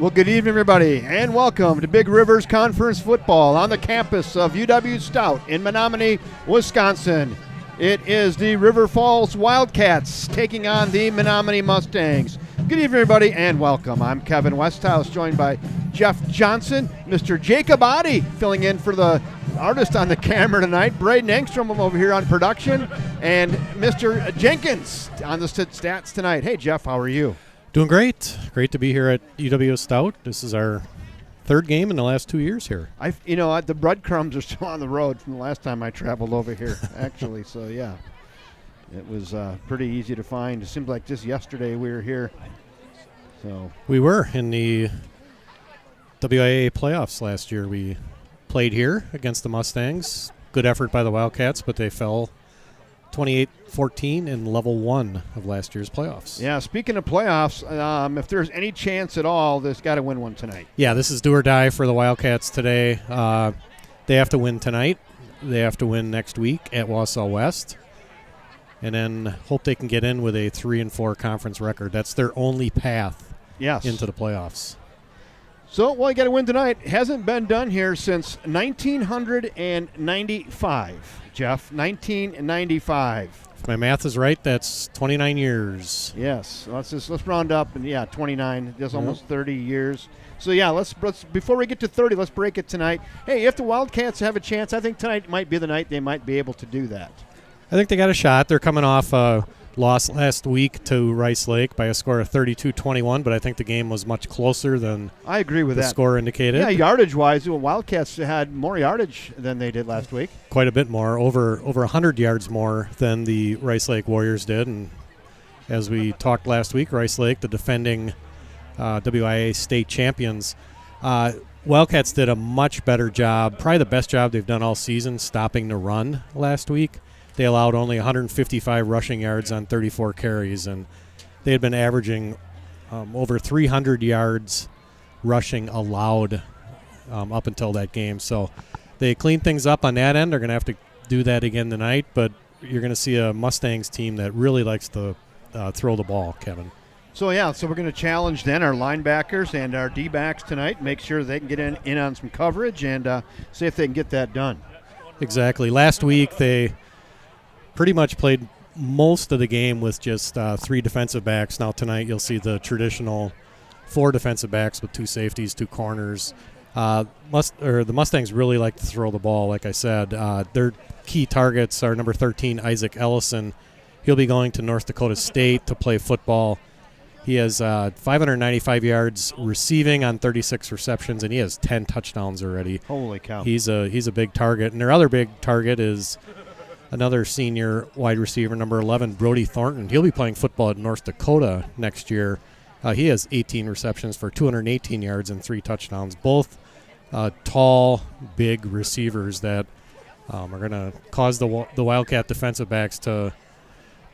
Well, good evening, everybody, and welcome to Big Rivers Conference Football on the campus of UW Stout in Menomonie, Wisconsin. It is the River Falls Wildcats taking on the Menomonie Mustangs. Good evening, everybody, and welcome. I'm Kevin Westhouse, joined by Jeff Johnson, Mr. Jacob Oddie, filling in for the artist on the camera tonight, Braden Engstrom over here on production, and Mr. Jenkins on the stats tonight. Hey, Jeff, how are you? Doing great. Great to be here at UW Stout. This is our third game in the last 2 years here. The breadcrumbs are still on the road from the last time I traveled over here, actually. So, yeah, it was pretty easy to find. It seems like just yesterday we were here. So we were in the WIA playoffs last year. We played here against the Mustangs. Good effort by the Wildcats, but they fell 28-14 in level 1 of last year's playoffs. Yeah, speaking of playoffs, if there's any chance at all, they've got to win one tonight. Yeah, this is do or die for the Wildcats today. They have to win tonight. They have to win next week at Wausau West. And then hope they can get in with a 3-4 conference record. That's their only path into the playoffs. So, you got to win tonight. Hasn't been done here since 1995. Jeff, 1995. If my math is right, that's 29 years. Yes, let's round up, and 29. That's almost 30 years. So let's before we get to 30, let's break it tonight. Hey, if the Wildcats have a chance, I think tonight might be the night they might be able to do that. I think they got a shot. They're coming off a loss last week to Rice Lake by a score of 32-21, but I think the game was much closer than I agree with the that score indicated. Yeah, yardage-wise, the Wildcats had more yardage than they did last week. Quite a bit more, over 100 yards more than the Rice Lake Warriors did. And as we talked last week, Rice Lake, the defending WIA state champions, Wildcats did a much better job, probably the best job they've done all season, stopping the run last week. They allowed only 155 rushing yards on 34 carries, and they had been averaging over 300 yards rushing allowed up until that game. So they cleaned things up on that end. They're going to have to do that again tonight, but you're going to see a Mustangs team that really likes to throw the ball, Kevin. So we're going to challenge then our linebackers and our D-backs tonight, make sure they can get in on some coverage and see if they can get that done. Exactly. Last week they pretty much played most of the game with just 3 defensive backs. Now tonight you'll see the traditional 4 defensive backs with 2 safeties, 2 corners. The Mustangs really like to throw the ball, like I said. Their key targets are number 13, Isaac Ellison. He'll be going to North Dakota State to play football. He has 595 yards receiving on 36 receptions, and he has 10 touchdowns already. Holy cow. He's a big target. And their other big target is another senior wide receiver, number 11, Brody Thornton. He'll be playing football at North Dakota next year. He has 18 receptions for 218 yards and 3 touchdowns. Both tall, big receivers that are going to cause the Wildcat defensive backs to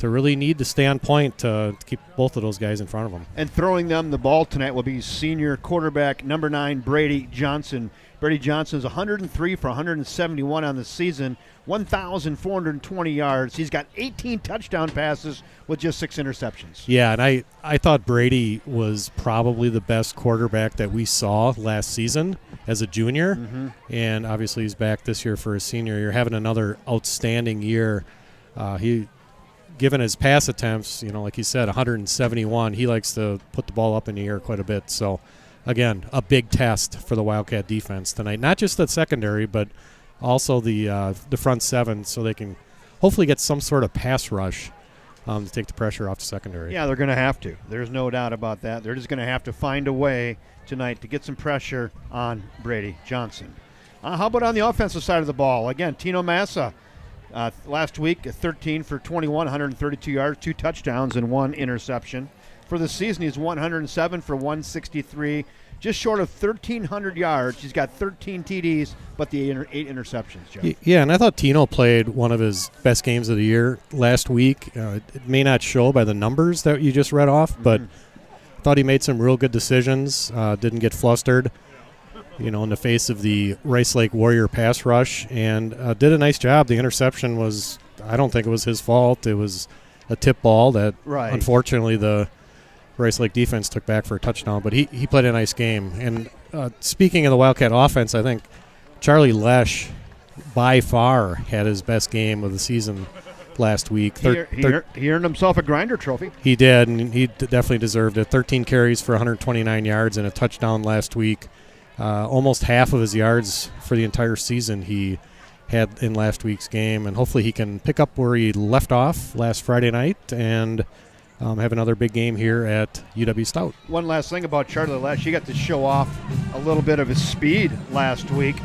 really need to stay on point to keep both of those guys in front of them. And throwing them the ball tonight will be senior quarterback number 9, Brady Johnson. Brady Johnson is 103 for 171 on the season, 1,420 yards. He's got 18 touchdown passes with just 6 interceptions. Yeah, and I thought Brady was probably the best quarterback that we saw last season as a junior. Mm-hmm. And obviously he's back this year for his senior year, having another outstanding year. Given his pass attempts, like you said, 171, he likes to put the ball up in the air quite a bit. So, again, a big test for the Wildcat defense tonight. Not just the secondary, but also the front 7, so they can hopefully get some sort of pass rush to take the pressure off the secondary. Yeah, they're going to have to. There's no doubt about that. They're just going to have to find a way tonight to get some pressure on Brady Johnson. How about on the offensive side of the ball? Again, Tino Massa. Last week, 13 for 21, 132 yards, 2 touchdowns, and 1 interception. For the season, he's 107 for 163, just short of 1,300 yards. He's got 13 TDs, but the 8 interceptions, Joe. Yeah, and I thought Tino played one of his best games of the year last week. It may not show by the numbers that you just read off, but I thought he made some real good decisions, didn't get flustered. In the face of the Rice Lake Warrior pass rush, and did a nice job. The interception was, I don't think it was his fault. It was a tip ball that, unfortunately, the Rice Lake defense took back for a touchdown. But he played a nice game. And speaking of the Wildcat offense, I think Charlie Lesh by far had his best game of the season last week. He earned himself a grinder trophy. He did, and he definitely deserved it. 13 carries for 129 yards and a touchdown last week. Almost half of his yards for the entire season he had in last week's game, and hopefully he can pick up where he left off last Friday night and have another big game here at UW Stout. One last thing about Charlie Lesh, he got to show off a little bit of his speed last week.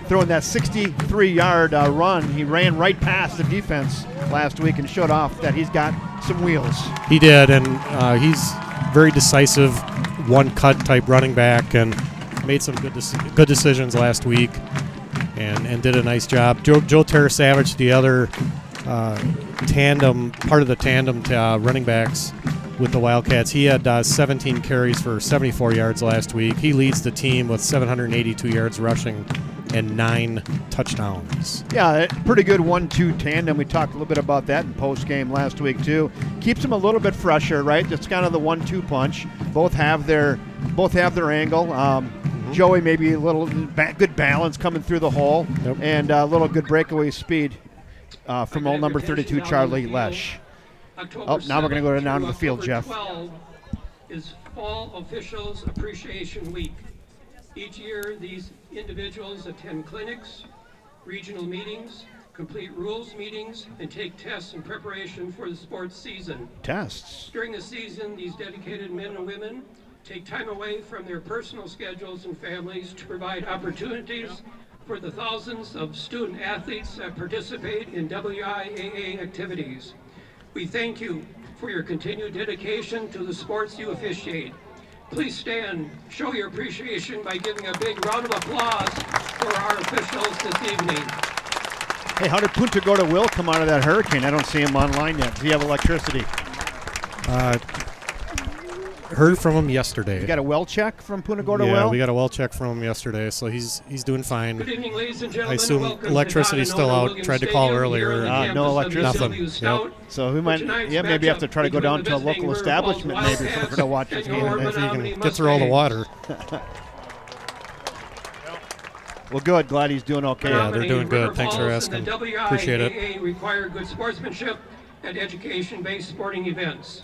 Throwing that 63-yard run, he ran right past the defense last week and showed off that he's got some wheels. He did, and he's very decisive, one-cut type running back, and made some good decisions last week and did a nice job. Joe Terra-Savage, the other part of the tandem running backs with the Wildcats, he had 17 carries for 74 yards last week. He leads the team with 782 yards rushing and 9 touchdowns. Yeah, pretty good 1-2 tandem. We talked a little bit about that in post-game last week too. Keeps them a little bit fresher, right? It's kind of the 1-2 punch. Both have their angle. Joey maybe a little good balance coming through the hole, and a little good breakaway speed from old number 32 Charlie Lesh. Now we're going to go down to the field, Jeff. 12 is Fall Officials Appreciation Week. Each year, these individuals attend clinics, regional meetings, complete rules meetings, and take tests in preparation for the sports season. Tests. During the season, these dedicated men and women take time away from their personal schedules and families to provide opportunities for the thousands of student athletes that participate in WIAA activities. We thank you for your continued dedication to the sports you officiate. Please stand, show your appreciation by giving a big round of applause for our officials this evening. Hey, how did Punta Gorda Will come out of that hurricane? I don't see him online yet. Does he have electricity? Heard from him yesterday. You got a well check from Punta Gorda Will? Yeah, we got a well check from him yesterday, so he's doing fine. Good evening, ladies and gentlemen. I assume electricity's still out. Tried to call earlier. No electricity. Nothing. Yep. So we might, maybe have to try to go down to a local establishment maybe to watch this game. If he can get through all the water. Well, good. Glad he's doing okay. Yeah, they're doing good. Thanks for asking. Appreciate it. Require good sportsmanship and education-based sporting events.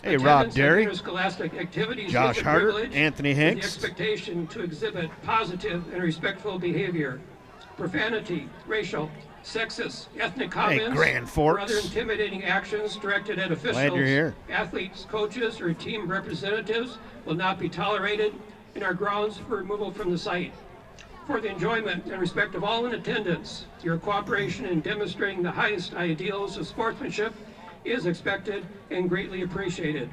Hey, Rob Derry, activities Josh Harder, Anthony Hanks. The expectation to exhibit positive and respectful behavior. Profanity, racial, sexist, ethnic comments, or other intimidating actions directed at officials, Glad you're here. athletes, coaches, or team representatives will not be tolerated and are grounds for removal from the site. For the enjoyment and respect of all in attendance, your cooperation in demonstrating the highest ideals of sportsmanship is expected and greatly appreciated.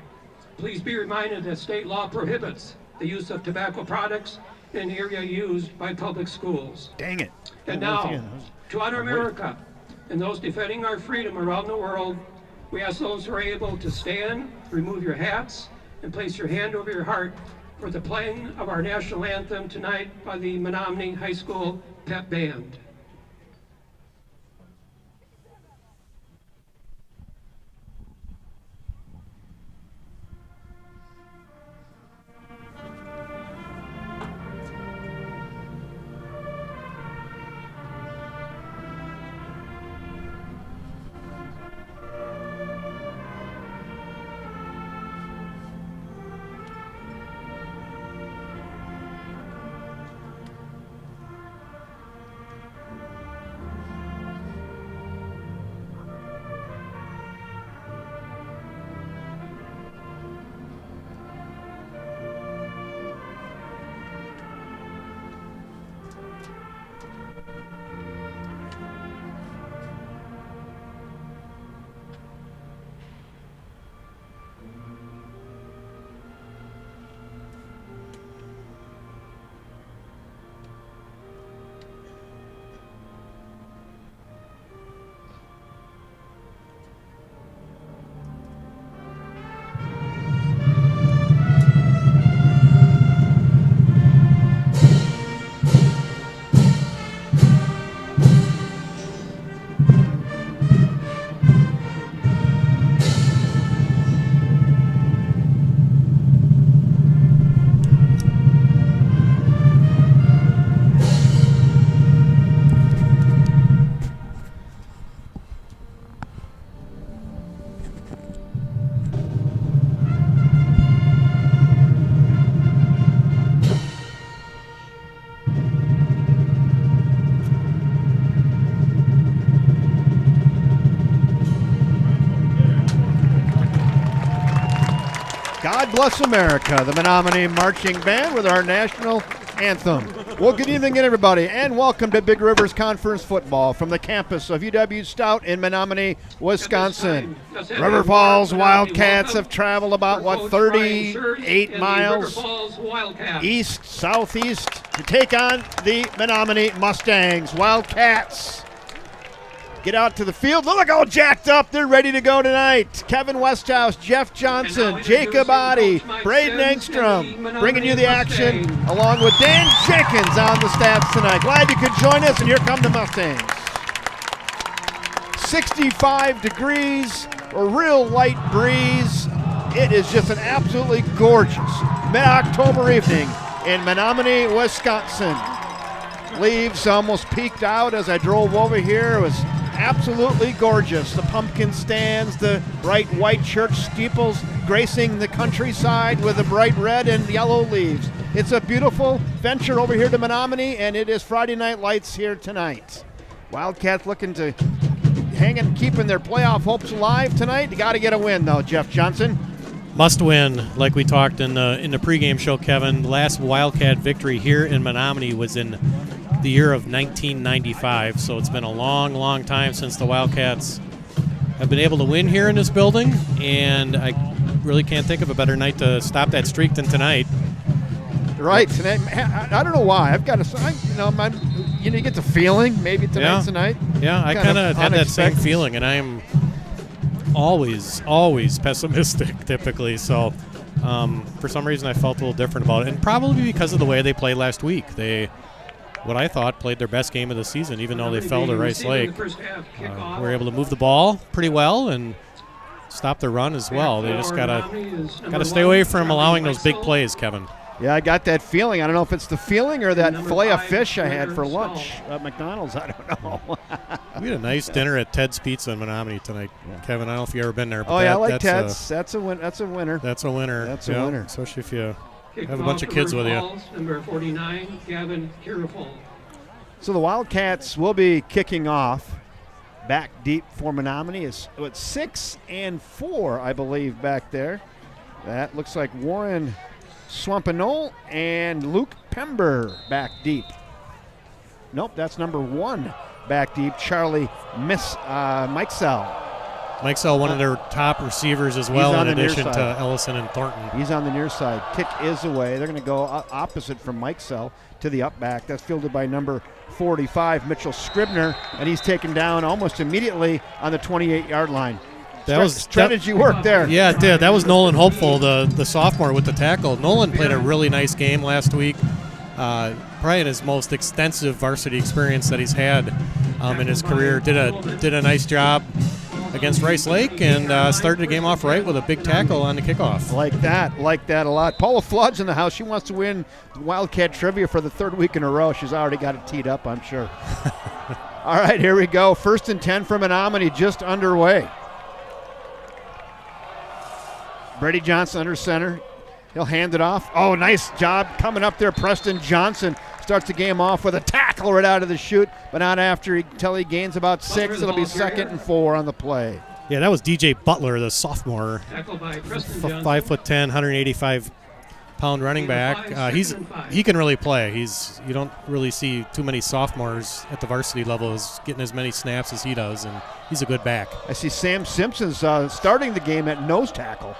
Please be reminded that state law prohibits the use of tobacco products in an area used by public schools. Dang it. And now, to honor America and those defending our freedom around the world, we ask those who are able to stand, remove your hats, and place your hand over your heart for the playing of our national anthem tonight by the Menomonie High School Pep Band. God Bless America, the Menomonie Marching Band with our national anthem. Well, good evening again, everybody, and welcome to Big Rivers Conference Football from the campus of UW Stout in Menomonie, Wisconsin. River Falls Wildcats have traveled about, 38 miles east, southeast to take on the Menomonie Mustangs. Wildcats get out to the field. Look how jacked up they're ready to go tonight. Kevin Westhouse, Jeff Johnson, Jacob Oddie, Braden Engstrom bringing you the action along with Dan Jenkins on the stats tonight. Glad you could join us, and here come the Mustangs. 65 degrees, a real light breeze. It is just an absolutely gorgeous mid-October evening in Menomonie, Wisconsin. Leaves almost peaked out as I drove over here. It was absolutely gorgeous. The pumpkin stands, the bright white church steeples gracing the countryside with the bright red and yellow leaves. It's a beautiful venture over here to Menomonie, and it is Friday Night Lights here tonight. Wildcats looking to hang and keeping their playoff hopes alive tonight. You got to get a win, though, Jeff Johnson. Must win, like we talked in the pregame show, Kevin. The last Wildcat victory here in Menomonie was in the year of 1995, so it's been a long, long time since the Wildcats have been able to win here in this building, and I really can't think of a better night to stop that streak than tonight. Right, tonight. I don't know why. I've got you get the feeling maybe tonight's the night. Yeah, I kind of had that same feeling, and I am always pessimistic typically. So for some reason I felt a little different about it, and probably because of the way they played last week. They, what I thought, played their best game of the season, even though they fell to Rice Lake. Were able to move the ball pretty well and stop the run as well. They just gotta stay away from allowing those big plays, Kevin. Yeah, I got that feeling. I don't know if it's the feeling or that fillet of fish I had for lunch at McDonald's. I don't know. We had a nice dinner at Ted's Pizza in Menomonie tonight, Kevin. I don't know if you've ever been there. But I like Ted's. That's a winner. That's a winner. That's a winner. Especially if you have a bunch of kids with you. Number 49, Gavin Kirifol. So the Wildcats will be kicking off back deep for Menomonie. It's 6-4, I believe, back there. That looks like Warren Swampanoll and Luke Pember back deep. Nope, that's number 1 back deep. Charlie Mikesell. Mikesell, one of their top receivers as well, in addition to Ellison and Thornton. He's on the near side. Kick is away. They're going to go opposite from Mikesell to the up back. That's fielded by number 45, Mitchell Scribner, and he's taken down almost immediately on the 28-yard line. That was strategy work there. Yeah, it did. That was Nolan Hopeful, the sophomore, with the tackle. Nolan played a really nice game last week. Probably in his most extensive varsity experience that he's had in his career. Did a nice job against Rice Lake and started the game off right with a big tackle on the kickoff. Like that a lot. Paula Flood's in the house. She wants to win Wildcat Trivia for the 3rd week in a row. She's already got it teed up, I'm sure. All right, here we go. 1st and 10 for Menomonie, just underway. Brady Johnson under center. He'll hand it off. Oh, nice job coming up there. Preston Johnson starts the game off with a tackle right out of the chute, but not until he gains about 6. It'll be 2nd and 4 on the play. Yeah, that was DJ Butler, the sophomore. 5'10", 185-pound running back. He can really play. You don't really see too many sophomores at the varsity level getting as many snaps as he does, and he's a good back. I see Sam Simpson's starting the game at nose tackle.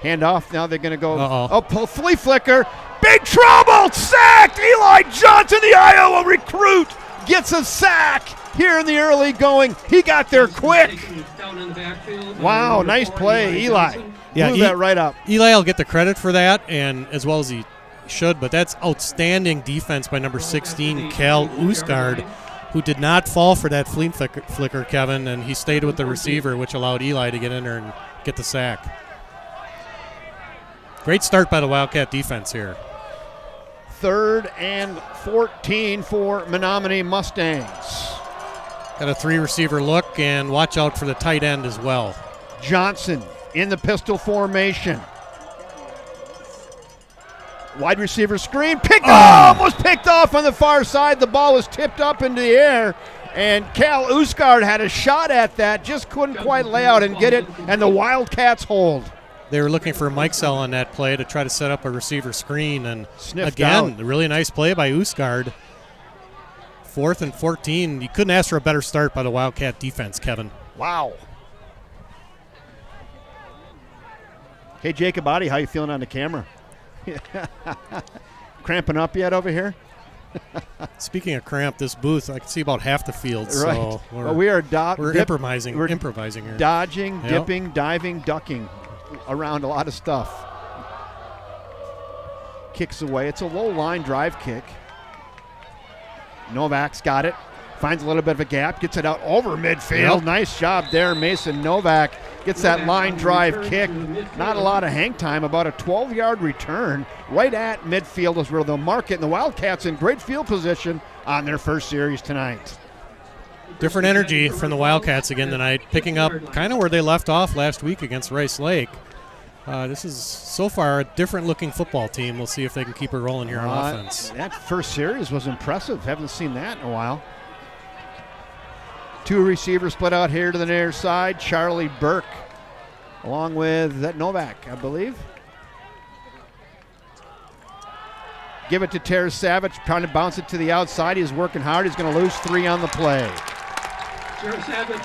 Hand off. Now they're going to go. Flea flicker. Big trouble. Sacked. Eli Johnson, the Iowa recruit, gets a sack here in the early going. He got there quick. Wow, nice play, Eli. Yeah, blew that right up. Eli will get the credit for that, and as well as he should, but that's outstanding defense by number 16, Cal Usgard, who did not fall for that flea flicker, Kevin, and he stayed with the receiver, which allowed Eli to get in there and get the sack. Great start by the Wildcat defense here. 3rd and 14 for Menomonie Mustangs. Got a 3-receiver look, and watch out for the tight end as well. Johnson in the pistol formation. Wide receiver screen. Almost picked off on the far side. The ball was tipped up into the air, and Cal Usgard had a shot at that. Just couldn't quite lay out and get it, and the Wildcats hold. They were looking for a Mike Cell on that play to try to set up a receiver screen, and Sniffed again, out. a really nice play by Usgaard. 4th and 14. You couldn't ask for a better start by the Wildcat defense, Kevin. Wow. Hey, Jacob Adi, how you feeling on the camera? Cramping up yet over here? Speaking of cramp, this booth, I can see about half the field. Right. So Well, we are we're improvising here. Dodging, Yep. dipping, diving, ducking around a lot of stuff. Kicks away. It's a low line drive kick. Novak's got it. Finds a little bit of a gap. Gets it out over midfield. Yep. Nice job there, Mason Novak. Gets that line drive kick. Not a lot of hang time. About a 12-yard return. Right at midfield is where they'll mark it. And the Wildcats in great field position on their first series tonight. Different energy from the Wildcats again tonight, picking up kind of where they left off last week against Rice Lake. This is so far a different-looking football team. We'll see if they can keep it rolling here on offense. That first series was impressive. Haven't seen that in a while. 2 receivers split out here to the near side. Charlie Burke along with that Novak, I believe. Give it to Terrence Savage, trying to bounce it to the outside. He's working hard. He's going to lose 3 on the play.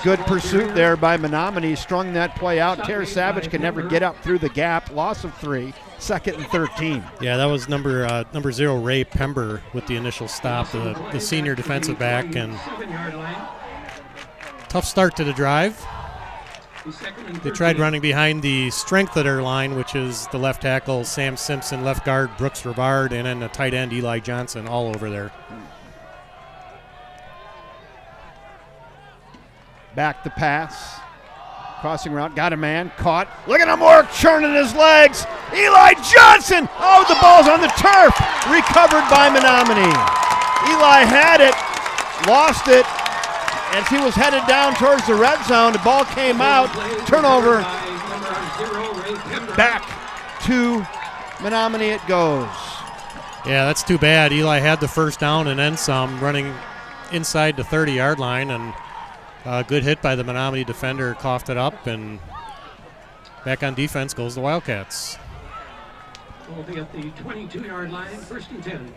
Good pursuit there by Menomonie. Strung that play out. Terrence Savage can never get up through the gap. Loss of 3. 2nd and 13. Yeah, that was number 0, Ray Pember, with the initial stop, the senior defensive back. And tough start to the drive. They tried running behind the strength of their line, which is the left tackle, Sam Simpson, left guard, Brooks Rivard, and then the tight end, Eli Johnson, all over there. Back the pass. Crossing route, got a man, caught. Look at him work, churning his legs. Eli Johnson! Oh, the ball's on the turf. Recovered by Menomonie. Eli had it, lost it. As he was headed down towards the red zone, the ball came out. Turnover. Back to Menomonie it goes. Yeah, that's too bad. Eli had the first down and then some, running inside the 30-yard line, and a good hit by the Menomonie defender, coughed it up, and back on defense goes the Wildcats. Will be at the 22-yard line, 1st and 10.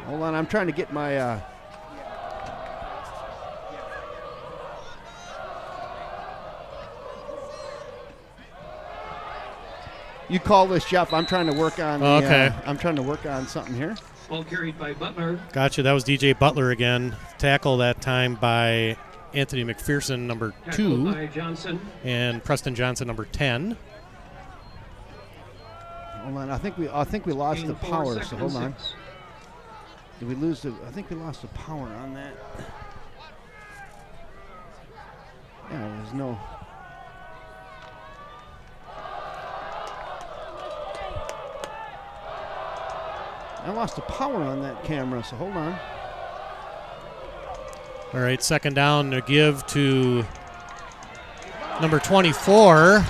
Hold on, I'm trying to get my You call this, Jeff. I'm trying to work on I'm trying to work on something here. Ball carried by Butler. Gotcha. That was DJ Butler again. Tackle that time by Anthony McPherson, number 2. By Johnson. And Preston Johnson, number 10. Hold on. I think we lost the power, so hold on. Did we lose I think we lost the power on that. Yeah, there's no. I lost the power on that camera, so hold on. All right, 2nd down to give to number 24.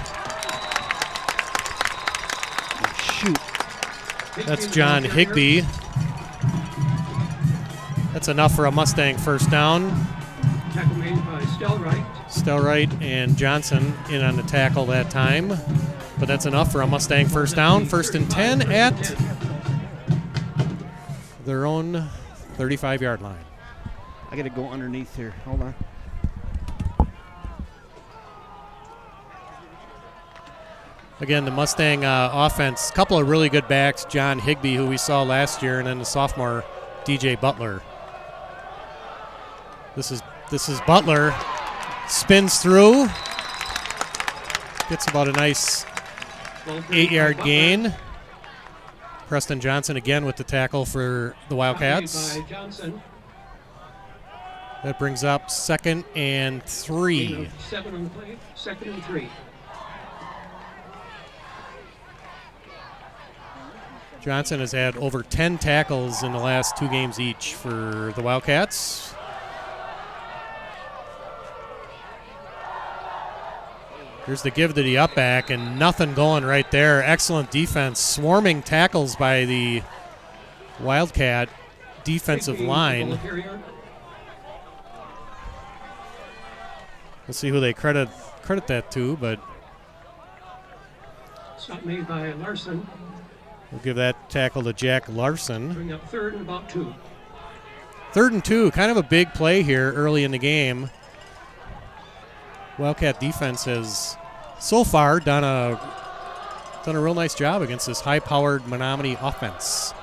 Shoot. That's John Higbee. That's enough for a Mustang first down. Tackle made by Stelright. Stelright and Johnson in on the tackle that time. But that's enough for a Mustang first down. 1st and 10 at their own 35-yard line. I got to go underneath here. Hold on. Again, the Mustang offense, a couple of really good backs. John Higbee, who we saw last year, and then the sophomore DJ Butler. This is Butler. Spins through. Gets about a nice 8-yard gain. Preston Johnson again with the tackle for the Wildcats. That brings up 2nd and 3. 7 on the play, 2nd and 3. Johnson has had over 10 tackles in the last 2 games each for the Wildcats. Here's the give to the up back, and nothing going right there. Excellent defense. Swarming tackles by the Wildcat defensive line. We'll see who they credit that to, but Stop made by Larson. we'll give that tackle to Jack Larson. Bring up 3rd and about 2. 3rd and 2, kind of a big play here early in the game. Wildcat defense has so far done a real nice job against this high-powered Menomonie offense.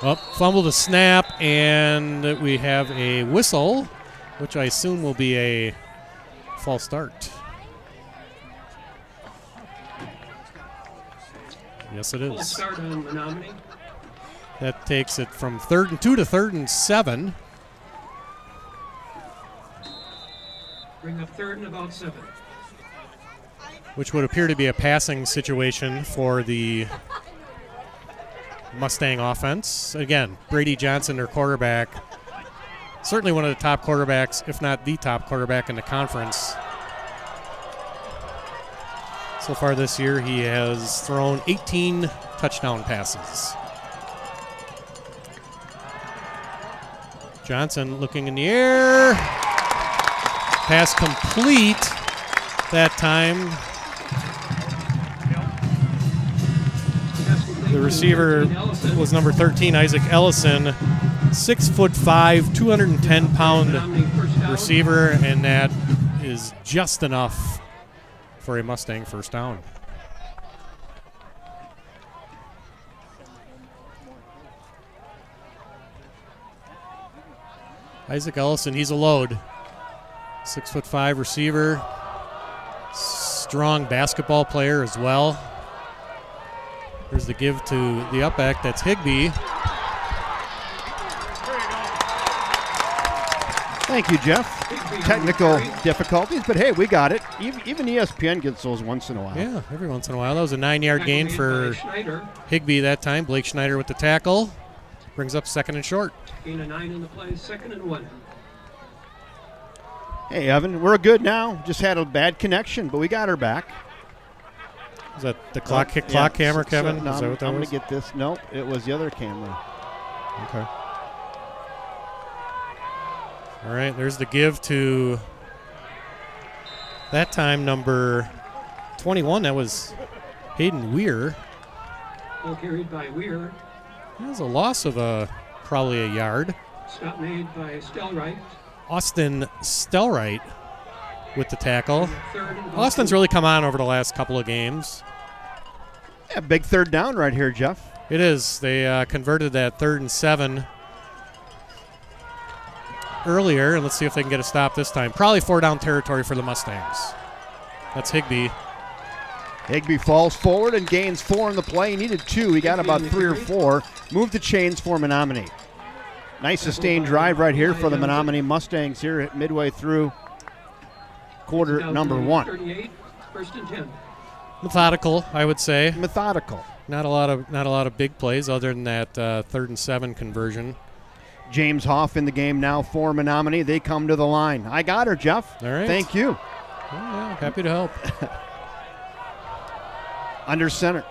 Oh, fumble the snap, and we have a whistle, which I assume will be a false start. Yes, it is. False start on Menomonie. That takes it from 3rd and 2 to 3rd and 7. Bring up 3rd and about 7. Which would appear to be a passing situation for the Mustang offense. Again, Brady Johnson, their quarterback, certainly one of the top quarterbacks, if not the top quarterback in the conference. So far this year, he has thrown 18 touchdown passes. Johnson looking in the air. Pass complete that time. The receiver was number 13, Isaac Ellison, 6'5", 210-pound receiver, and that is just enough for a Mustang first down. Isaac Ellison, he's a load. 6'5" receiver, strong basketball player as well. There's the give to the upback. That's Higbee. Thank you, Jeff. Technical difficulties, but hey, we got it. Even ESPN gets those once in a while. Yeah, every once in a while. That was a 9-yard gain for Higbee that time. Blake Schneider with the tackle. Brings up 2nd and short. Gain of 9 in the play, 2nd and 1. Hey, Evan, we're good now. Just had a bad connection, but we got her back. Is that the clock camera, Kevin? No, Is that what that I'm was? going to get this. Nope, it was the other camera. Okay. All right, there's the give to that time number 21. That was Hayden Weir. Ball carried by Weir. That was a loss of probably a yard. Stop made by Stelright. Austin Stelright with the tackle. 3rd and about Austin's 2. really come on over the last couple of games. Yeah, big 3rd down right here, Jeff. It is. They converted that 3rd and 7 earlier, and let's see if they can get a stop this time. Probably 4-down territory for the Mustangs. That's Higbee. Higbee falls forward and gains 4 in the play. He needed 2. He got about 3 or 4. Moved the chains for Menomonie. Nice sustained drive right here for the Menomonie Mustangs here at midway through quarter number 1. 38, 1st and 10. Methodical, I would say. Methodical. Not a lot of big plays other than that 3rd and 7 conversion. James Hoff in the game now for Menomonie. They come to the line. I got her, Jeff. All right. Thank you. Oh, yeah, happy to help. Under center.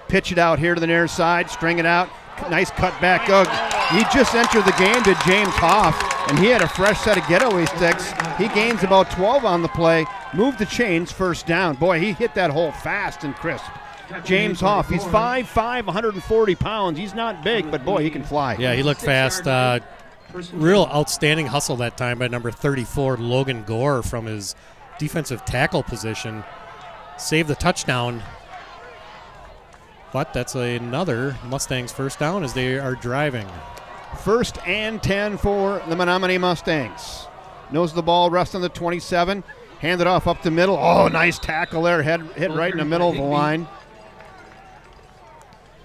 Pitch it out here to the near side. String it out. Nice cut back. He just entered the game to James Hoff, and he had a fresh set of getaway sticks. He gains about 12 on the play. Moved the chains, 1st down. Boy, he hit that hole fast and crisp. James Hoff, he's 5'5", 140 pounds. He's not big, but boy, he can fly. Yeah, he looked fast. Real outstanding hustle that time by number 34, Logan Gore, from his defensive tackle position. Saved the touchdown. But that's another Mustangs first down as they are driving. 1st and 10 for the Menomonie Mustangs. Nose the ball, rest on the 27. Hand it off up the middle. Oh, nice tackle there. Hit right in the middle of the line.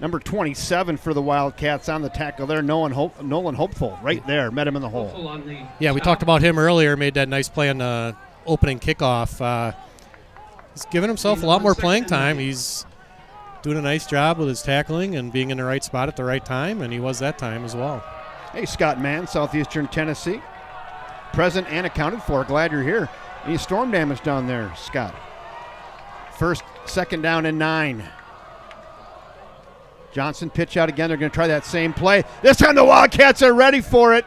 Number 27 for the Wildcats on the tackle there. Nolan Hopeful right there. Met him in the hole. Yeah, we talked about him earlier. Made that nice play on the opening kickoff. He's given himself a lot more playing time. He's doing a nice job with his tackling and being in the right spot at the right time, and he was that time as well. Hey, Scott Mann, Southeastern Tennessee. Present and accounted for. Glad you're here. Any storm damage down there, Scott? 2nd down and 9. Johnson pitch out again. They're going to try that same play. This time the Wildcats are ready for it.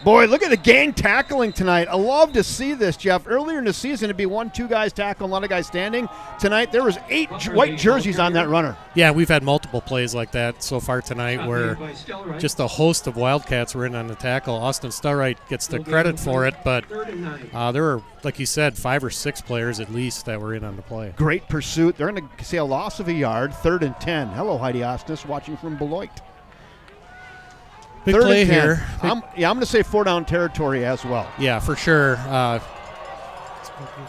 Boy, look at the gang tackling tonight. I love to see this, Jeff. Earlier in the season, it'd be 1-2 guys tackling, a lot of guys standing. Tonight, there was 8 white jerseys on that runner. Yeah, we've had multiple plays like that so far tonight where just a host of Wildcats were in on the tackle. Austin Stelright gets the credit for it, but there were, like you said, 5 or 6 players at least that were in on the play. Great pursuit. They're going to say a loss of a yard, 3rd and 10. Hello, Heidi Osnes, watching from Beloit. Big 3rd play and 10. here. I'm going to say 4-down territory as well. Yeah, for sure.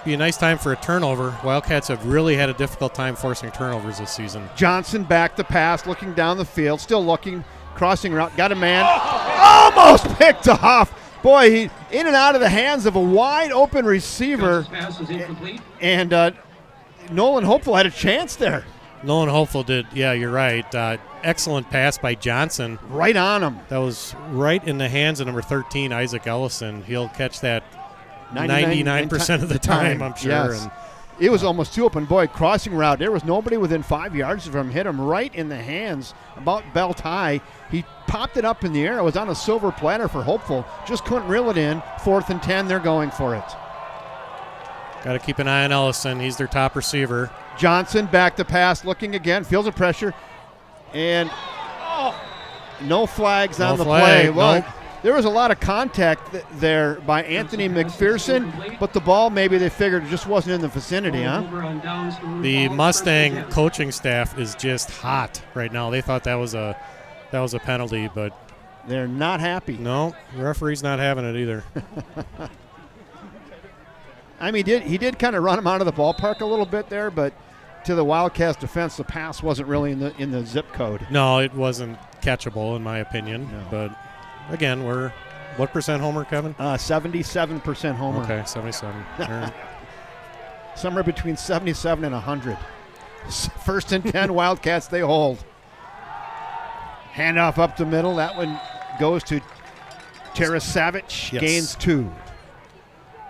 Be a nice time for a turnover. Wildcats have really had a difficult time forcing turnovers this season. Johnson back the pass, looking down the field, still looking, crossing route, got a man, almost picked off. Boy, he in and out of the hands of a wide open receiver. Pass is incomplete. And Nolan Hopeful had a chance there. Nolan Hopeful did, yeah, you're right. Excellent pass by Johnson. Right on him. That was right in the hands of number 13, Isaac Ellison. He'll catch that 99% of the time, I'm sure. Yes. And it was almost too open. Boy, crossing route. There was nobody within 5 yards of him. Hit him right in the hands, about belt high. He popped it up in the air. It was on a silver platter for Hopeful. Just couldn't reel it in. 4th and 10. They're going for it. got to keep an eye on Ellison. He's their top receiver. Johnson back the pass, looking again, feels the pressure, and no flags on the play. Well, there was a lot of contact there by Anthony McPherson, but the ball, maybe they figured it just wasn't in the vicinity, huh? The Mustang coaching staff is just hot right now. They thought that was a penalty, but they're not happy. No, the referee's not having it either. I mean, he did kind of run him out of the ballpark a little bit there, but to the Wildcats' defense, the pass wasn't really in the zip code. No, it wasn't catchable in my opinion. No. But again, we're what percent homer, Kevin? 77% homer. Okay, 77. Right. Somewhere between 77 and 100. 1st and 10, Wildcats, they hold. Handoff up the middle. That one goes to Tarasavich. Yes. Gains 2.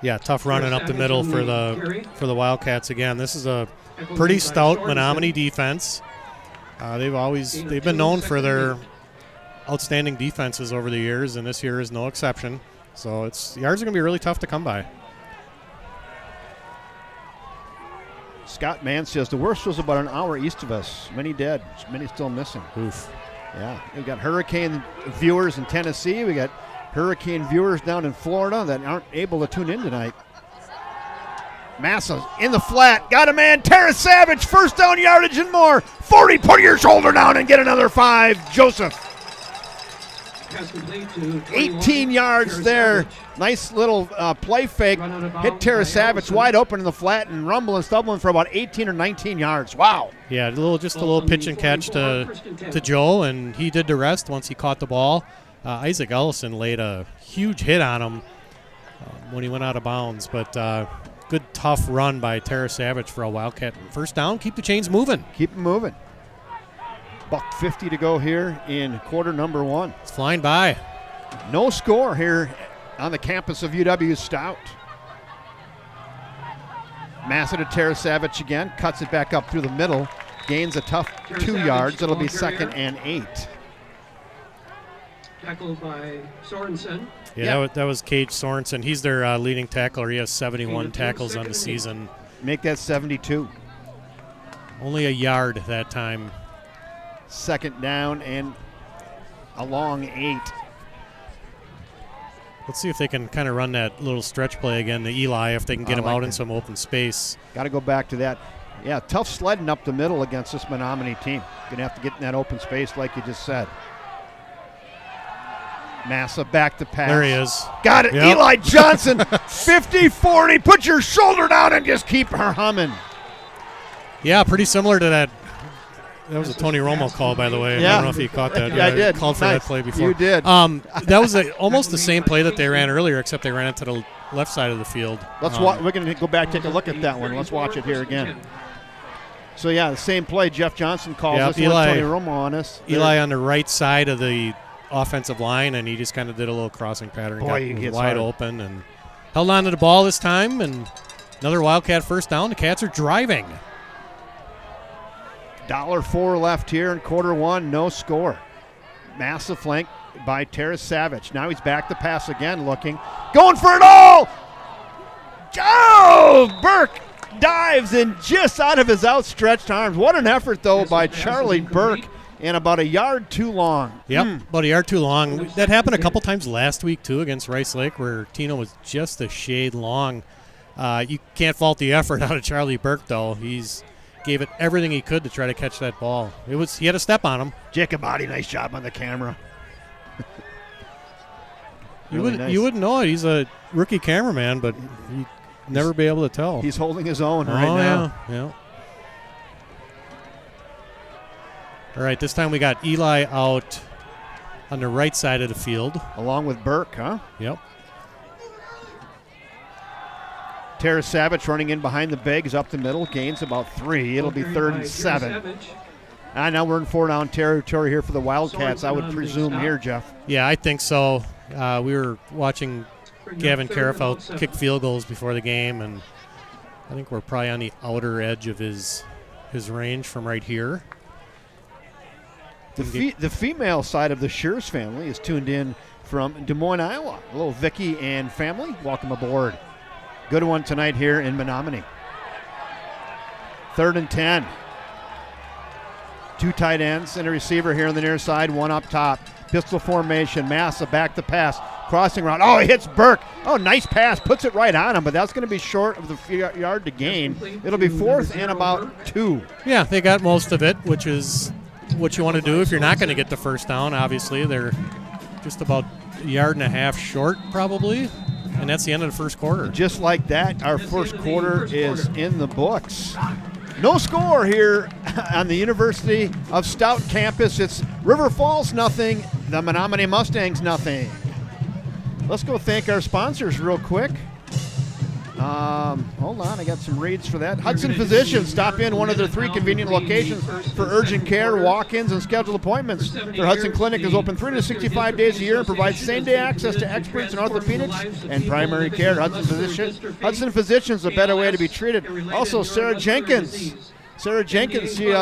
Yeah, tough running up the middle for the Wildcats again. This is a pretty stout Menomonie defense. They've been known for their outstanding defenses over the years, and this year is no exception. So yards are going to be really tough to come by. Scott Mann says the worst was about an hour east of us. Many dead, many still missing. Oof. Yeah, we've got Hurricane viewers in Tennessee. We got Hurricane viewers down in Florida that aren't able to tune in tonight. Massa in the flat. Got a man. Tarasavich, 1st down yardage and more. 40, put your shoulder down and get another 5. Joseph. 18 yards there. Nice little play fake. Hit Tarasavich wide open in the flat and rumbling, stumbling for about 18 or 19 yards. Wow. Yeah, just a little pitch and catch to Joe, and he did the rest once he caught the ball. Isaac Ellison laid a huge hit on him when he went out of bounds, but good tough run by Tarasavich for a Wildcat. 1st down, keep the chains moving. Keep them moving. $1:50 to go here in quarter number 1. It's flying by. No score here on the campus of UW Stout. Massa to Tarasavich again, cuts it back up through the middle, gains a tough 2 yards. It'll be 2nd and 8. Tackled by Sorensen. Yeah, that was Cage Sorensen. He's their leading tackler. He has 71 tackles on the season. Make that 72. Only a yard that time. 2nd down and a long 8. Let's see if they can kind of run that little stretch play again to Eli, if they can get him out in some open space. Got to go back to that. Yeah, tough sledding up the middle against this Menomonie team. Going to have to get in that open space like you just said. Massa back to pass. There he is. Got it. Yep. Eli Johnson, 50-40. Put your shoulder down and just keep her humming. Yeah, pretty similar to that. That was a Tony Romo call, by the way. Yeah. I don't know if you caught that. Yeah, I did. Called for that play before. You did. That was almost the same play that they ran earlier, except they ran it to the left side of the field. We're going to go back, take a look at that one. Let's watch it here again. So, yeah, the same play. Jeff Johnson calls us. Eli, Tony Romo on us. Eli on the right side of the offensive line, and he just kind of did a little crossing pattern. Boy, got he gets wide hard. open and held on to the ball this time, and another Wildcat 1st down. The Cats are driving. $1.04 left here in quarter one, no score. Massive flank by Terrace Savage. Now he's back to pass again, looking. Going for it all! Oh, Burke dives in just out of his outstretched arms. What an effort, though, by Charlie Burke, and about a yard too long. Yep, about a yard too long. That happened a couple times last week, too, against Rice Lake, where Tino was just a shade long. You can't fault the effort out of Charlie Burke, though. He's gave it everything he could to try to catch that ball. He had a step on him. Jacobati, nice job on the camera. You wouldn't know it. He's a rookie cameraman, but you'd never be able to tell. He's holding his own right now. Yeah. All right, this time we got Eli out on the right side of the field. Along with Burke, huh? Yep. Terrace Savage running in behind the bigs up the middle, gains about 3. It'll be 3rd and 7. And now we're in 4-down territory here for the Wildcats, I would presume here, Jeff. Yeah, I think so. We were watching Gavin Carifout kick field goals before the game, and I think we're probably on the outer edge of his range from right here. The female side of the Shears family is tuned in from Des Moines, Iowa. Hello, Vicky and family. Welcome aboard. Good one tonight here in Menomonie. 3rd and 10. 2 tight ends and a receiver here on the near side, 1 up top. Pistol formation, Massa back to pass. Crossing route. Oh, he hits Burke. Oh, nice pass. Puts it right on him, but that's going to be short of the yard to gain. It'll be 4th and about 2. Yeah, they got most of it, which is what you want to do if you're not going to get the first down. Obviously, they're just about a yard and a half short probably, and that's the end of the first quarter. Just like that, our first quarter is in the books. No score here on the University of Stout campus. It's River Falls nothing, the Menomonie Mustangs nothing. Let's go thank our sponsors real quick. Hold on, I got some reads for that. Hudson Physicians, stop in one of their 3 convenient locations for urgent care, walk-ins, and scheduled appointments. Their Hudson Clinic is open 365 days a year and provides same-day access to experts in orthopedics and primary care. Hudson Physicians, a better way to be treated. Also, Sarah Jenkins. She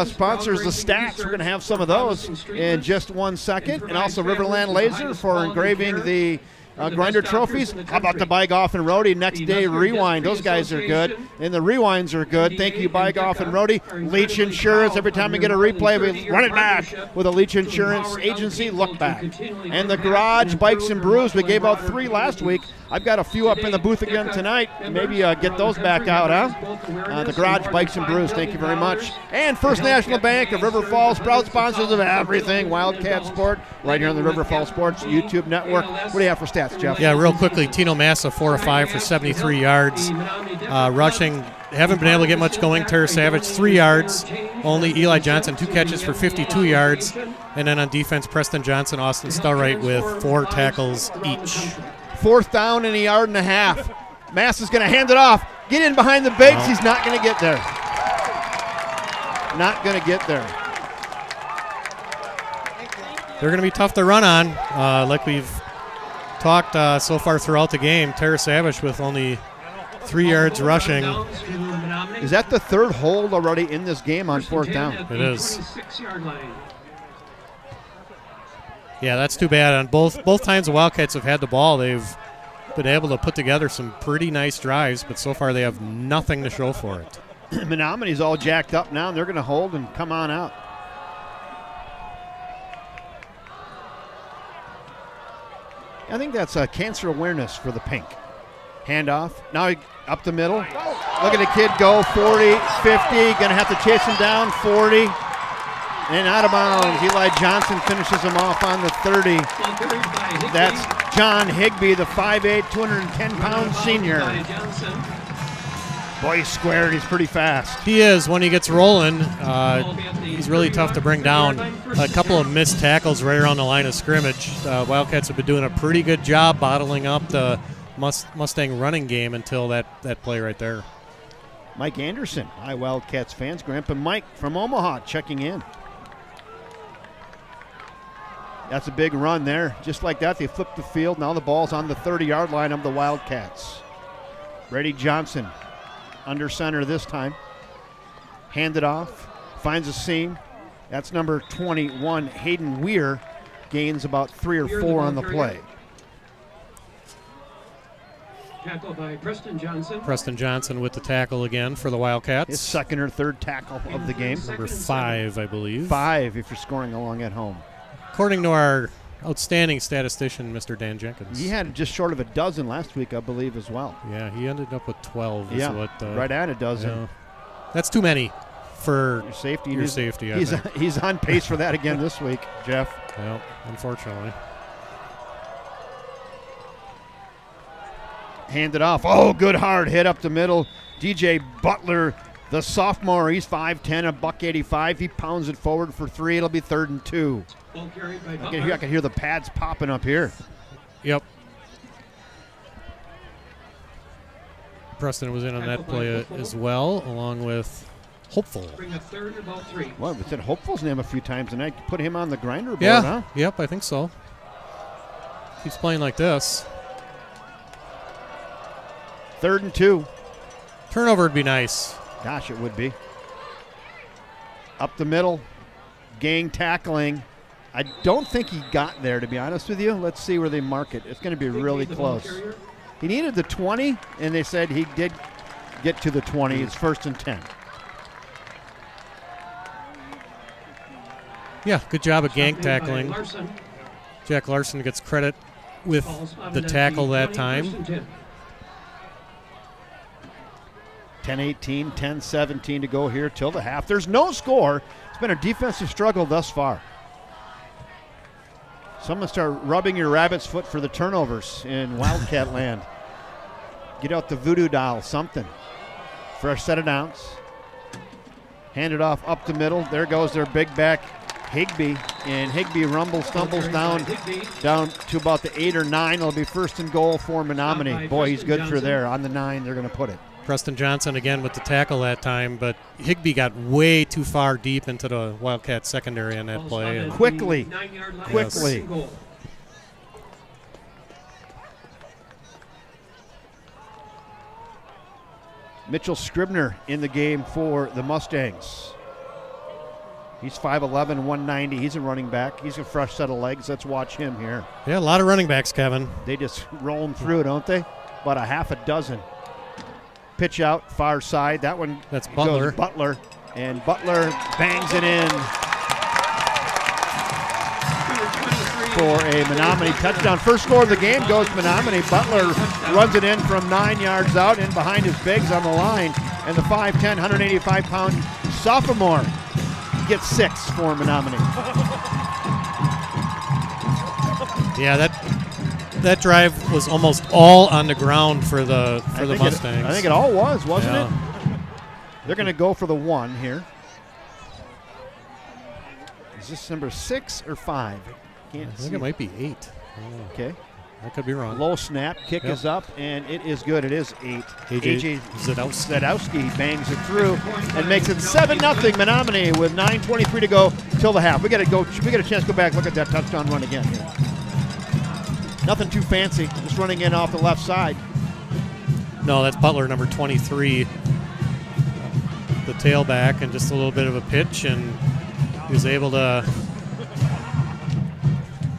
sponsors the stats. We're going to have some of those in just 1 second. And also Riverland Laser for engraving the grinder trophies. How about the Bike Off and Roadie Next Day Rewind? Those guys are good, and the rewinds are good. Thank you, Bike Off and Roadie. Leach Insurance. Every time we get a replay, we run it back with a Leach Insurance agency look back. And the Garage Bikes and Brews. We gave out 3 last week. I've got a few up in the booth again tonight. Maybe get those back out, huh? The Garage Bikes and Brews. Thank you very much. And First National Bank of River Falls, proud sponsors of everything Wildcat Sport, right here on the River Falls Sports YouTube Network. What do you have for stats, Jeff? Yeah, real quickly, Tino Massa 4 of 5 for 73 yards. Rushing, haven't been able to get much going. Terrace Savage 3 yards. Only Eli Johnson 2 catches for 52 yards. And then on defense, Preston Johnson, Austin Sturwright with 4 tackles each. 4th down and a yard and a half. Massa's going to hand it off. Get in behind the bigs. He's not going to get there. Not going to get there. They're going to be tough to run on, like we've talked so far throughout the game. Terrace Savage with only 3 yards rushing. Is that the 3rd hold already in this game on 4th down? It is. Yeah, that's too bad. On both times the Wildcats have had the ball, they've been able to put together some pretty nice drives, but so far they have nothing to show for it. Menominee's all jacked up now, and they're going to hold and come on out. I think that's cancer awareness for the pink. Handoff. Now up the middle. Look at the kid go. 40, 50. Going to have to chase him down. 40. And out of bounds. Eli Johnson finishes him off on the 30. That's John Higbee, the 5'8", 210-pound senior. Boy, he's squared. He's pretty fast. He is. When he gets rolling, he's really tough to bring down. A couple of missed tackles right around the line of scrimmage. Wildcats have been doing a pretty good job bottling up the Mustang running game until that play right there. Mike Anderson. Hi, Wildcats fans. Grandpa Mike from Omaha checking in. That's a big run there. Just like that, they flip the field. Now the ball's on the 30-yard line of the Wildcats. Brady Johnson under center this time. Handed off. finds a seam. That's number 21, Hayden Weir. Gains about 3 or 4 on the play. Tackle by Preston Johnson. Preston Johnson with the tackle again for the Wildcats. His second or third tackle of the game. Number 5, I believe. 5 if you're scoring along at home. According to our outstanding statistician, Mr. Dan Jenkins. He had just short of a dozen last week, I believe, as well. Yeah, he ended up with 12. Right at a dozen. Yeah. That's too many for your safety. I think. He's on pace for that again this week, Jeff. Well, unfortunately. Handed off. Oh, good hard hit up the middle. DJ Butler, the sophomore, he's 5'10", $185. He pounds it forward for 3. It'll be 3rd and 2. I can hear the pads popping up here. Yep. Preston was in on that play as well, along with Hopeful. Well, we said Hopeful's name a few times tonight. Put him on the grinder board, yeah. huh? Yep, I think so. Keeps playing like this. 3rd and 2. Turnover would be nice. Gosh, it would be. Up the middle. Gang tackling. I don't think he got there, to be honest with you. Let's see where they mark it. It's going to be really close. He needed the 20, and they said he did get to the 20. It's 1st and 10. Yeah, good job of gang tackling. Jack Larson gets credit with the tackle that time. 10-18, 10-17 to go here till the half. There's no score. It's been a defensive struggle thus far. Someone start rubbing your rabbit's foot for the turnovers in Wildcat land. Get out the voodoo doll, something. Fresh set of downs. Hand it off up the middle. There goes their big back, Higbee. And Higbee stumbles down to about the 8 or 9. It'll be 1st and goal for Menomonie. Boy, he's good through there. On the 9, they're going to put it. Preston Johnson again with the tackle that time, but Higbee got way too far deep into the Wildcat secondary on that play. And quickly. Yes. Mitchell Scribner in the game for the Mustangs. He's 5'11", 190. He's a running back. He's a fresh set of legs. Let's watch him here. Yeah, a lot of running backs, Kevin. They just roll them through, don't they? About a half a dozen. Pitch out, far side. That one That's Butler. Goes Butler. And Butler bangs it in for a Menomonie touchdown. First score of the game goes to Menomonie. Butler runs it in from 9 yards out in behind his bigs on the line. And the 5'10", 185-pound sophomore gets 6 for Menomonie. Yeah, that drive was almost all on the ground for the Mustangs. I think it all was, wasn't it? They're going to go for the 1 here. Is this number 6 or 5? I think it might be 8. Okay. I could be wrong. Low snap, kick is up, and it is good. It is 8. AJ Zadowski bangs it through and makes it 7-0 Menomonie with 9:23 to go till the half. We got a chance to go back and look at that touchdown run again here. Nothing too fancy, just running in off the left side. No, that's Butler, number 23. The tailback, and just a little bit of a pitch, and he was able to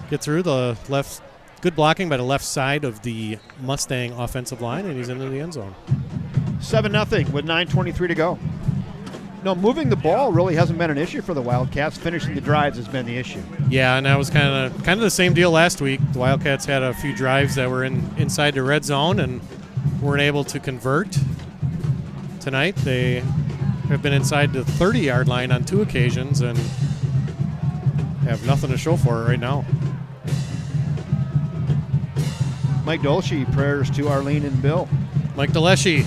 get through the left. Good blocking by the left side of the Mustang offensive line, and he's into the end zone. 7-0 with 9:23 to go. No, moving the ball really hasn't been an issue for the Wildcats. Finishing the drives has been the issue. Yeah, and that was kind of the same deal last week. The Wildcats had a few drives that were inside the red zone and weren't able to convert. Tonight they have been inside the 30-yard line on 2 occasions and have nothing to show for it right now. Mike Dolce, prayers to Arlene and Bill. Mike Deleschi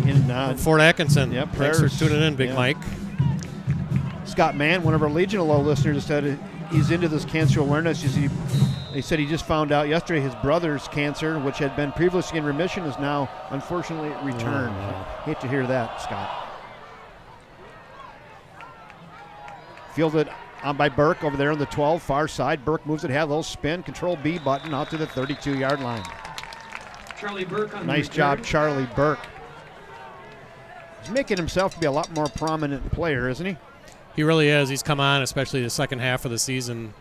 in Fort Atkinson. Yep, thanks for tuning in, Big Mike. Scott Mann, one of our Legion of Low listeners, said he's into this cancer awareness. He said he just found out yesterday his brother's cancer, which had been previously in remission, is now unfortunately returned. Hate to hear that, Scott. Fielded on by Burke over there on the 12, far side. Burke moves it, had a little spin, control B button out to the 32-yard line. Charlie Burke on nice job, Charlie Burke. He's making himself to be a lot more prominent player, isn't he? He really is. He's come on, especially the second half of the season,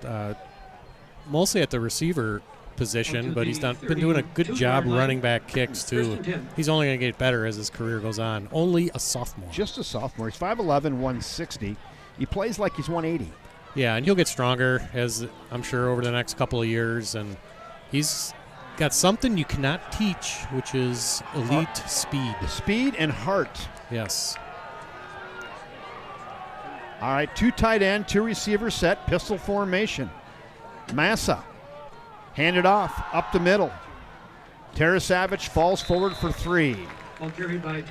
mostly at the receiver position, but he's been doing a good job running back kicks, too. He's only going to get better as his career goes on. Only a sophomore. Just a sophomore. He's 5'11", 160. He plays like he's 180. Yeah, and he'll get stronger, as I'm sure, over the next couple of years. And he's got something you cannot teach, which is elite speed. Speed and heart. Yes. All right, 2 tight end, 2 receiver set, pistol formation. Massa, handed off, up the middle. Tarasavage falls forward for 3.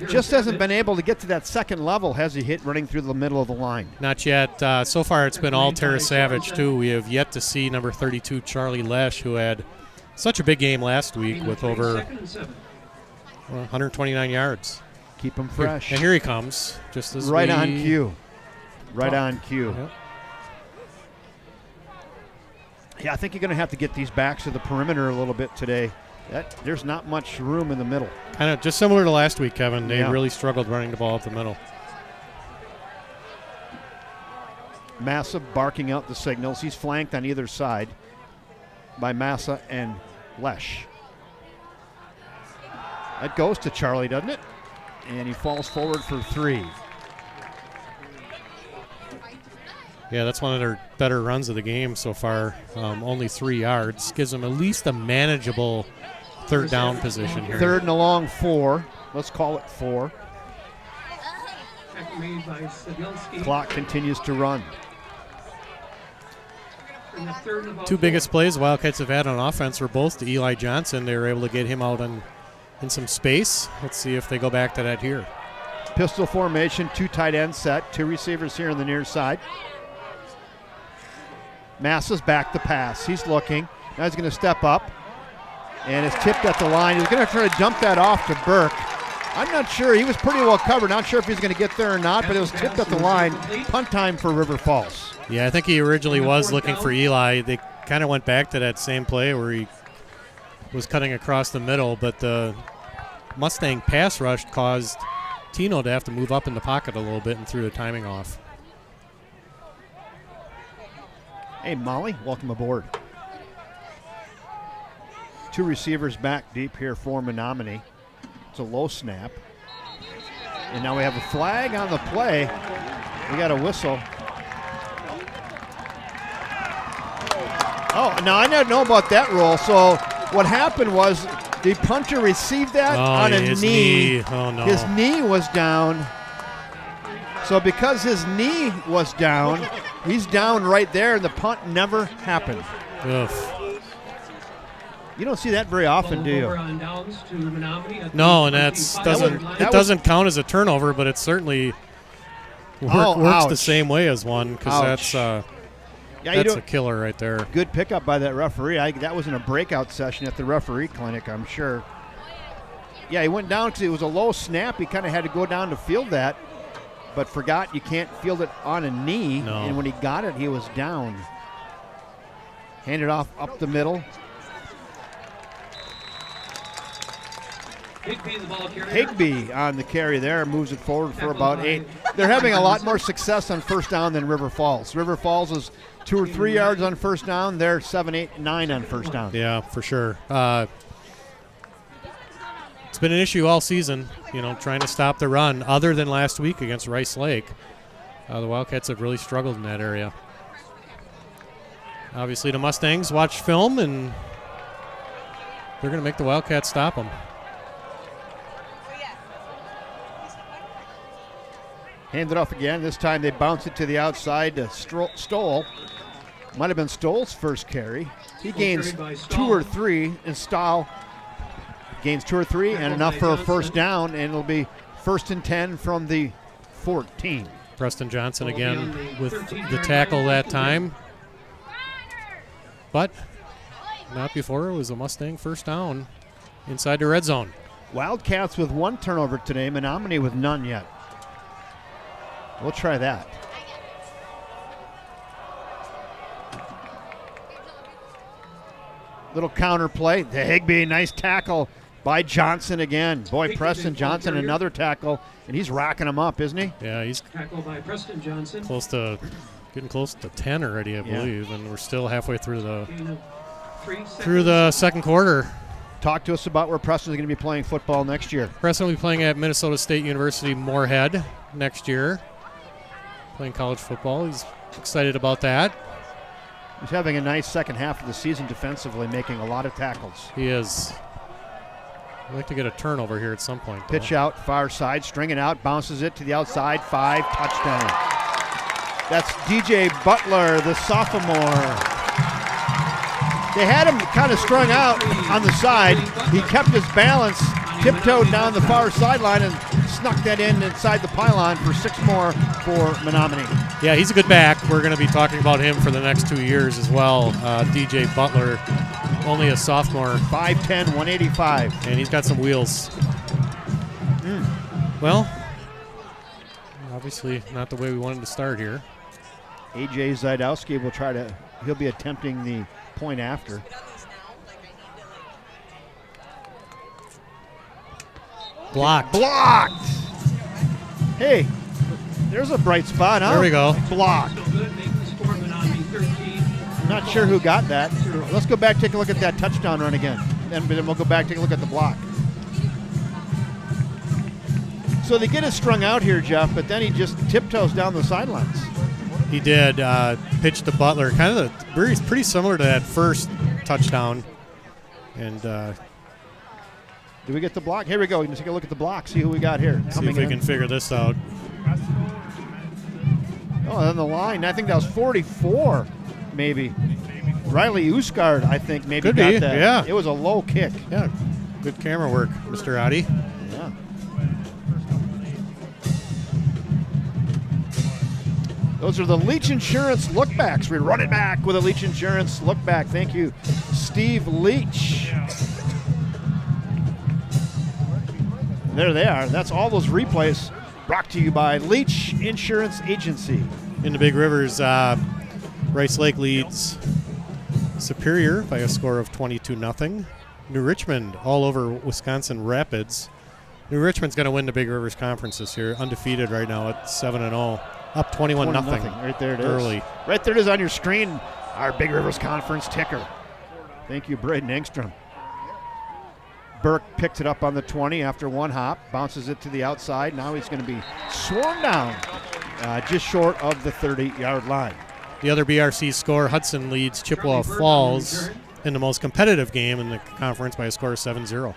Just hasn't been able to get to that second level, has he hit running through the middle of the line? Not yet. So far it's been all Tarasavage, too. We have yet to see number 32, Charlie Lesh, who had such a big game last week with over 129 yards. Keep him fresh. And here he comes, just as right on cue. Right on cue. Yep. Yeah, I think you're going to have to get these backs to the perimeter a little bit today. There's not much room in the middle. Kind of just similar to last week, Kevin. They really struggled running the ball up the middle. Massa barking out the signals. He's flanked on either side by Massa and Lesh. That goes to Charlie, doesn't it? And he falls forward for 3. Yeah, that's one of their better runs of the game so far. Only 3 yards. Gives them at least a manageable third down position here. 3rd and a long 4. Let's call it 4. Clock continues to run. 2 biggest plays the Wildcats have had on offense were both to Eli Johnson. They were able to get him out in some space. Let's see if they go back to that here. Pistol formation, 2 tight ends set, 2 receivers here on the near side. Massa's back to pass. He's looking. Now he's going to step up. And it's tipped at the line. He's going to try to dump that off to Burke. I'm not sure. He was pretty well covered. Not sure if he's going to get there or not, but it was tipped at the line. Punt time for River Falls. Yeah, I think he originally was looking for Eli. They kind of went back to that same play where he was cutting across the middle, but the Mustang pass rush caused Tino to have to move up in the pocket a little bit and threw the timing off. Hey, Molly, welcome aboard. 2 receivers back deep here for Menomonie. It's a low snap. And now we have a flag on the play. We got a whistle. Oh, now I didn't know about that rule. So what happened was the punter received that on a knee. Oh, no. His knee was down. So because his knee was down, he's down right there, and the punt never happened. Oof. You don't see that very often, do you? No, and it doesn't count as a turnover, but it certainly works the same way as one, because that's a killer right there. Good pickup by that referee. That was in a breakout session at the referee clinic, I'm sure. Yeah, he went down because it was a low snap. He kind of had to go down to field that, but forgot you can't field it on a knee. No. And when he got it, he was down. Handed off up the middle. Higbee on the carry there, moves it forward for about 8. They're having a lot more success on first down than River Falls. River Falls is 2 or 3 yards on first down. They're 7, 8, 9 on first down. Yeah, for sure. It's been an issue all season, trying to stop the run. Other than last week against Rice Lake, the Wildcats have really struggled in that area. Obviously, the Mustangs watch film, and they're going to make the Wildcats stop them. Hand it off again. This time they bounce it to the outside to Stoll. Might have been Stoll's first carry. He gains 2 or 3, and Stoll gains 2 or 3, and enough for a first down, and it'll be 1st and 10 from the 14. Preston Johnson again with the tackle that time. But not before it was a Mustang first down inside the red zone. Wildcats with 1 turnover today. Menomonie with none yet. We'll try that. Little counter play. The Higbee, nice tackle by Johnson again. Boy, Preston Johnson, another tackle, and he's racking him up, isn't he? Yeah, he's Tackle by Preston Johnson. getting close to 10 already, I believe, and we're still halfway through the Gain of 3 seconds. second quarter. Talk to us about where Preston's going to be playing football next year. Preston will be playing at Minnesota State University Moorhead next year, playing college football. He's excited about that. He's having a nice second half of the season defensively, making a lot of tackles. He is. I'd like to get a turnover here at some point, though. Pitch out, far side, stringing out, bounces it to the outside, 5, touchdown. That's DJ Butler, the sophomore. They had him kind of strung out on the side. He kept his balance, tiptoed down the far sideline, and snuck that in inside the pylon for 6 more for Menomonie. Yeah, he's a good back. We're going to be talking about him for the next 2 years as well. DJ Butler, only a sophomore. 5'10", 185. And he's got some wheels. Well, obviously not the way we wanted to start here. A.J. Zajdowski he'll be attempting the point after. Blocked. Hey, there's a bright spot, huh? There we go. Blocked. Still good, making the score Menomonie 13. Not sure who got that. Let's go back, take a look at that touchdown run again. And then we'll go back, take a look at the block. So they get it strung out here, Jeff, but then he just tiptoes down the sidelines. He did pitch to Butler, kind of pretty similar to that first touchdown. And Do we get the block? Here we go. We can take a look at the block, see who we got here. see if we can figure this out. Oh, on the line. I think that was 44, maybe. Riley Usgard, I think, maybe Could got be, that. yeah. It was a low kick. Yeah, good camera work, Mr. Adi. Yeah. Those are the Leach Insurance lookbacks. We run it back with a Leach Insurance lookback. Thank you, Steve Leach. There they are. That's all those replays brought to you by Leach Insurance Agency. In the Big Rivers, Rice Lake leads Superior by a score of 22-0. New Richmond all over Wisconsin Rapids. New Richmond's going to win the Big Rivers Conference this year, undefeated right now at 7-0, up 21-0. Right there it is. Early. Right there it is on your screen, our Big Rivers Conference ticker. Thank you, Braden Engstrom. Burke picked it up on the 20 after one hop, bounces it to the outside. Now he's going to be sworn down just short of the 30-yard line. The other BRC score, Hudson leads Chippewa Falls in the most competitive game in the conference by a score of 7-0.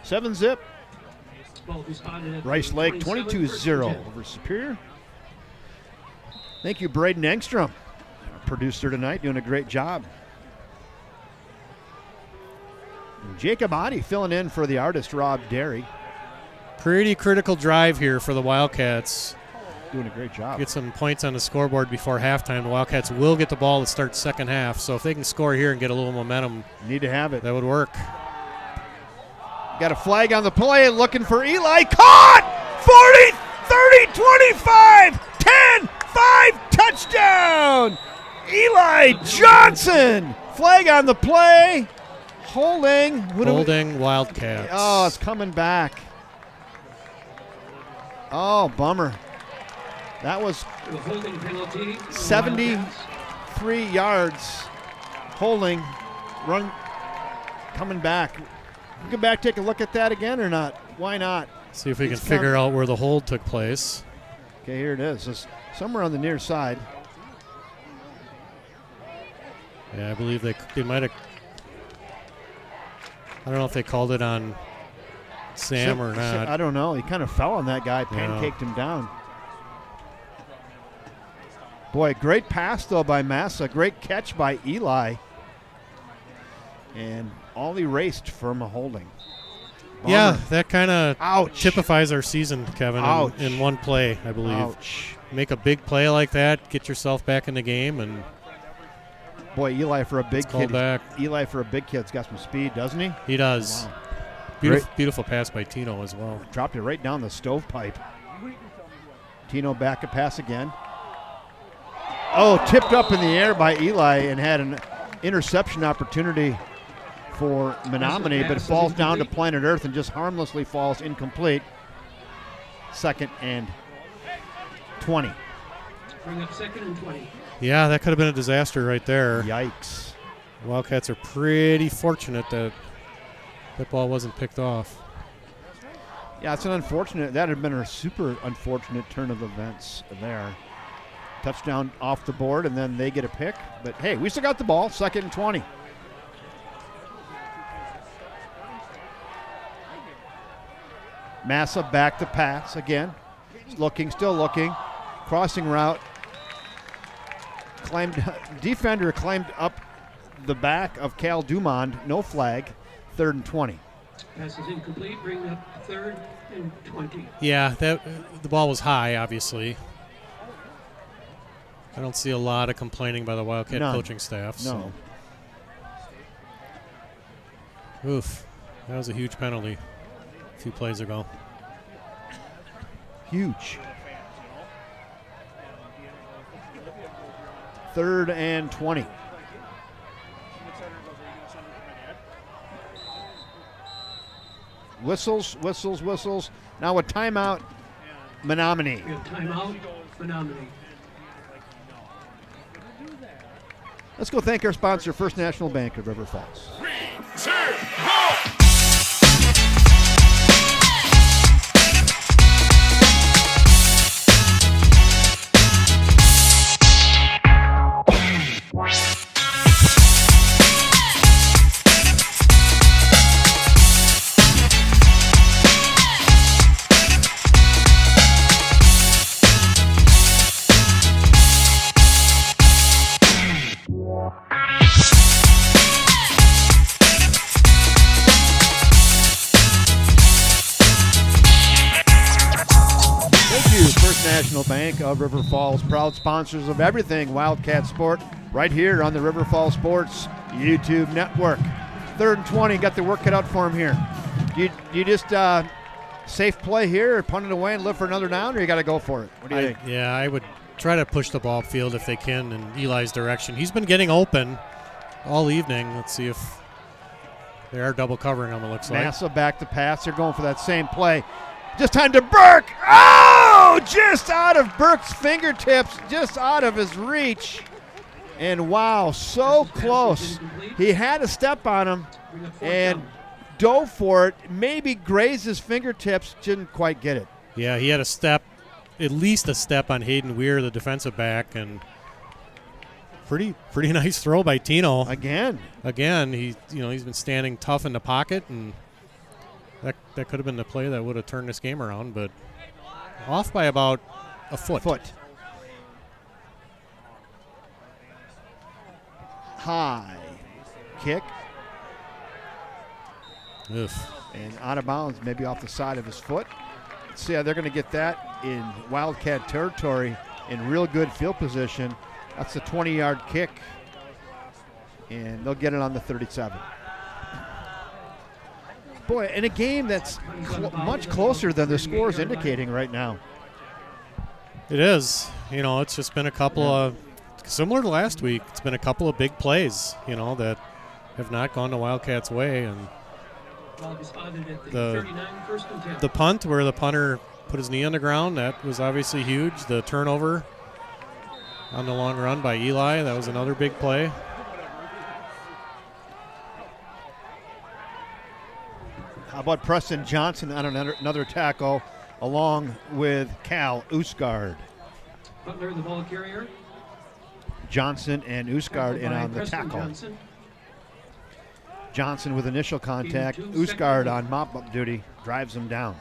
7-zip. Ball will be spotted at Rice the Lake 27, 22-0 over Superior. Thank you, Braden Engstrom, our producer tonight, doing a great job. And Jacob Adi filling in for the artist Rob Derry. Pretty critical drive here for the Wildcats. Doing a great job. Get some points on the scoreboard before halftime. The Wildcats will get the ball to start second half, so if they can score here and get a little momentum, Need to have it. that would work. Got a flag on the play, looking for Eli. Caught! 40, 30, 25, 10, 5, touchdown! Eli Johnson! Flag on the play. Holding. Holding Wildcats. Oh, it's coming back. Oh, bummer. That was The holding penalty. 73 yards. Holding. Run. Coming back. Go back, take a look at that again or not? Why not? See if we can It's figure out where the hold took place. Okay, here it is. It's somewhere on the near side. Yeah, I believe they might have. I don't know if they called it on Sam or not. I don't know. He kind of fell on that guy, pancaked him down. Boy, great pass, though, by Massa. Great catch by Eli. And all erased from a holding. Bummer. Yeah, that kind of Ouch. typifies our season, Kevin, Ouch. in one play, I believe. Ouch. Make a big play like that, get yourself back in the game, and Boy, Eli for a big it's called kid. back. Eli for a big kid's got some speed, doesn't he? He does. Wow. Beautiful pass by Tino as well. Dropped it right down the stovepipe. Tino back a pass again. Oh, tipped up in the air by Eli and had an interception opportunity for Menomonie, but it falls down to planet Earth and just harmlessly falls incomplete. 2nd and 20. Bring up 2nd and 20. Yeah, that could have been a disaster right there. Yikes. The Wildcats are pretty fortunate that that ball wasn't picked off. Yeah, it's an unfortunate. That had been a super unfortunate turn of events there. Touchdown off the board, and then they get a pick. But, hey, we still got the ball. 2nd and 20. Massa back to pass again. Still looking. Crossing route. Defender claimed up the back of Cal Dumond. No flag. 3rd and 20. Pass is incomplete. Bring up 3rd and 20. Yeah, the ball was high, obviously. I don't see a lot of complaining by the Wildcat coaching staff. No. So. Oof. That was a huge penalty a few plays ago. Huge. 3rd and 20. Whistles. Now a timeout, Menomonie. We have timeout, Menomonie. Let's go thank our sponsor, First National Bank of River Falls. 3, 2, 1. National Bank of River Falls, proud sponsors of everything Wildcat Sport, right here on the River Falls Sports YouTube network. 3rd and 20, got the work cut out for him here. You just safe play here, or punt it away and live for another down, or you got to go for it? What do you think? Yeah, I would try to push the ball upfield if they can in Eli's direction. He's been getting open all evening. Let's see if they are double covering him, it looks like. Massa back to pass. They're going for that same play. Just time to Burke. Oh, just out of Burke's fingertips, just out of his reach. And wow, so close. He had a step on him and dove for it. Maybe grazed his fingertips, didn't quite get it. Yeah, he had a step, at least a step on Hayden Weir, the defensive back, and pretty nice throw by Tino. Again, he's been standing tough in the pocket, and that could have been the play that would have turned this game around, but off by about a foot. High kick. Oof. And out of bounds, maybe off the side of his foot. Let's see how they're going to get that in Wildcat territory in real good field position. That's a 20-yard kick, and they'll get it on the 37. Boy, in a game that's much closer than the score is indicating right now. It is. It's just been a couple of, similar to last week, it's been a couple of big plays, that have not gone the Wildcats' way. And the punt where the punter put his knee on the ground, that was obviously huge. The turnover on the long run by Eli, that was another big play. How about Preston Johnson on another tackle along with Cal Usgard. Butler, the ball carrier. Johnson and Usgard in on the Preston tackle. Johnson with initial contact. Usgard on mop-up duty drives him down.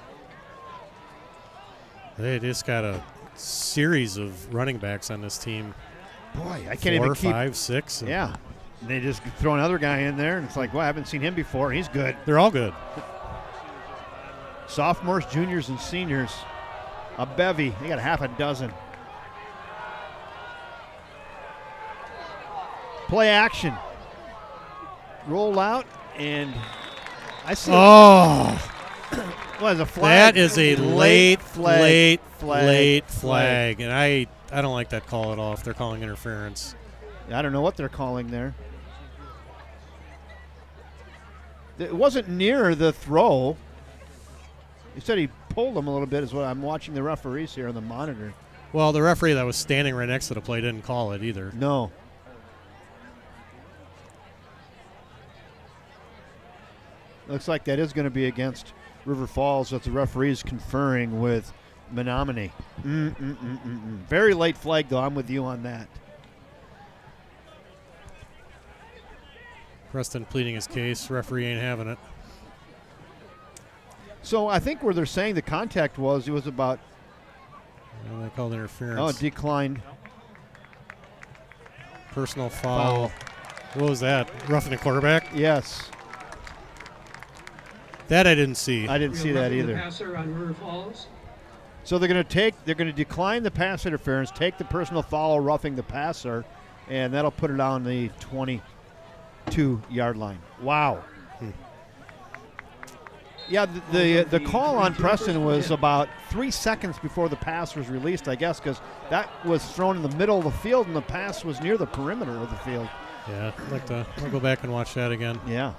They just got a series of running backs on this team. Boy, I can't even keep 4, 5, 6. Yeah. They just throw another guy in there, and it's like, well, I haven't seen him before. He's good. They're all good. Sophomores, juniors, and seniors. A bevy. They got half a dozen. Play action. Roll out, and I see. Oh. What is a flag? That is a late flag. And I don't like that call at all if they're calling interference. I don't know what they're calling there. It wasn't near the throw. He said he pulled him a little bit, is what I'm watching the referees here on the monitor. Well, the referee that was standing right next to the play didn't call it either. No. Looks like that is going to be against River Falls. That's the referees conferring with Menomonie. Very late flag, though. I'm with you on that. Preston pleading his case. Referee ain't having it. So I think where they're saying the contact was, it was about. Well, they called interference. Oh, declined. Personal foul. What was that? Roughing the quarterback? Yes. That I didn't see. I didn't see that either. Passer on River Falls. So they're going to decline the pass interference, take the personal foul, roughing the passer, and that'll put it on the 22-yard line. Wow. Yeah, the call on Preston was about 3 seconds before the pass was released, I guess, because that was thrown in the middle of the field and the pass was near the perimeter of the field. Yeah, I'll go back and watch that again. Yeah.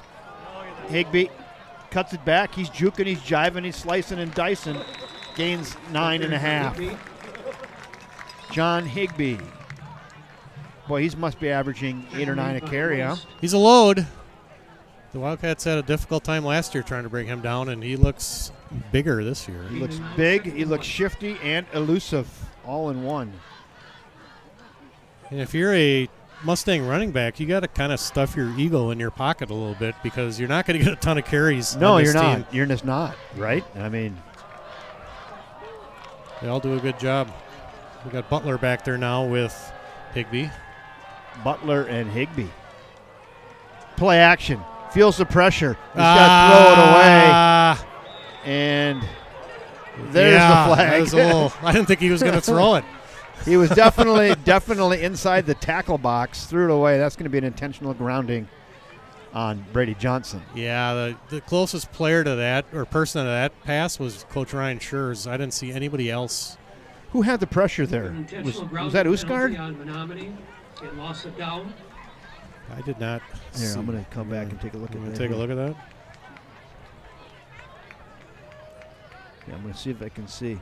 Higbee cuts it back. He's juking, he's jiving, he's slicing and dicing. Gains 9.5. John Higbee. Boy, he must be averaging 8 or 9 a carry, huh? He's a load. The Wildcats had a difficult time last year trying to bring him down, and he looks bigger this year. He looks big, he looks shifty, and elusive, all in one. And if you're a Mustang running back, you got to kind of stuff your ego in your pocket a little bit because you're not going to get a ton of carries. No, on this you're not. team. You're just not, right? I mean, they all do a good job. We got Butler back there now with Higbee. Butler and Higbee. Play action. Feels the pressure. He's got to throw it away. And there's the flag. That was a little, I didn't think he was going to throw it. He was definitely inside the tackle box, threw it away. That's going to be an intentional grounding on Brady Johnson. Yeah, the closest player to that, or person to that pass, was Coach Ryan Schurz. I didn't see anybody else. Who had the pressure there? Was that Uskard? On Menomonie. It lost it down. I did not Here, see. I'm going to come back and take a look at that. Take a look at that. Yeah, I'm going to see if I can see.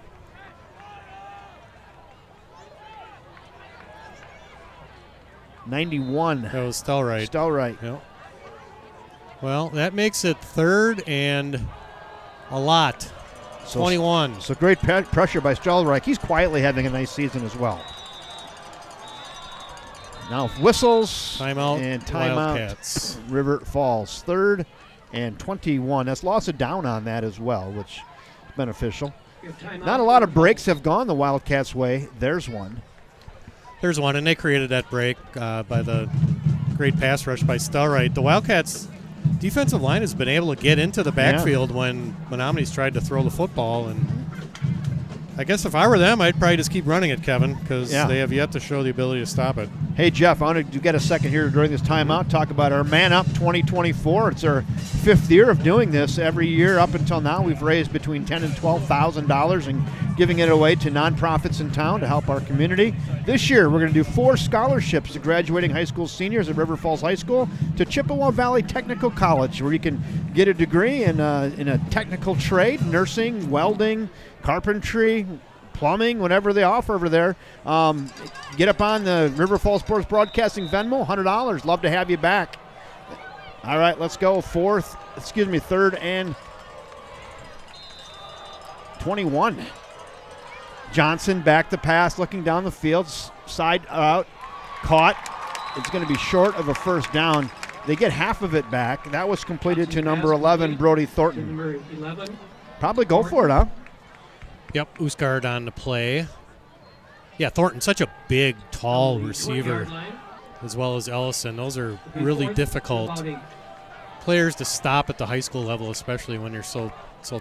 '91. That was Stelright. Stelright. Yep. Well, that makes it 3rd and a lot. 21. So great pressure by Stelright. He's quietly having a nice season as well. Now whistles. Timeout. And timeout. Wildcats. River Falls. 3rd and 21. That's lost it down on that as well, which is beneficial. Not a lot of breaks have gone the Wildcats' way. There's one. There's one, and they created that break by the great pass rush by Stelright. The Wildcats' defensive line has been able to get into the backfield when Menomonie's tried to throw the football, and I guess if I were them, I'd probably just keep running it, Kevin, because they have yet to show the ability to stop it. Hey, Jeff, I want to get a second here during this timeout, talk about our Man Up 2024. It's our 5th year of doing this. Every year up until now, we've raised between $10,000 and $12,000 and giving it away to nonprofits in town to help our community. This year, we're going to do 4 scholarships to graduating high school seniors at River Falls High School to Chippewa Valley Technical College, where you can get a degree in a technical trade, nursing, welding, carpentry, plumbing, whatever they offer over there. Get up on the River Falls Sports Broadcasting Venmo, $100. Love to have you back. All right, let's go. 3rd and 21. Johnson back to pass, looking down the field, side out, caught. It's going to be short of a first down. They get half of it back. That was completed to number 11, Brody Thornton. Number 11. Probably go for it, huh? Yep, Uskard on the play. Yeah, Thornton, such a big, tall receiver, as well as Ellison. Those are really difficult players to stop at the high school level, especially when you're so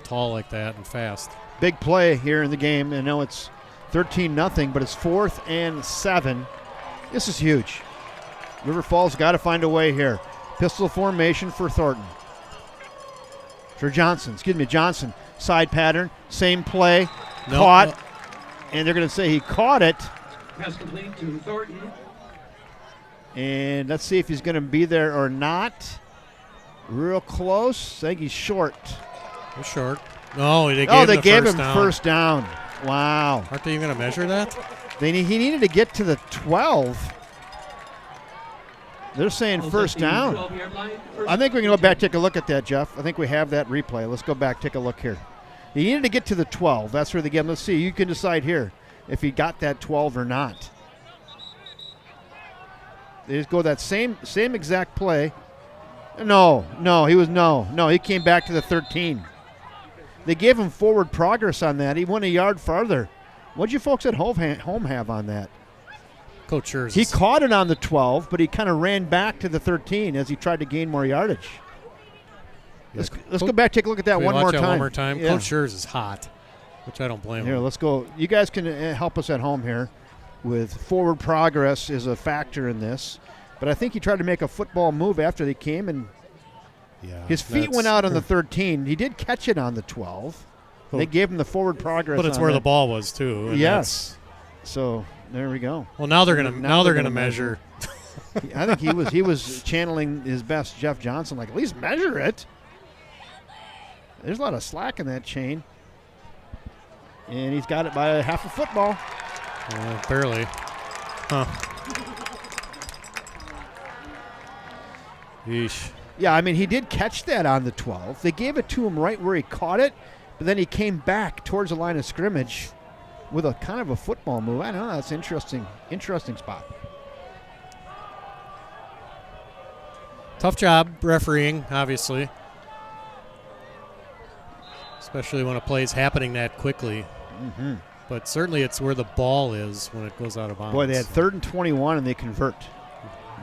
tall like that and fast. Big play here in the game. I know it's 13-0, but it's 4th and 7. This is huge. River Falls got to find a way here. Pistol formation for Thornton. Johnson. Side pattern, same play, caught, and they're going to say he caught it. Pass complete to Thornton. And let's see if he's going to be there or not. Real close. I think he's short. He's short. No, they gave him down. first down. Wow. Aren't they even going to measure that? He needed to get to the 12. They're saying first down. I think we can go back take a look at that, Jeff. I think we have that replay. Let's go back take a look here. He needed to get to the 12. That's where they get him. Let's see. You can decide here if he got that 12 or not. They just go that same exact play. No, he came back to the 13. They gave him forward progress on that. He went a yard farther. What'd you folks at home have on that? Coach Scherz. He caught it on the 12, but he kind of ran back to the 13 as he tried to gain more yardage. Let's go back, take a look at that one more time. One more time. Yeah. Coach Scherz is hot, which I don't blame him. Here, let's go. You guys can help us at home here with forward progress is a factor in this. But I think he tried to make a football move after they came, and his feet went out on the 13. He did catch it on the 12. They gave him the forward progress. But it's where the ball was too. Yes. So there we go. Well, now they're gonna measure. I think he was channeling his best Jeff Johnson, like at least measure it. There's a lot of slack in that chain, and he's got it by half a football. Barely. Huh. Yeesh. Yeah, I mean, he did catch that on the 12. They gave it to him right where he caught it, but then he came back towards the line of scrimmage with a kind of a football move. I don't know. That's interesting spot. Tough job refereeing, obviously. Especially when a play is happening that quickly. Mm-hmm. But certainly it's where the ball is when it goes out of bounds. Boy, they had 3rd and 21, and they convert.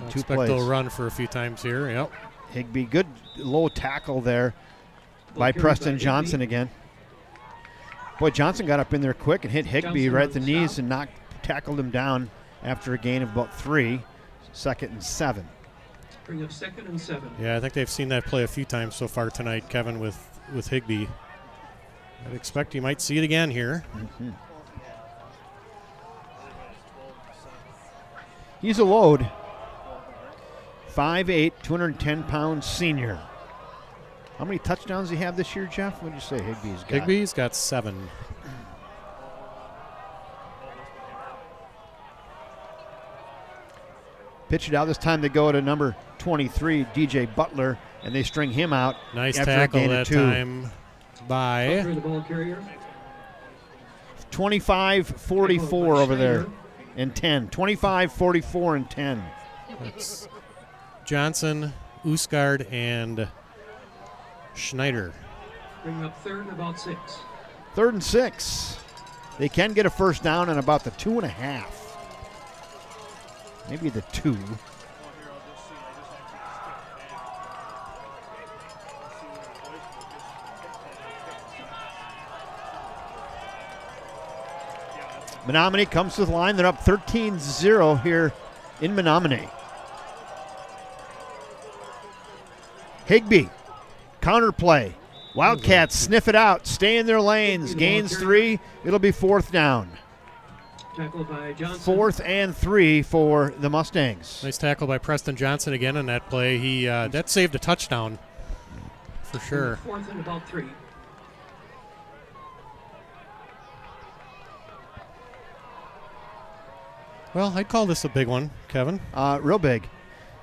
Two plays. They'll run for a few times here. Yep. Higbee, good low tackle there by Preston Johnson again. Boy, Johnson got up in there quick and hit Higbee right at the knees and tackled him down after a gain of about 3. 2nd and 7. Bring up 2nd and 7. Yeah, I think they've seen that play a few times so far tonight, Kevin, with Higbee. I'd expect you might see it again here. Mm-hmm. He's a load. 5'8", 210-pound senior. How many touchdowns does he have this year, Jeff? What did you say Higbee's got? Higbee's got 7. Pitch it out. This time they go to number 23, DJ Butler, and they string him out. Nice after tackle a gain that of 2. time by the ball carrier. 25-44 over there and 10. 25-44 and 10. That's Johnson, Usgard, and Schneider. Bring up 3rd and about 6. 3rd and 6. They can get a first down in about the 2.5. Maybe the 2. Menomonie comes to the line. They're up 13-0 here in Menomonie. Higbee, counter play. Wildcats sniff it out, stay in their lanes. Gains 3. It'll be 4th down. Tackle by Johnson. 4th and 3 for the Mustangs. Nice tackle by Preston Johnson again on that play. He that saved a touchdown for sure. 4th and about 3. Well, I'd call this a big one, Kevin. Real big.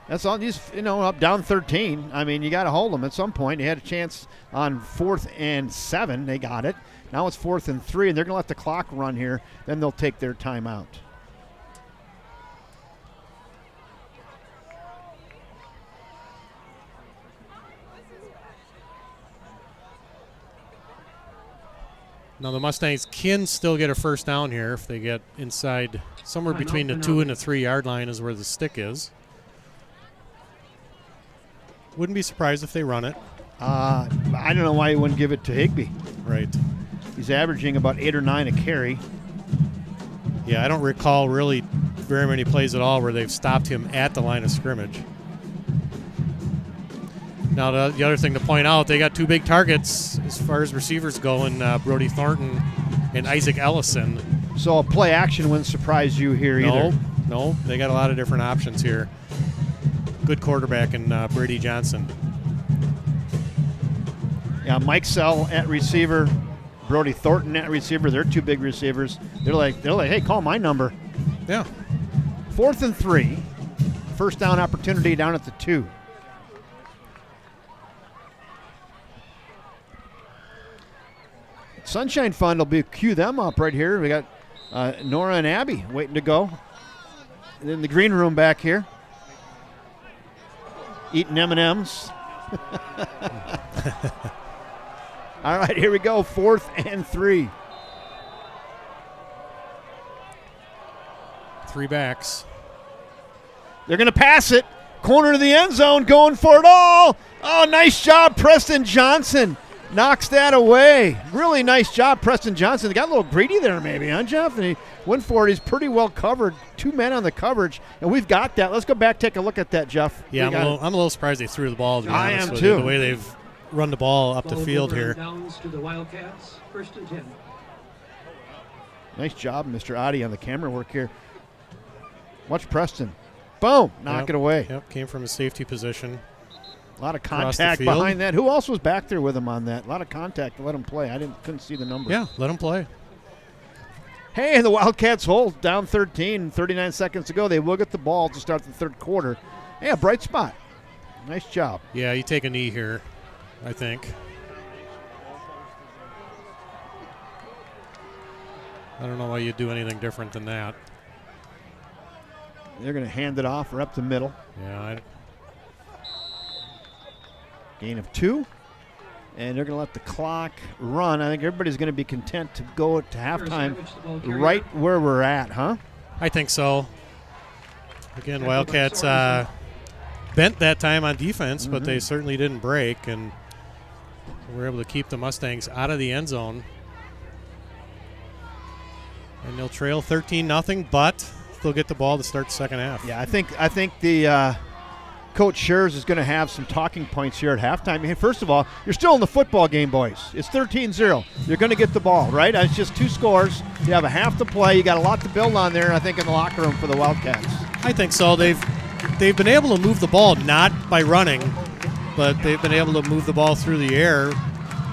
That's all. These, up down 13. I mean, you got to hold them at some point. They had a chance on 4th and 7. They got it. Now it's 4th and 3, and they're going to let the clock run here. Then they'll take their timeout. Now the Mustangs can still get a first down here if they get inside somewhere between the 2 and the 3 yard line is where the stick is. Wouldn't be surprised if they run it. I don't know why you wouldn't give it to Higbee. Right. He's averaging about 8 or 9 a carry. Yeah, I don't recall really very many plays at all where they've stopped him at the line of scrimmage. Now, the other thing to point out, they got 2 big targets as far as receivers go in Brody Thornton and Isaac Ellison. So a play action wouldn't surprise you here either. No, they got a lot of different options here. Good quarterback in Brady Johnson. Yeah, Mike Sell at receiver, Brody Thornton at receiver. They're two big receivers. They're like, hey, call my number. Yeah. 4th and 3. First down opportunity down at the 2. Sunshine Fund will cue them up right here. We got Nora and Abby waiting to go in the green room back here, eating M&Ms. All right, here we go. 4th and 3. 3 backs. They're going to pass it. Corner of the end zone, going for it all. Oh, nice job, Preston Johnson. Knocks that away. Really nice job, Preston Johnson. They got a little greedy there maybe, huh, Jeff? And he went for it. He's pretty well covered. 2 men on the coverage, and we've got that. Let's go back, take a look at that, Jeff. Yeah, I'm a little surprised they threw the ball, to be I honest am with too. you, the way they've run the ball up the field here. Downs to the Wildcats, 1st and 10. Nice job, Mr. Adi, on the camera work here. Watch Preston. Boom, knock it away. Yep, came from a safety position. A lot of Across the contact field. behind that. Who else was back there with him on that? A lot of contact to let him play. Couldn't see the numbers. Yeah, let him play. Hey, the Wildcats hold down 13, 39 seconds to go. They will get the ball to start the 3rd quarter. Hey, a bright spot. Nice job. Yeah, you take a knee here, I think. I don't know why you'd do anything different than that. They're going to hand it off or up the middle. Yeah, Gain of 2. And they're going to let the clock run. I think everybody's going to be content to go to halftime right where we're at, huh? I think so. Again, Wildcats bent that time on defense, but they certainly didn't break, and were able to keep the Mustangs out of the end zone. And they'll trail 13-0, but they'll get the ball to start the second half. Yeah, I think the Coach Schurz is going to have some talking points here at halftime. I mean, first of all, you're still in the football game, boys. It's 13-0. You're going to get the ball, right? It's just 2 scores. You have a half to play. You got a lot to build on there, I think, in the locker room for the Wildcats. I think so. They've been able to move the ball not by running, but they've been able to move the ball through the air.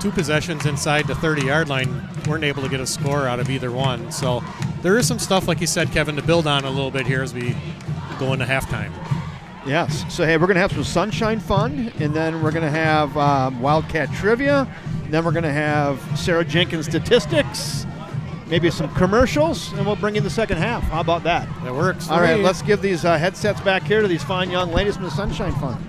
2 possessions inside the 30-yard line, weren't able to get a score out of either one. So there is some stuff, like you said, Kevin, to build on a little bit here as we go into halftime. Yes. So, hey, we're going to have some Sunshine Fund, and then we're going to have Wildcat Trivia. And then we're going to have Sarah Jenkins Statistics, maybe some commercials, and we'll bring you the second half. How about that? That works. All right, let's give these headsets back here to these fine young ladies from the Sunshine Fund.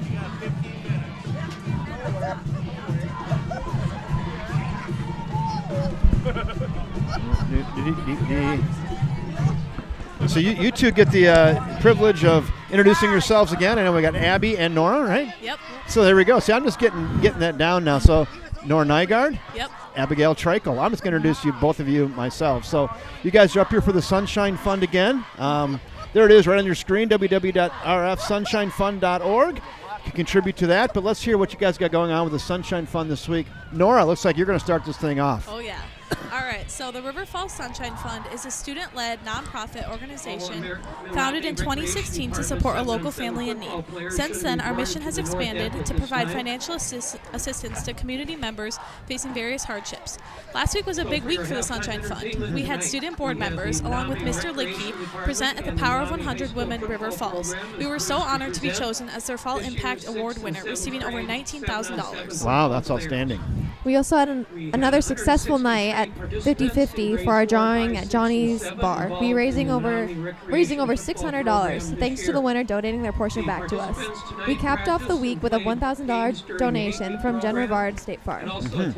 So you two get the privilege of introducing yourselves again. I know we got Abby and Nora, right? Yep. So there we go. See, I'm just getting that down now. So Nora Nygaard. Yep. Abigail Trikel. I'm just going to introduce you, both of you, myself. So you guys are up here for the Sunshine Fund again. There it is right on your screen, www.rfsunshinefund.org. You can contribute to that, but let's hear what you guys got going on with the Sunshine Fund this week. Nora, looks like you're going to start this thing off. Oh, yeah. All right, so the River Falls Sunshine Fund is a student-led nonprofit organization founded in 2016 to support a local family in need. Since then, our mission has expanded to provide financial assistance to community members facing various hardships. Last week was a big week for the Sunshine Fund. We had student board members, along with Mr. Lickey, present at the Power of 100 Women River Falls. We were so honored to be chosen as their Fall Impact Award winner, receiving over $19,000. Wow, that's outstanding. We also had another successful night at 50/50 for our drawing at Johnny's Bar. We raising over $600 thanks to the winner donating their portion back to us. We capped off the week with a $1,000 donation from Jen Rivard State Farm.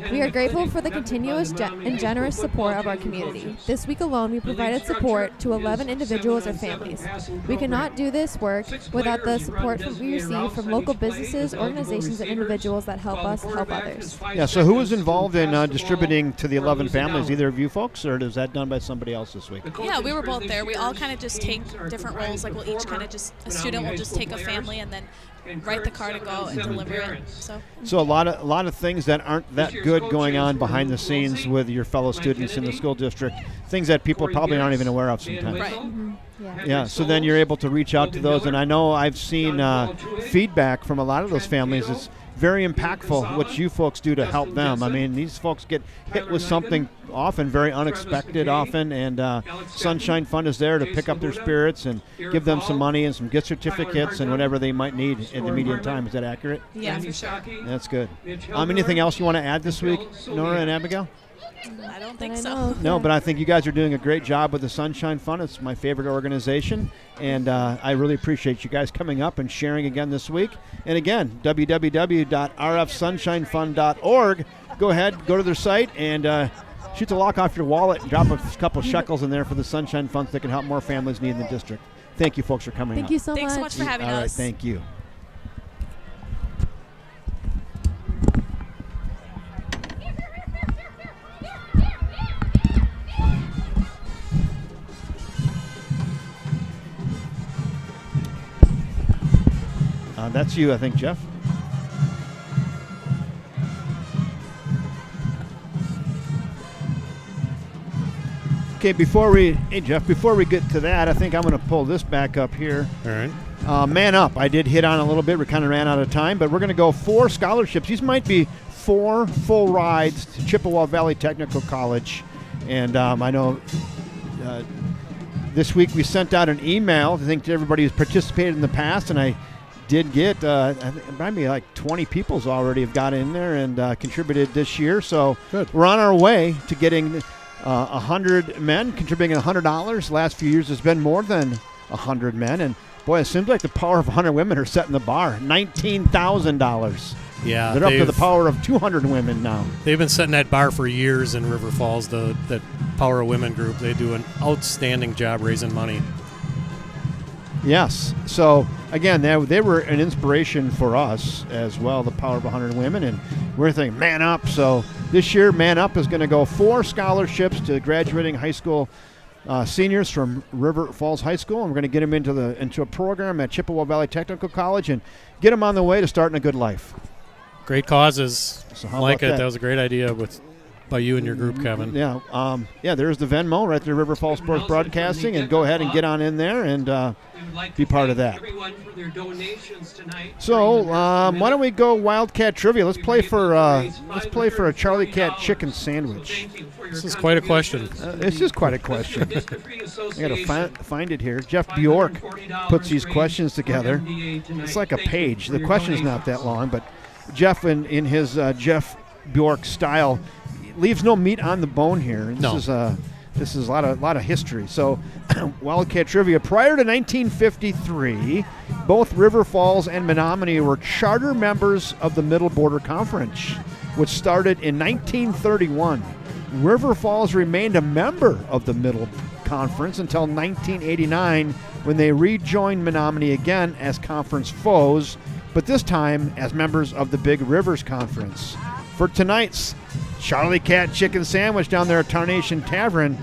We are grateful for the continuous and generous support of our community. This week alone, we provided support to 11 individuals or families. We cannot do this work without the support we receive from local businesses, organizations, and individuals that help us help others. Yeah, so who was involved in distributing to the 11 families? Either of you folks, or is that done by somebody else this week? Yeah, we were both there. We all kind of just take different roles. Like we'll each kind of just, a student will just take a family and then write the card and go and deliver it. So a lot of things that aren't that good going on behind the scenes with your fellow students in the school district, things that people probably aren't even aware of sometimes. Right. Yeah, so then you're able to reach out to those, and I know I've seen feedback from a lot of those families. very impactful what you folks do to help them. I mean, these folks get hit with something often very unexpected often, and Sunshine Fund is there to pick up their spirits and give them some money and some gift certificates and whatever they might need in the immediate time. Is that accurate? Yeah. That's good. Anything else you want to add this week, Nora and Abigail? I don't think so. No, but I think you guys are doing a great job with the Sunshine Fund. It's my favorite organization, and I really appreciate you guys coming up and sharing again this week. And again, www.rfsunshinefund.org. Go ahead, go to their site, and shoot the lock off your wallet and drop a couple shekels in there for the Sunshine Fund that can help more families need in the district. Thank you, folks, for coming Thank up. you so Thanks so much. much for having All right, us. thank you. That's you, I think, Jeff. Okay, Jeff, before we get to that, I think I'm going to pull this back up here. All right. Man up. I did hit on a little bit. We kind of ran out of time, but we're going to go 4 scholarships. These might be 4 full rides to Chippewa Valley Technical College. And I know this week we sent out an email, I think, to everybody who's participated in the past, and I did get, I think maybe like 20 people's already have got in there and contributed this year. So Good. We're on our way to getting 100 men contributing $100. Last few years has been more than 100 men. And boy, it seems like the power of 100 women are setting the bar. $19,000. Yeah. They're up to the power of 200 women now. They've been setting that bar for years in River Falls, that Power of Women group. They do an outstanding job raising money. Yes. So, again, they were an inspiration for us as well, the Power of 100 Women, and we're thinking, man up. So this year, Man Up is going to go 4 scholarships to graduating high school seniors from River Falls High School, and we're going to get them into a program at Chippewa Valley Technical College and get them on the way to starting a good life. Great causes. So I like it. That was a great idea by you and your group, Kevin. Yeah. There's the Venmo right there, River Falls Sports Broadcasting, and go ahead and get on in there and be part of that. So why don't we go Wildcat Trivia? Let's play for a Charlie Cat chicken sandwich. This is quite a question. It's just quite a question. I got to find it here. Jeff Bjork puts these questions together. It's like a page. The question's not that long, but Jeff, in his Jeff Bjork style, leaves no meat on the bone here. This is a lot of history. So, Wildcat Trivia. Prior to 1953, both River Falls and Menomonie were charter members of the Middle Border Conference, which started in 1931. River Falls remained a member of the Middle Conference until 1989, when they rejoined Menomonie again as conference foes, but this time as members of the Big Rivers Conference. For tonight's Charlie Cat chicken sandwich down there at Tarnation Tavern,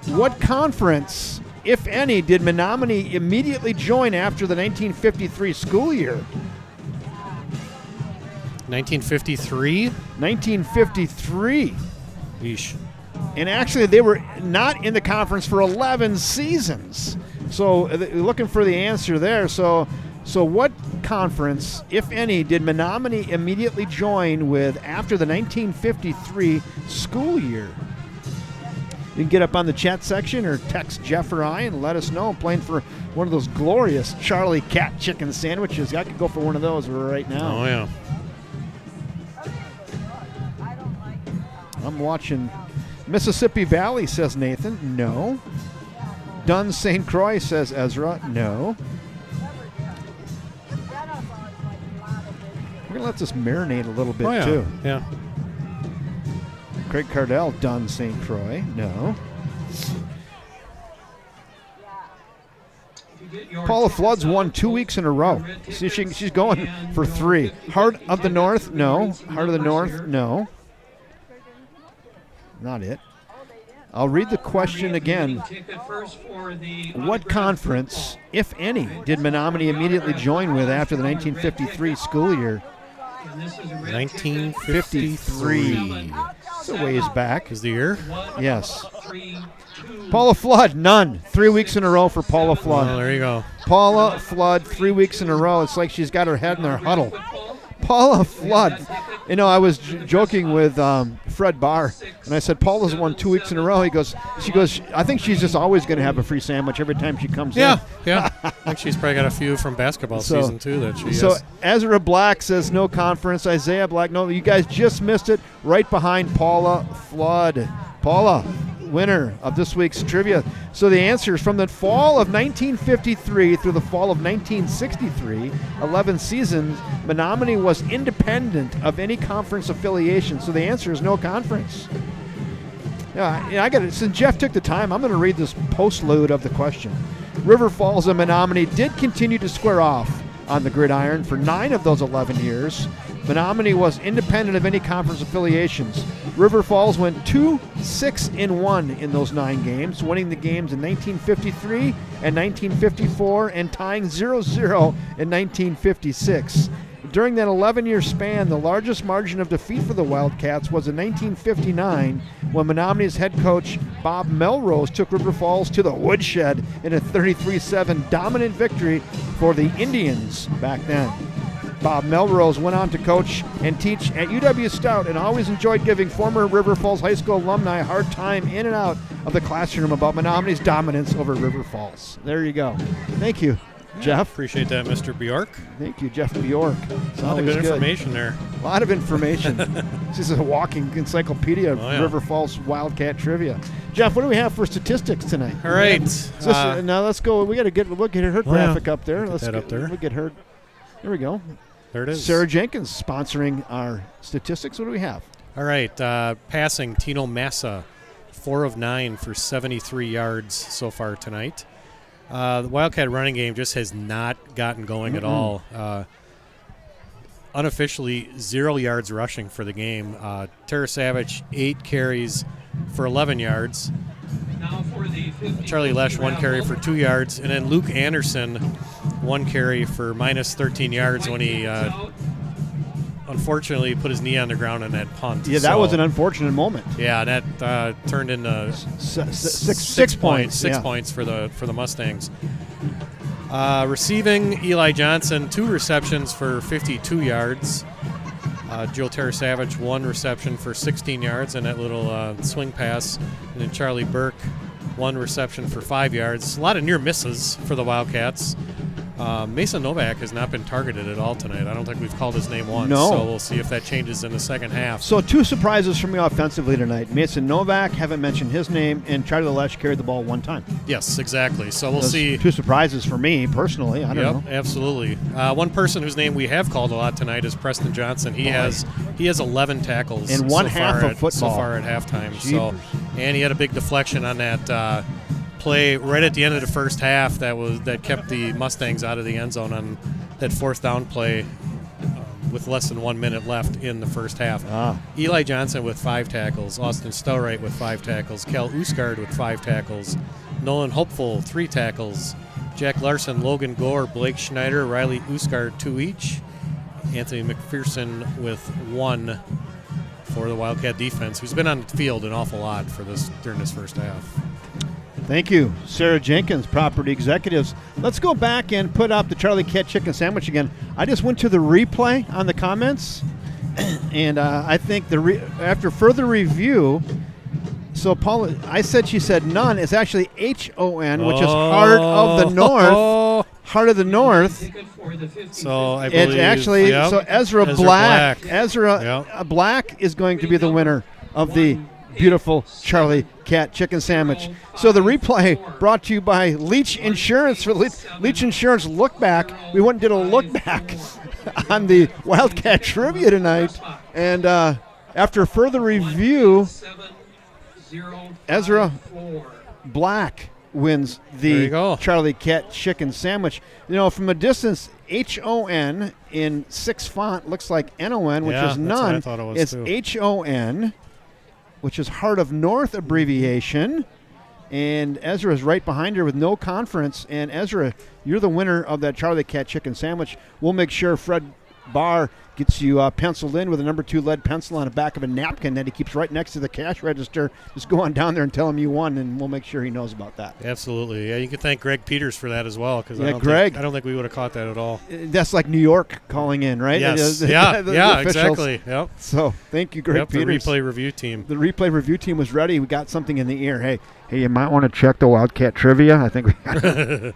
what conference, if any, did Menomonie immediately join after the 1953 school year? 1953? 1953. Yeesh. And actually, they were not in the conference for 11 seasons. So, looking for the answer there. So what conference, if any, did Menomonie immediately join with after the 1953 school year? You can get up on the chat section or text Jeff or I and let us know. I'm playing for one of those glorious Charlie Cat chicken sandwiches. I could go for one of those right now. Oh, yeah. I'm watching Mississippi Valley, says Nathan. No. Dunn St. Croix, says Ezra. No. We're going to let this marinate a little bit, too. Yeah. Craig Cardell, Dunn St. Croix. No. Paula Flood's won 2 weeks in a row. See, she's going for 3. Heart of the North? No. Heart of the North? No. Not it. I'll read the question again. What conference, if any, did Menomonie immediately join with after the 1953 school year? 1953. It's a ways back. Is the year? Yes. Paula Flood, none. 3 weeks in a row for Paula Flood. Oh, there you go. Paula Flood, 3 weeks in a row. It's like she's got her head in her huddle. Paula Flood. You know, I was joking with Fred Barr, and I said, Paula's won 2 weeks in a row. She goes, I think she's just always going to have a free sandwich every time she comes in. Yeah. I think she's probably got a few from basketball season, too, that she So has. Ezra Black says no conference. Isaiah Black, no, you guys just missed it. Right behind Paula Flood. Paula, winner of this week's trivia. So the answer is from the fall of 1953 through the fall of 1963, 11 seasons, Menomonie was independent of any conference affiliation. So the answer is no conference. Yeah, I got it. Since Jeff took the time, I'm going to read this postlude of the question. River Falls and Menomonie did continue to square off on the gridiron for 9 of those 11 years. Menomonie was independent of any conference affiliations. River Falls went 2-6-1 in those 9 games, winning the games in 1953 and 1954 and tying 0-0 in 1956. During that 11-year span, the largest margin of defeat for the Wildcats was in 1959 when Menomonie's head coach Bob Melrose took River Falls to the woodshed in a 33-7 dominant victory for the Indians back then. Bob Melrose went on to coach and teach at UW Stout and always enjoyed giving former River Falls High School alumni a hard time in and out of the classroom about Menomonie's dominance over River Falls. There you go. Thank you, Jeff. Appreciate that, Mr. Bjork. Thank you, Jeff Bjork. A lot of good information there. A lot of information. This is a walking encyclopedia of River Falls Wildcat trivia. Jeff, what do we have for statistics tonight? All right. Now let's go. We'll get her graphic up there. Let's get that up there. We'll get her. There we go. There it is. Sarah Jenkins sponsoring our statistics. What do we have? All right. Passing, Tino Massa, 4 of 9 for 73 yards so far tonight. The Wildcat running game just has not gotten going at all. Unofficially, 0 yards rushing for the game. Tara Savage, 8 carries for 11 yards. Charlie Lesh, 1 carry for 2 yards. And then Luke Anderson, 1 carry for minus 13 yards when he unfortunately put his knee on the ground on that punt. Yeah, that was an unfortunate moment. Yeah, that turned into 6 points. 6 points for the Mustangs. Receiving, Eli Johnson, 2 receptions for 52 yards. Joe Terra-Savage, 1 reception for 16 yards and that little swing pass. And then Charlie Burke, 1 reception for 5 yards. A lot of near misses for the Wildcats. Mason Novak has not been targeted at all tonight. I don't think we've called his name once. No. So we'll see if that changes in the second half. So 2 surprises for me offensively tonight. Mason Novak, haven't mentioned his name, and Charlie Lesh carried the ball 1 time. Yes, exactly. So we'll see. 2 surprises for me personally. I don't know. Absolutely. One person whose name we have called a lot tonight is Preston Johnson. He has 11 tackles in one half of football so far at halftime. Jeepers. So, and he had a big deflection on that play right at the end of the first half that kept the Mustangs out of the end zone on that 4th down play with less than 1 minute left in the first half. Eli Johnson with 5 tackles, Austin Stelright with 5 tackles, Kel Usgard with 5 tackles, Nolan Hopeful 3 tackles, Jack Larson, Logan Gore, Blake Schneider, Riley Usgard 2 each, Anthony McPherson with 1 for the Wildcat defense, who's been on the field an awful lot during this first half. Thank you, Sarah Jenkins, Property Executives. Let's go back and put up the Charlie Cat Chicken Sandwich again. I just went to the replay on the comments, and I think after further review, so Paula, she said none. It's actually H-O-N, which is Heart of the North. Heart of the North. So I believe it's actually so Ezra Black. Ezra Black is going to be the winner of the beautiful Charlie Cat Chicken Sandwich. So the replay brought to you by Leach Insurance. For Leach Insurance Look Back, we went and did a look back on the Wildcat Trivia tonight. And after further review, Ezra Black wins the Charlie Cat Chicken Sandwich. You know, from a distance, H-O-N in 6 font looks like N-O-N, which is none. It's H-O-N, which is Heart of North abbreviation. And Ezra is right behind her with no conference. And Ezra, you're the winner of that Charlie Cat Chicken Sandwich. We'll make sure Fred bar gets you penciled in with a number 2 lead pencil on the back of a napkin that he keeps right next to the cash register. Just go on down there and tell him you won, and we'll make sure he knows about that. Absolutely. Yeah, you can thank Greg Peters for that as well, because Yeah, I don't think we would have caught that at all. That's like New York calling in, right? Yes. The yeah, officials. Exactly. Yep. So thank you, Greg Peters. The replay review team. The replay review team was ready. We got something in the ear. Hey, you might want to check the Wildcat trivia. I think we got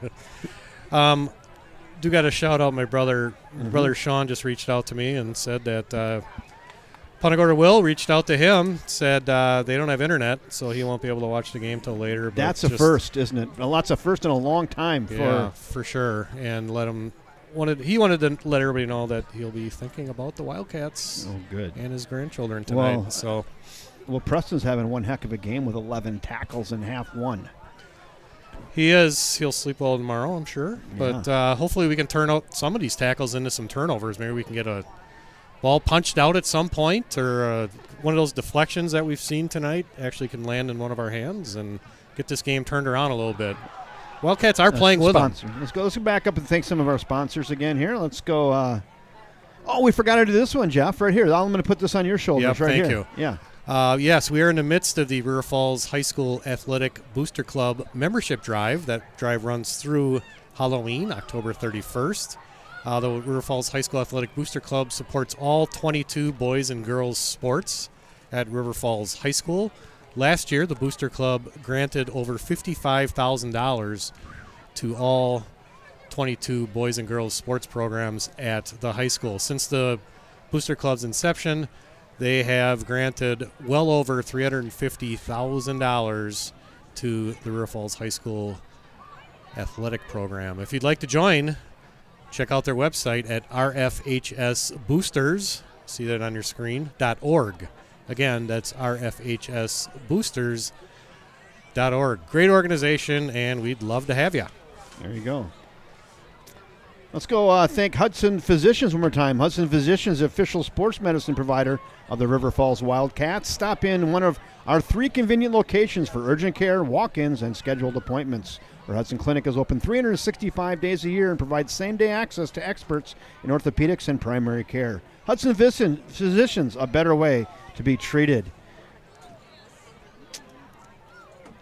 do got to shout out my brother. Brother Sean just reached out to me and said that Punta Gorda Will reached out to him, said they don't have internet, so he won't be able to watch the game till later. That's a first, isn't it? That's a first in a long time. For sure. And he wanted to let everybody know that he'll be thinking about the Wildcats and his grandchildren tonight. Well, Preston's having one heck of a game with 11 tackles in half one. He is. He'll sleep well tomorrow, I'm sure. Yeah. But hopefully we can turn out some of these tackles into some turnovers. Maybe we can get a ball punched out at some point, or one of those deflections that we've seen tonight actually can land in one of our hands and get this game turned around a little bit. Wildcats are playing with them. Let's go back up and thank some of our sponsors again here. Let's go. We forgot to do this one, Jeff, right here. I'm going to put this on your shoulders right here. Thank you. Yeah. Yes, we are in the midst of the River Falls High School Athletic Booster Club membership drive. That drive runs through Halloween, October 31st. The River Falls High School Athletic Booster Club supports all 22 boys and girls sports at River Falls High School. Last year, the Booster Club granted over $55,000 to all 22 boys and girls sports programs at the high school. Since the Booster Club's inception, they have granted well over $350,000 to the River Falls High School athletic program. If you'd like to join, check out their website at rfhsboosters, see that on your screen, .org. Again, that's rfhsboosters.org. Great organization, and we'd love to have you. There you go. Let's go thank Hudson Physicians one more time. Hudson Physicians, the official sports medicine provider of the River Falls Wildcats. Stop in one of our 3 convenient locations for urgent care, walk-ins, and scheduled appointments. Our Hudson Clinic is open 365 days a year and provides same-day access to experts in orthopedics and primary care. Hudson Physicians, a better way to be treated.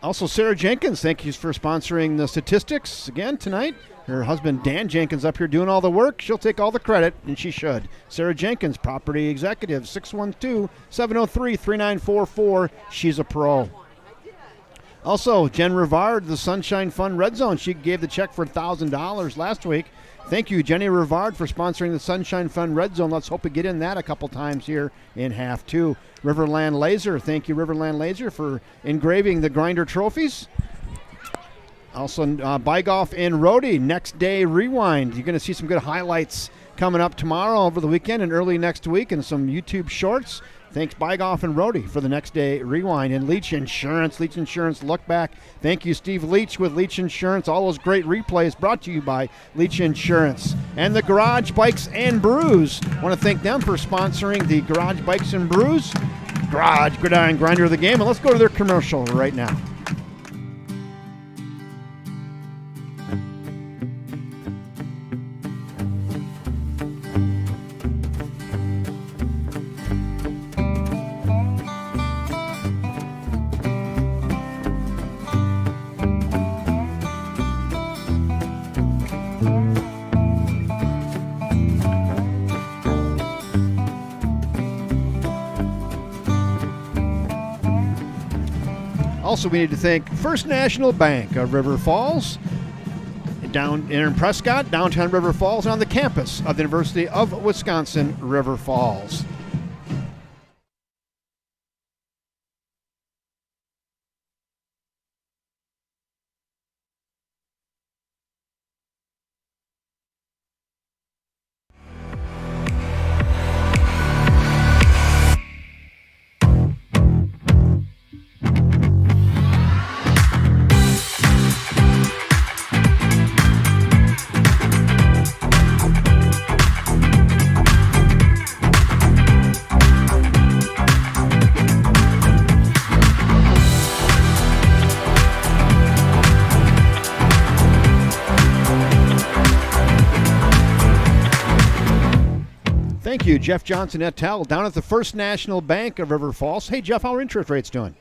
Also, Sarah Jenkins, thank you for sponsoring the statistics again tonight. Her husband, Dan Jenkins, up here doing all the work. She'll take all the credit, and she should. Sarah Jenkins, property executive, 612-703-3944. She's a pro. Also, Jen Rivard, the Sunshine Fund Red Zone. She gave the check for $1,000 last week. Thank you, Jenny Rivard, for sponsoring the Sunshine Fund Red Zone. Let's hope we get in that a couple times here in half 2. Riverland Laser, thank you, Riverland Laser, for engraving the Grinder trophies. Also, Bygolf and Roadie, Next Day Rewind. You're going to see some good highlights coming up tomorrow, over the weekend, and early next week, and some YouTube shorts. Thanks, Bygolf and Roadie, for the Next Day Rewind. And Leach Insurance Look Back. Thank you, Steve Leach with Leach Insurance. All those great replays brought to you by Leach Insurance. And the Garage Bikes and Brews. I want to thank them for sponsoring the Garage Bikes and Brews. Garage Gridiron Grinder of the game. And let's go to their commercial right now. Also, we need to thank First National Bank of River Falls, down in Prescott, downtown River Falls, on the campus of the University of Wisconsin, River Falls. Thank you, Jeff Johnson et al. Down at the First National Bank of River Falls. Hey, Jeff, how are interest rates doing?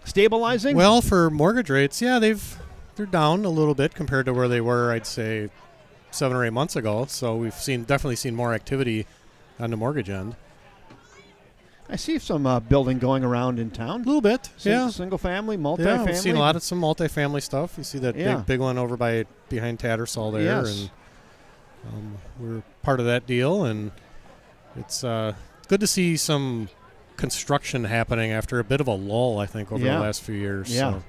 Stabilizing? Well, for mortgage rates, yeah, they're down a little bit compared to where they were, I'd say, 7 or 8 months ago. So we've definitely seen more activity on the mortgage end. I see some building going around in town. A little bit, yeah. Single family, multifamily. Yeah, we've seen some multifamily stuff. You see that big one over behind Tattersall there. Yes. And we're part of that deal, and it's good to see some construction happening after a bit of a lull, I think, over the last few years. Yeah. So.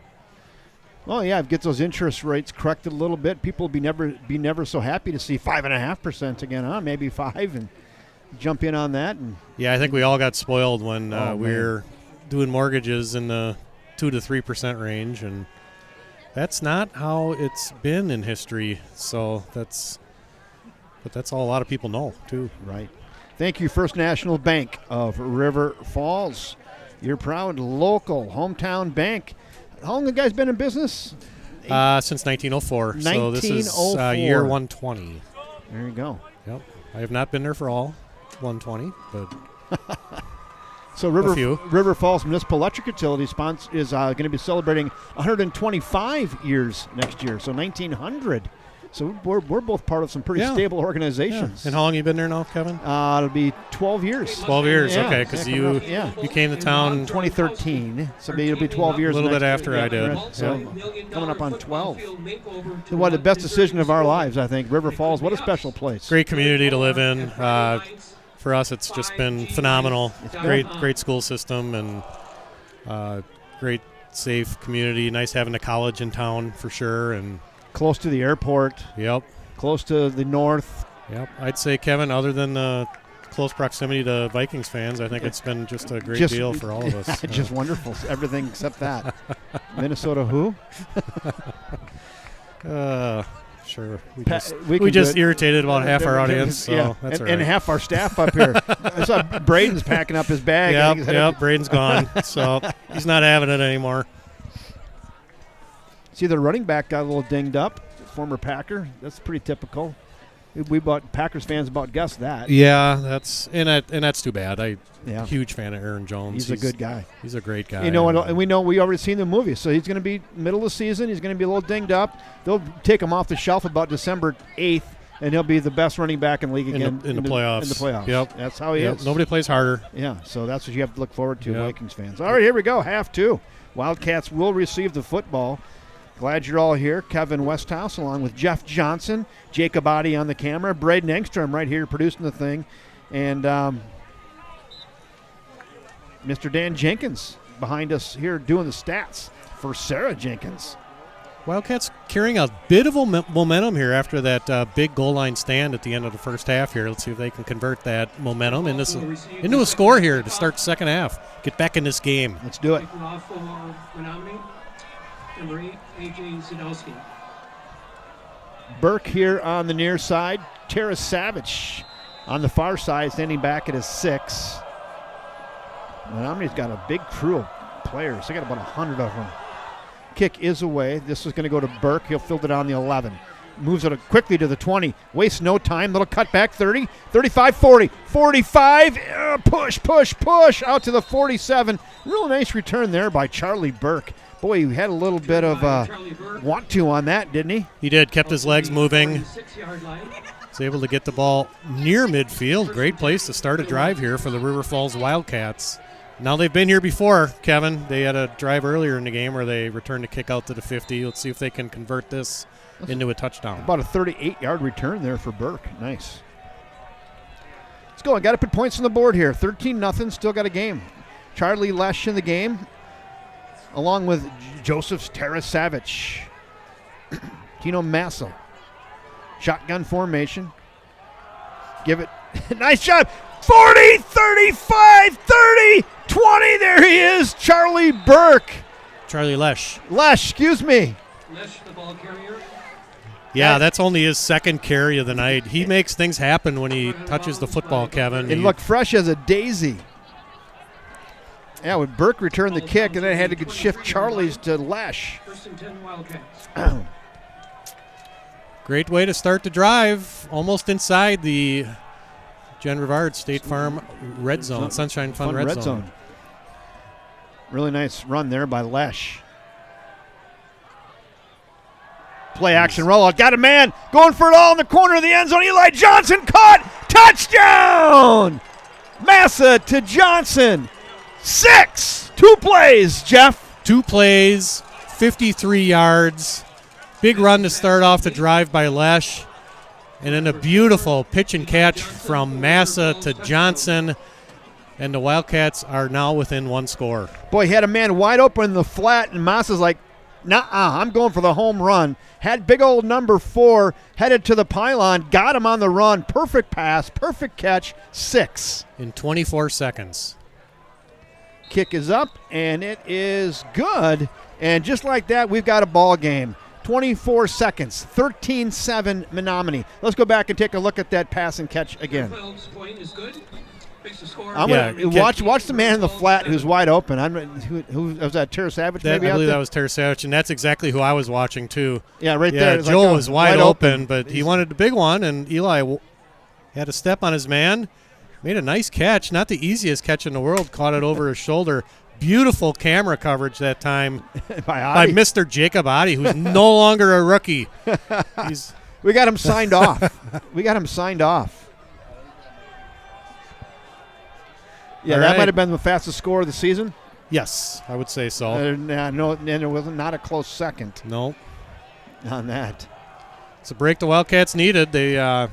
Well, yeah, get those interest rates corrected a little bit. People will be never so happy to see 5.5% again, maybe 5%, and jump in on that. And yeah, I think we all got spoiled when we were doing mortgages in the 2 to 3% range, and that's not how it's been in history. So that's all a lot of people know too. Right. Thank you, First National Bank of River Falls. Your proud local hometown bank. How long have you guys been in business? Since 1904. So this is year 120. There you go. Yep. I have not been there for all 120, but so River Falls Municipal Electric Utility is going to be celebrating 125 years next year, so 1900. So we're both part of some pretty stable organizations. Yeah. And how long have you been there now, Kevin? It'll be 12 years. 12 years, okay, because you came to town 2013, so it'll be 12 years. A little bit after I did. So coming up on 12. So what the best decision of our lives, I think. River Falls, what a special place. Great community to live in. For us, it's just been phenomenal. Great school system and great, safe community. Nice having a college in town for sure, and close to the airport. Yep. Close to the north. Yep. I'd say, Kevin, other than the close proximity to Vikings fans, I think it's been just a great deal for all of us. Just wonderful. Everything except that. Minnesota who? Sure. We just irritated about half our audience, so that's all right. And half our staff up here. I saw Braden's packing up his bag. Yep, Braden's gone, so he's not having it anymore. See, the running back got a little dinged up, former Packer. That's pretty typical. Packers fans about guessed that. Yeah, that's too bad. Huge fan of Aaron Jones. He's a good guy. He's a great guy. And we already seen the movie, so he's going to be middle of the season. He's going to be a little dinged up. They'll take him off the shelf about December 8th, and he'll be the best running back in the league again in the playoffs. In the playoffs. Yep, that's how he is. Nobody plays harder. Yeah, so that's what you have to look forward to, Vikings fans. All right, here we go. Half 2. Wildcats will receive the football. Glad you're all here. Kevin Westhouse along with Jeff Johnson, Jacob Oddie on the camera, Braden Engstrom right here producing the thing, and Mr. Dan Jenkins behind us here doing the stats for Sarah Jenkins. Wildcats carrying a bit of momentum here after that big goal line stand at the end of the first half here. Let's see if they can convert that momentum into a score here to start the second half. Get back in this game. Let's do it. Number 8, A.J. Zadowski. Burke here on the near side. Tara Savage on the far side, standing back at his 6. Menomoni's got a big crew of players. They got about 100 of them. Kick is away. This is going to go to Burke. He'll field it on the 11. Moves it quickly to the 20. Wastes no time. Little cut back, 30, 35, 40, 45. Push out to the 47. Real nice return there by Charlie Burke. Boy, he had a little bit of want to on that, didn't he? He did. Kept his legs moving. Was able to get the ball near midfield. Great place to start a drive here for the River Falls Wildcats. Now they've been here before, Kevin. They had a drive earlier in the game where they returned a kick out to the 50. Let's see if they can convert this into a touchdown. About a 38-yard return there for Burke. Nice. Let's go. I got to put points on the board here. 13-0. Still got a game. Charlie Lesh in the game, along with Joseph's Tara Savage. Tino Massa. Shotgun formation. Give it. Nice shot. 40, 35, 30, 20. There he is. Charlie Burke. Charlie Lesh. Excuse me. Lesh, the ball carrier. Yeah, that's only his second carry of the night. He makes things happen when he touches the football, Kevin. It looked fresh as a daisy. Yeah, when Burke returned the kick, and then had to shift Charlie's to Lesh. First and 10 Wildcats. Great way to start the drive. Almost inside the Jen Rivard, State Farm Red Zone, Sunshine Fun Red Zone. Really nice run there by Lesh. Play action rollout. Got a man going for it all in the corner of the end zone. Eli Johnson caught. Touchdown! Massa to Johnson. 6. 2 plays, Jeff. 2 plays, 53 yards. Big run to start off the drive by Lesh. And then a beautiful pitch and catch from Massa to Johnson. And the Wildcats are now within 1 score. Boy, he had a man wide open in the flat, and Massa's like, nah, I'm going for the home run. Had big old number 4, headed to the pylon, got him on the run. Perfect pass, perfect catch, 6. In 24 seconds. Kick is up, and it is good. And just like that, we've got a ball game. 24 seconds, 13-7 Menomonie. Let's go back and take a look at that pass and catch again. I'm gonna watch the man in the flat who's wide open. Who was that? Tara Savage, maybe? I believe that was Tara Savage, and that's exactly who I was watching too. Yeah, right there. Joel was wide open, but he wanted the big one, and Eli had a step on his man, made a nice catch. Not the easiest catch in the world. Caught it over his shoulder. Beautiful camera coverage that time by Mr. Jacob Adi, who's no longer a rookie. We got him signed off. Yeah, that might have been the fastest score of the season. Yes, I would say so. No, and it was not a close second. No. On that. It's a break the Wildcats needed. They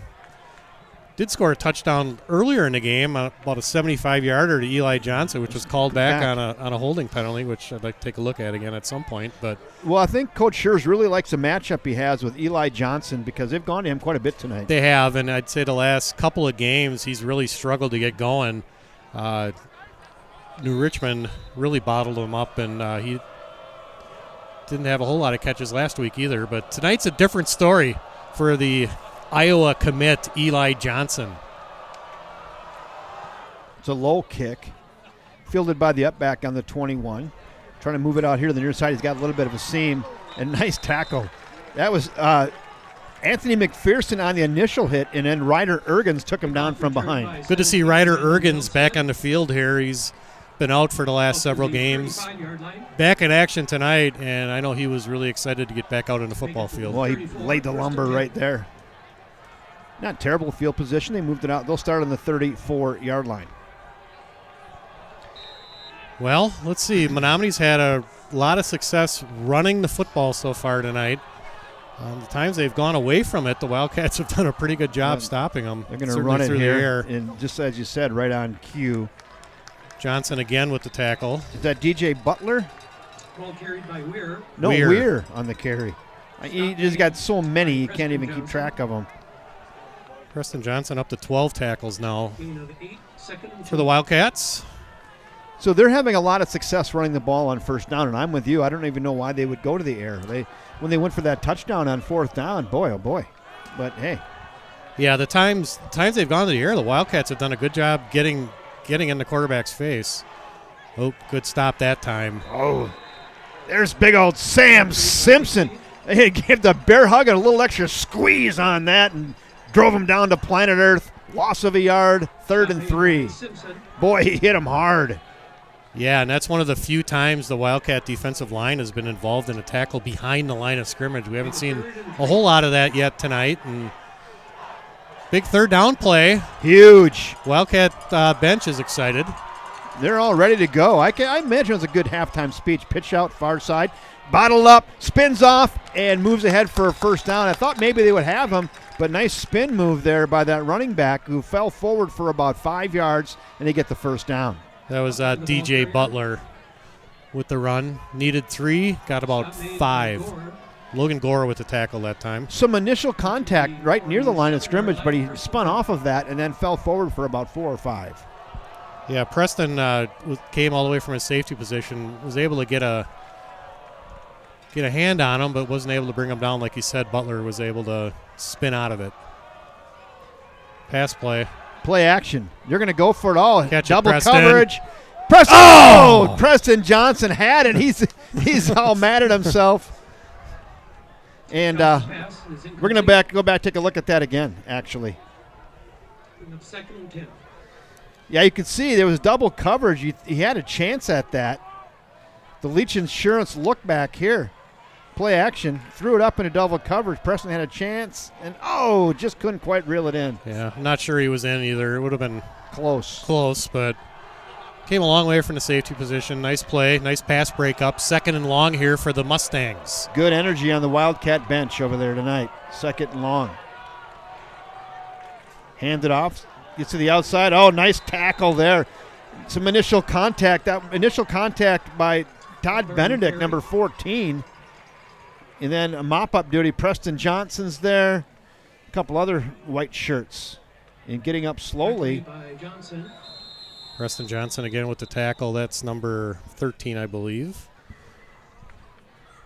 did score a touchdown earlier in the game, about a 75-yarder to Eli Johnson, which was called back on a holding penalty, which I'd like to take a look at again at some point. Well, I think Coach Schurz really likes the matchup he has with Eli Johnson because they've gone to him quite a bit tonight. They have, and I'd say the last couple of games he's really struggled to get going. New Richmond really bottled him up, and he didn't have a whole lot of catches last week either. But tonight's a different story for the Iowa commit, Eli Johnson. It's a low kick, fielded by the upback on the 21. Trying to move it out here to the near side. He's got a little bit of a seam, and nice tackle. That was Anthony McPherson on the initial hit, and then Ryder Ergens took him down from behind. Good to see Ryder Ergens back on the field here. He's been out for the last several games. Back in action tonight, and I know he was really excited to get back out on the football field. Well, he laid the lumber right there. Not terrible field position. They moved it out. They'll start on the 34-yard line. Well, let's see. Menomonie's had a lot of success running the football so far tonight. The times they've gone away from it, the Wildcats have done a pretty good job stopping them. They're going to run it here, and just as you said, right on cue. Johnson again with the tackle. Is that DJ Butler? Ball carried by Weir. No, Weir on the carry. He just got so many, you can't even keep track of them. Preston Johnson up to 12 tackles now for the Wildcats. So they're having a lot of success running the ball on first down, and I'm with you. I don't even know why they would go to the air. When they went for that touchdown on fourth down, boy, oh boy. But, hey. Yeah, the times they've gone to the air, the Wildcats have done a good job getting in the quarterback's face. Oh, good stop that time. Oh, there's big old Sam Simpson. He gave the bear hug and a little extra squeeze on that and drove him down to planet Earth. Loss of a yard, 3rd and 3. Boy, he hit him hard. Yeah, and that's one of the few times the Wildcat defensive line has been involved in a tackle behind the line of scrimmage. We haven't seen a whole lot of that yet tonight. And big third down play. Huge. Wildcat bench is excited. They're all ready to go. I imagine it was a good halftime speech. Pitch out far side, bottled up, spins off, and moves ahead for a first down. I thought maybe they would have him, but nice spin move there by that running back who fell forward for about 5 yards, and they get the first down. That was DJ Butler with the run. Needed 3, got about 5. Logan Gore with the tackle that time. Some initial contact right near the line of scrimmage, but he spun off of that and then fell forward for about 4 or 5. Yeah, Preston came all the way from his safety position, was able to get a hand on him, but wasn't able to bring him down. Like you said, Butler was able to spin out of it. Pass play. Play action. You're going to go for it all. Catch double it, Preston. coverage. Preston! Oh! Preston Johnson had it. He's all mad at himself. And we're going to go back take a look at that again, actually. Of 2nd and 10. Yeah, you could see there was double coverage. He had a chance at that. The Leach Insurance look back here. Play action. Threw it up into double coverage. Preston had a chance. And, just couldn't quite reel it in. Yeah, I'm not sure he was in either. It would have been close, but came a long way from the safety position. Nice play. Nice pass breakup. 2nd and long here for the Mustangs. Good energy on the Wildcat bench over there tonight. 2nd and long. Hand it off. Gets to the outside. Oh, nice tackle there. Some initial contact. That initial contact by Todd Benedict, number 14. And then a mop-up duty. Preston Johnson's there. A couple other white shirts. And getting up slowly. Preston Johnson again with the tackle. That's number 13, I believe.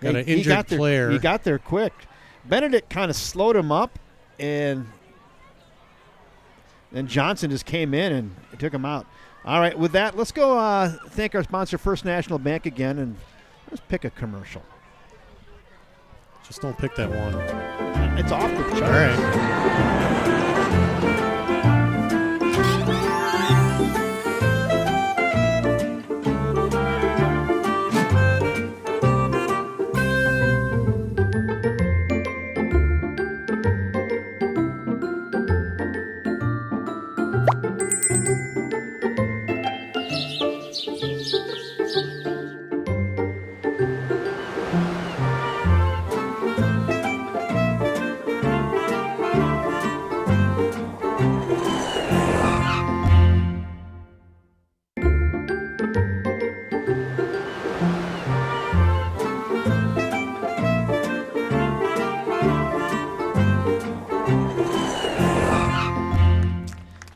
Got an injured player. He got there quick. Benedict kind of slowed him up, and then Johnson just came in and took him out. All right, with that, let's go thank our sponsor, First National Bank, again, and let's pick a commercial. Just don't pick that one. It's off the chart. All right.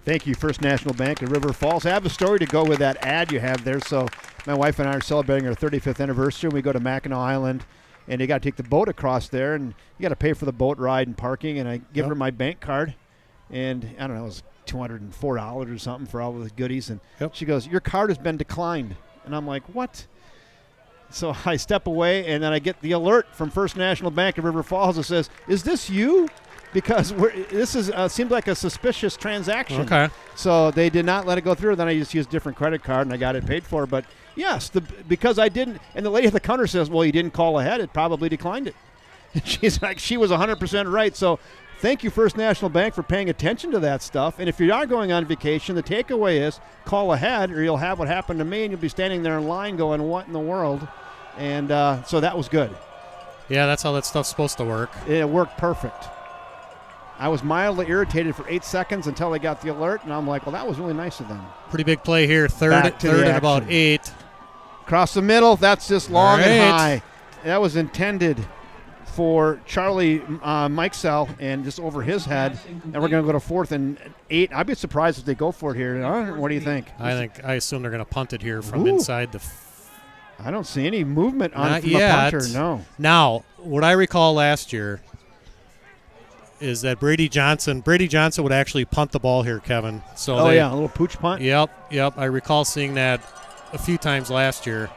Thank you, First National Bank of River Falls. I have a story to go with that ad you have there. So my wife and I are celebrating our 35th anniversary. We go to Mackinac Island, and you got to take the boat across there, and you got to pay for the boat ride and parking. And I give her my bank card, and I don't know, it was $204 or something for all of the goodies. And she goes, "Your card has been declined." And I'm like, "What?" So I step away, and then I get the alert from First National Bank of River Falls that says, "Is this you?" Because this is seemed like a suspicious transaction. Okay. So they did not let it go through. Then I just used a different credit card, and I got it paid for. But, yes, because I didn't – and the lady at the counter says, "Well, you didn't call ahead. It probably declined it." And she's like, she was 100% right. So thank you, First National Bank, for paying attention to that stuff. And if you are going on vacation, the takeaway is call ahead, or you'll have what happened to me, and you'll be standing there in line going, "What in the world?" And so that was good. Yeah, that's how that stuff's supposed to work. It worked perfect. I was mildly irritated for 8 seconds until I got the alert, and I'm like, well, that was really nice of them. Pretty big play here. Third and about 8. Across the middle, that's just long and high. That was intended for Charlie Mikesell and just over his head, and we're going to go to 4th and 8. I'd be surprised if they go for it here. What do you think? I assume they're going to punt it here from inside the I don't see any movement on Not from yet. a punter, no. Now, what I recall last year is that Brady Johnson would actually punt the ball here, Kevin. So a little pooch punt. Yep. I recall seeing that a few times last year.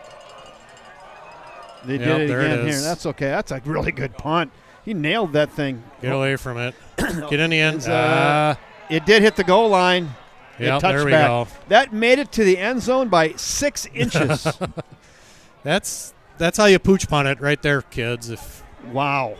They did it again here. That's okay. That's a really good punt. He nailed that thing. Get away from it. Get in the end. It did hit the goal line. Yep, there we go. That made it to the end zone by 6 inches. That's how you pooch punt it right there, kids. Wow.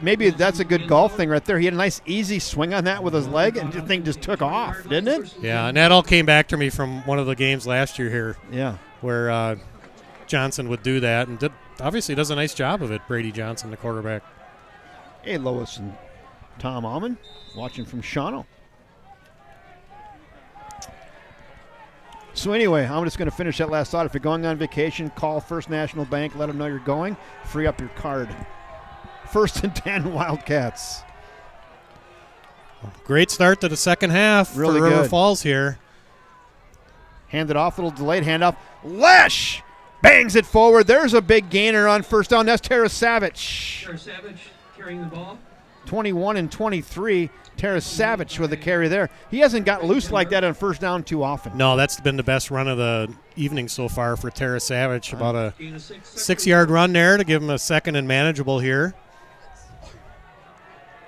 Maybe that's a good golf thing right there. He had a nice easy swing on that with his leg, and the thing just took off, didn't it? Yeah, and that all came back to me from one of the games last year here. Yeah. Where Johnson would do that, and obviously does a nice job of it, Brady Johnson, the quarterback. Hey, Lois and Tom Almond, watching from Shawano. So anyway, I'm just going to finish that last thought. If you're going on vacation, call First National Bank. Let them know you're going. Free up your card. 1st and 10 Wildcats. Great start to the second half really for River good. Falls here. Hand it off, little delayed handoff. Lesh bangs it forward. There's a big gainer on first down. That's Tara Savage. Tara Savage carrying the ball. 21 and 23. Tara Savage with the carry there. He hasn't got loose like that on first down too often. No, that's been the best run of the evening so far for Tara Savage. About a 6-yard run there to give him a second and manageable here.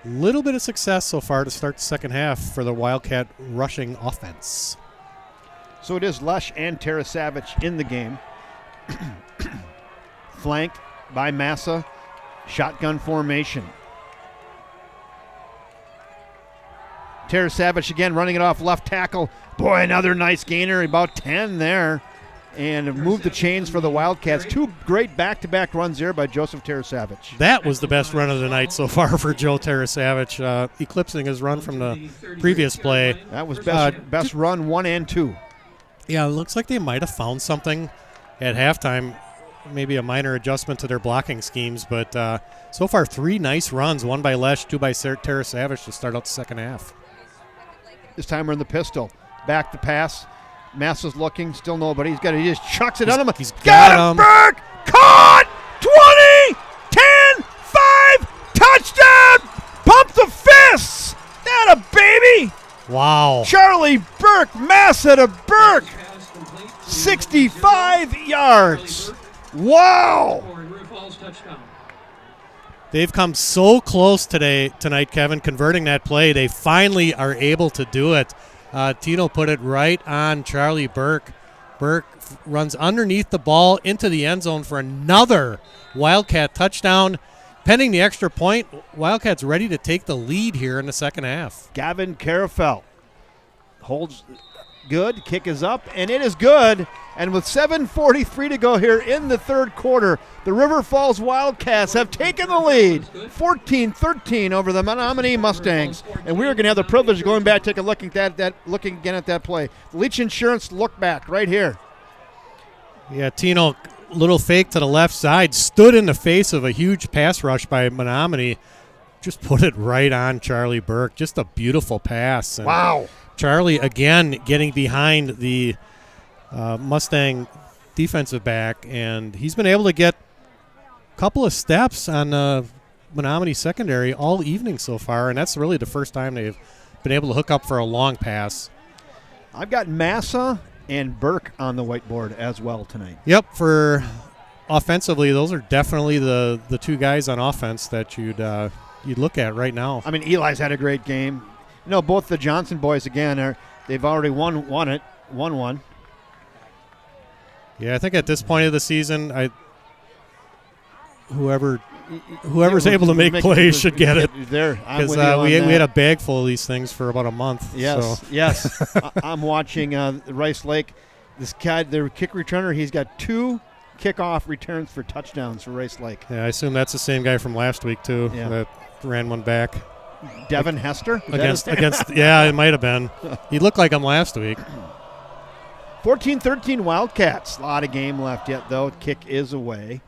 Little bit of success so far to start the second half for the Wildcat rushing offense. So it is Lesh and Tarasavich in the game. Flanked by Massa. Shotgun formation. Tarasavich again running it off left tackle. Boy, another nice gainer, about 10 there. And moved the chains for the Wildcats. Two great back-to-back runs there by Joseph Tarasavich. That was the best run of the night so far for Joe Tarasavich, eclipsing his run from the previous play. That was best run 1 and 2. Yeah, it looks like they might have found something at halftime, maybe a minor adjustment to their blocking schemes. But so far, 3 nice runs, 1 by Lesh, 2 by Tarasavich to start out the second half. This time we're in the pistol. Back the pass. Massa's looking, still nobody. He just chucks it on him. He's got got him. Burke caught. 20, 10, 5, touchdown. Pump the fists. That a baby. Wow. Charlie Burke, Massa to Burke. 65 yards. Wow. They've come so close tonight, Kevin, converting that play. They finally are able to do it. Tino put it right on Charlie Burke. Burke runs underneath the ball into the end zone for another Wildcat touchdown. Pending the extra point, Wildcats ready to take the lead here in the second half. Gavin Carafel holds good. Kick is up, and it is good. And with 7:43 to go here in the third quarter, the River Falls Wildcats have taken the lead, 14-13 over the Menomonie Mustangs. And we're going to have the privilege of going back, take a look at looking again at that play. Leach Insurance look back right here. Yeah, Tino, little fake to the left side, stood in the face of a huge pass rush by Menomonie. Just put it right on Charlie Burke. Just a beautiful pass. And wow. Charlie, again, getting behind the Mustang defensive back, and he's been able to get a couple of steps on Menomonie secondary all evening so far, and that's really the first time they've been able to hook up for a long pass. I've got Massa and Burke on the whiteboard as well tonight. Yep, for offensively, those are definitely the two guys on offense that you'd look at right now. I mean, Eli's had a great game. You know, both the Johnson boys, again, they've already won one. Yeah, I think at this point of the season, whoever's able to make plays should get it. Because we had a bag full of these things for about a month. Yes, so. yes. I'm watching Rice Lake. This guy, their kick returner, he's got 2 kickoff returns for touchdowns for Rice Lake. Yeah, I assume that's the same guy from last week too that ran one back. Devin Hester? Against yeah, it might have been. He looked like him last week. 14-13 Wildcats. A lot of game left yet, though. Kick is away.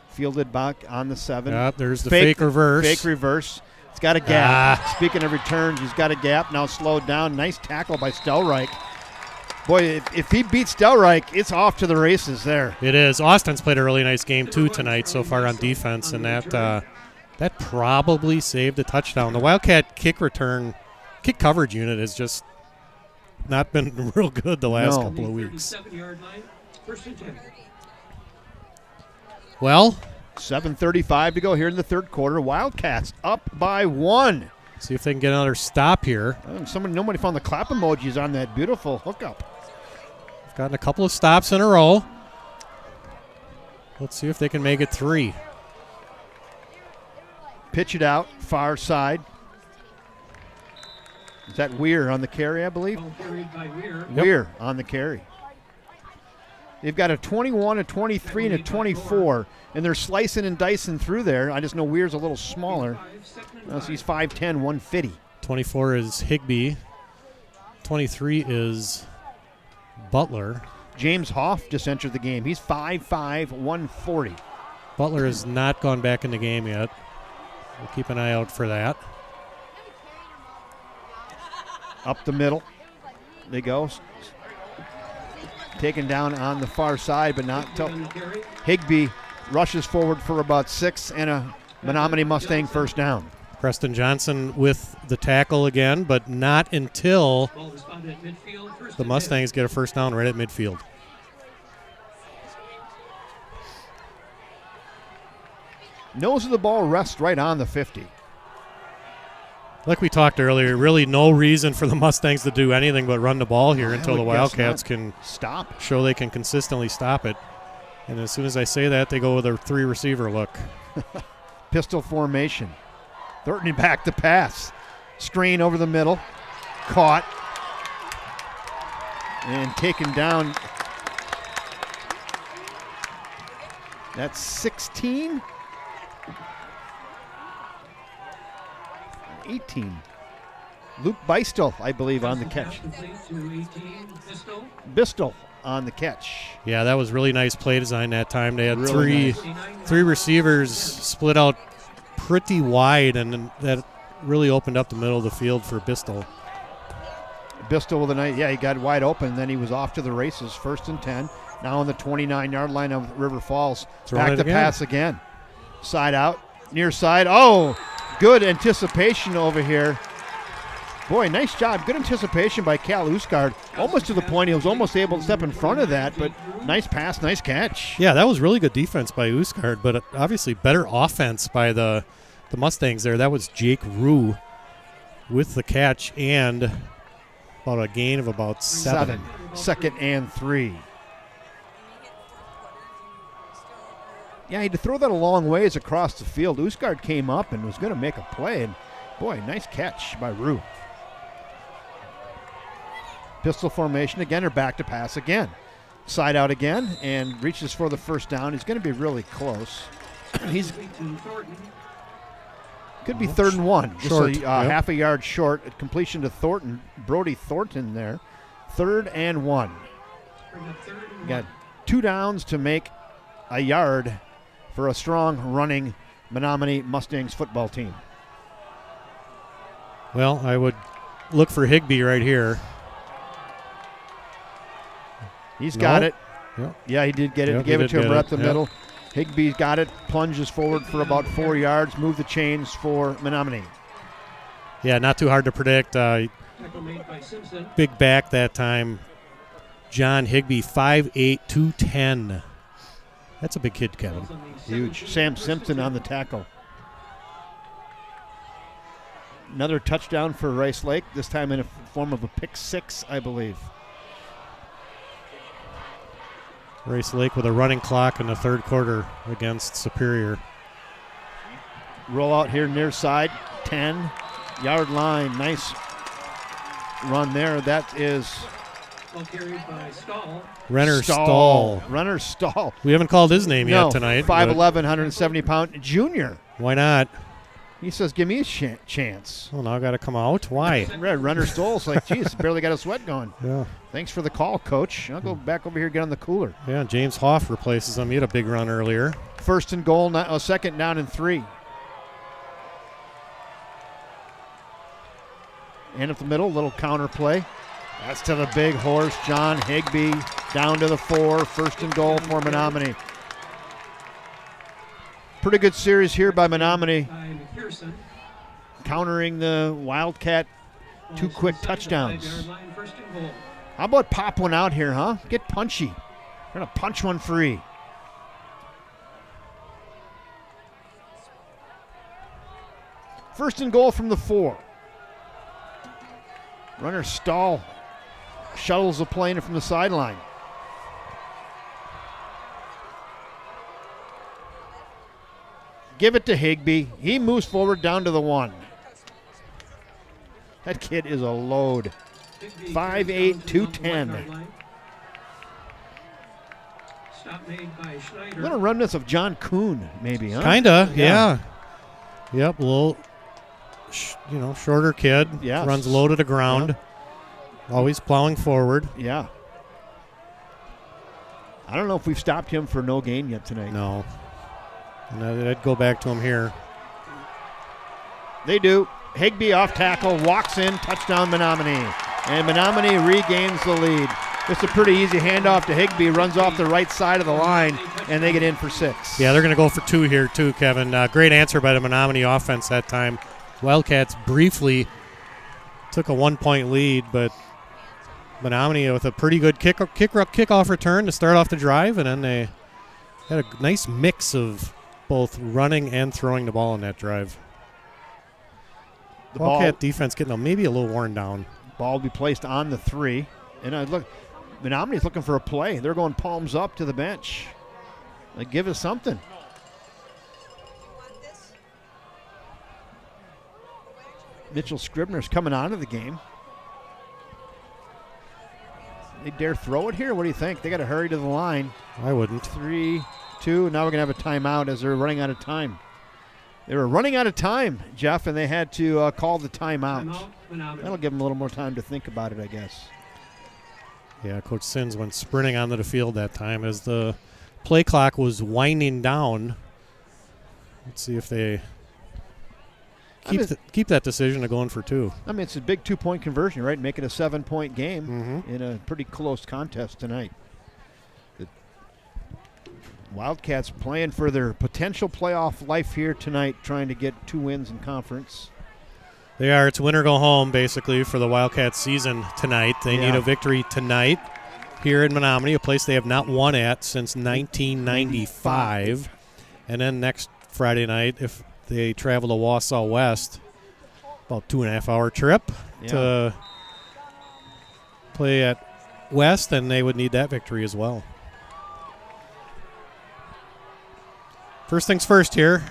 Fielded back on the 7. Yeah, there's the fake reverse. Fake reverse. It's got a gap. Speaking of returns, he's got a gap. Now slowed down. Nice tackle by Stelreich. Boy, if he beats Stelreich, it's off to the races there. It is. Austin's played a really nice game, too, tonight so far on defense, and that probably saved a touchdown. The Wildcat kick coverage unit has just not been real good the last couple of weeks. Well, 7:35 to go here in the third quarter. Wildcats up by 1. See if they can get another stop here. Nobody found the clap emojis on that beautiful hookup. They've gotten a couple of stops in a row. Let's see if they can make it 3. Pitch it out, far side. Is that Weir on the carry, I believe? Weir on the carry. They've got a 21, a 23, and a 24, and they're slicing and dicing through there. I just know Weir's a little smaller. So he's 5'10", 150. 24 is Higbee. 23 is Butler. James Hoff just entered the game. He's 5'5", 140. Butler has not gone back in the game yet. We'll keep an eye out for that. Up the middle they go. Taken down on the far side, but not until Higbee rushes forward for about 6 and a Menomonie Mustang first down. Preston Johnson with the tackle again, but not until the Mustangs get a first down right at midfield. Nose of the ball rests right on the 50. Like we talked earlier, really no reason for the Mustangs to do anything but run the ball here until the Wildcats can stop. Show they can consistently stop it. And as soon as I say that, they go with a 3-receiver look. Pistol formation. Thornton back to pass. Screen over the middle. Caught. And taken down. That's 16. 18. Luke Beistel, I believe, on the catch. Bistel on the catch. Yeah, that was really nice play design that time. They had Really three receivers split out pretty wide, and that really opened up the middle of the field for Bistel. Bistel with a nice, he got wide open, then he was off to the races. 1st and 10. Now on the 29-yard line of River Falls. Back to pass again. Side out, near side. Oh, good anticipation over here. Boy, nice job. Good anticipation by Cal Usgaard. Almost to the point he was almost able to step in front of that, but nice pass, nice catch. Yeah, that was really good defense by Usgaard, but obviously better offense by the Mustangs there. That was Jake Rue with the catch and about a gain of about 7. 2nd and 3. Yeah, he had to throw that a long ways across the field. Usgaard came up and was going to make a play, and boy, nice catch by Rue. Pistol formation again, or back to pass again. Side out again, and reaches for the first down. He's going to be really close. He's could be 3rd and 1. Just half a yard short. Completion to Thornton, Brody Thornton there. 3rd and 1. Got 2 downs to make a yard for a strong running Menomonie Mustangs football team. Well, I would look for Higbee right here. He's got it. Yep. Yeah, he did get it. Yep, he gave it to him right up the Yep. middle. Higbee's got it, plunges forward for about 4 yards, move the chains for Menomonie. Yeah, not too hard to predict. Big back that time. John Higbee, 5'8", 210. That's a big kid, Kevin. Huge. Sam Simpson on the tackle. Another touchdown for Rice Lake, this time in a form of a pick 6, I believe. Rice Lake with a running clock in the 3rd quarter against Superior. Roll out here near side, 10-yard line. Nice run there. That is carried by Stahl. Renner Stahl. Renner Stahl. We haven't called his name yet tonight. 5'11", 170-pound junior. Why not? He says, give me a chance. Well, now I got to come out. Why? Renner Stahl's like, geez, barely got a sweat going. Yeah. Thanks for the call, Coach. I'll go back over here and get on the cooler. Yeah, James Hoff replaces him. He had a big run earlier. 1st and goal, 2nd down and 3. And up the middle, little counter play. That's to the big horse, John Higbee, down to the 4. 1st and goal for Menomonie. Pretty good series here by Menomonie. Countering the Wildcat 2 quick touchdowns. How about pop one out here, huh? Get punchy. We're going to punch one free. First and goal from the 4. Runner Stahl shuttles the plane from the sideline. Give it to Higbee. He moves forward down to the 1. That kid is a load. 5'8", 210. Little remnants of John Kuhn, maybe, huh? Kinda, yeah. Yep, a little, shorter kid. Yeah. Runs low to the ground. Yeah. Always plowing forward. Yeah. I don't know if we've stopped him for no gain yet tonight. No. And I'd go back to him here. They do. Higbee off tackle, walks in, touchdown Menomonie. And Menomonie regains the lead. It's a pretty easy handoff to Higbee, runs off the right side of the line, and they get in for 6. Yeah, they're going to go for 2 here too, Kevin. Great answer by the Menomonie offense that time. Wildcats briefly took a 1-point lead, but Menomonie with a pretty good kickoff return to start off the drive, and then they had a nice mix of both running and throwing the ball in that drive. Wildcat defense getting maybe a little worn down. Ball will be placed on the 3. And look, Menomonie's looking for a play. They're going palms up to the bench. Like, give us something. Mitchell Scribner's coming out of the game. They dare throw it here? What do you think? They got to hurry to the line. I wouldn't. 3, 2. Now we're going to have a timeout as they're running out of time. They were running out of time, Jeff, and they had to call the timeout. That'll give them a little more time to think about it, I guess. Yeah, Coach Sins went sprinting onto the field that time as the play clock was winding down. Let's see if they keep that decision of going for 2. I mean, it's a big 2-point conversion, right? Make it a 7-point game in a pretty close contest tonight. The Wildcats playing for their potential playoff life here tonight, trying to get 2 wins in conference. They are. It's win or go home, basically, for the Wildcats season tonight. They need a victory tonight here in Menomonie, a place they have not won at since 1995. And then next Friday night, if they travel to Wausau West, about 2.5-hour trip to play at West, and they would need that victory as well. First things first here.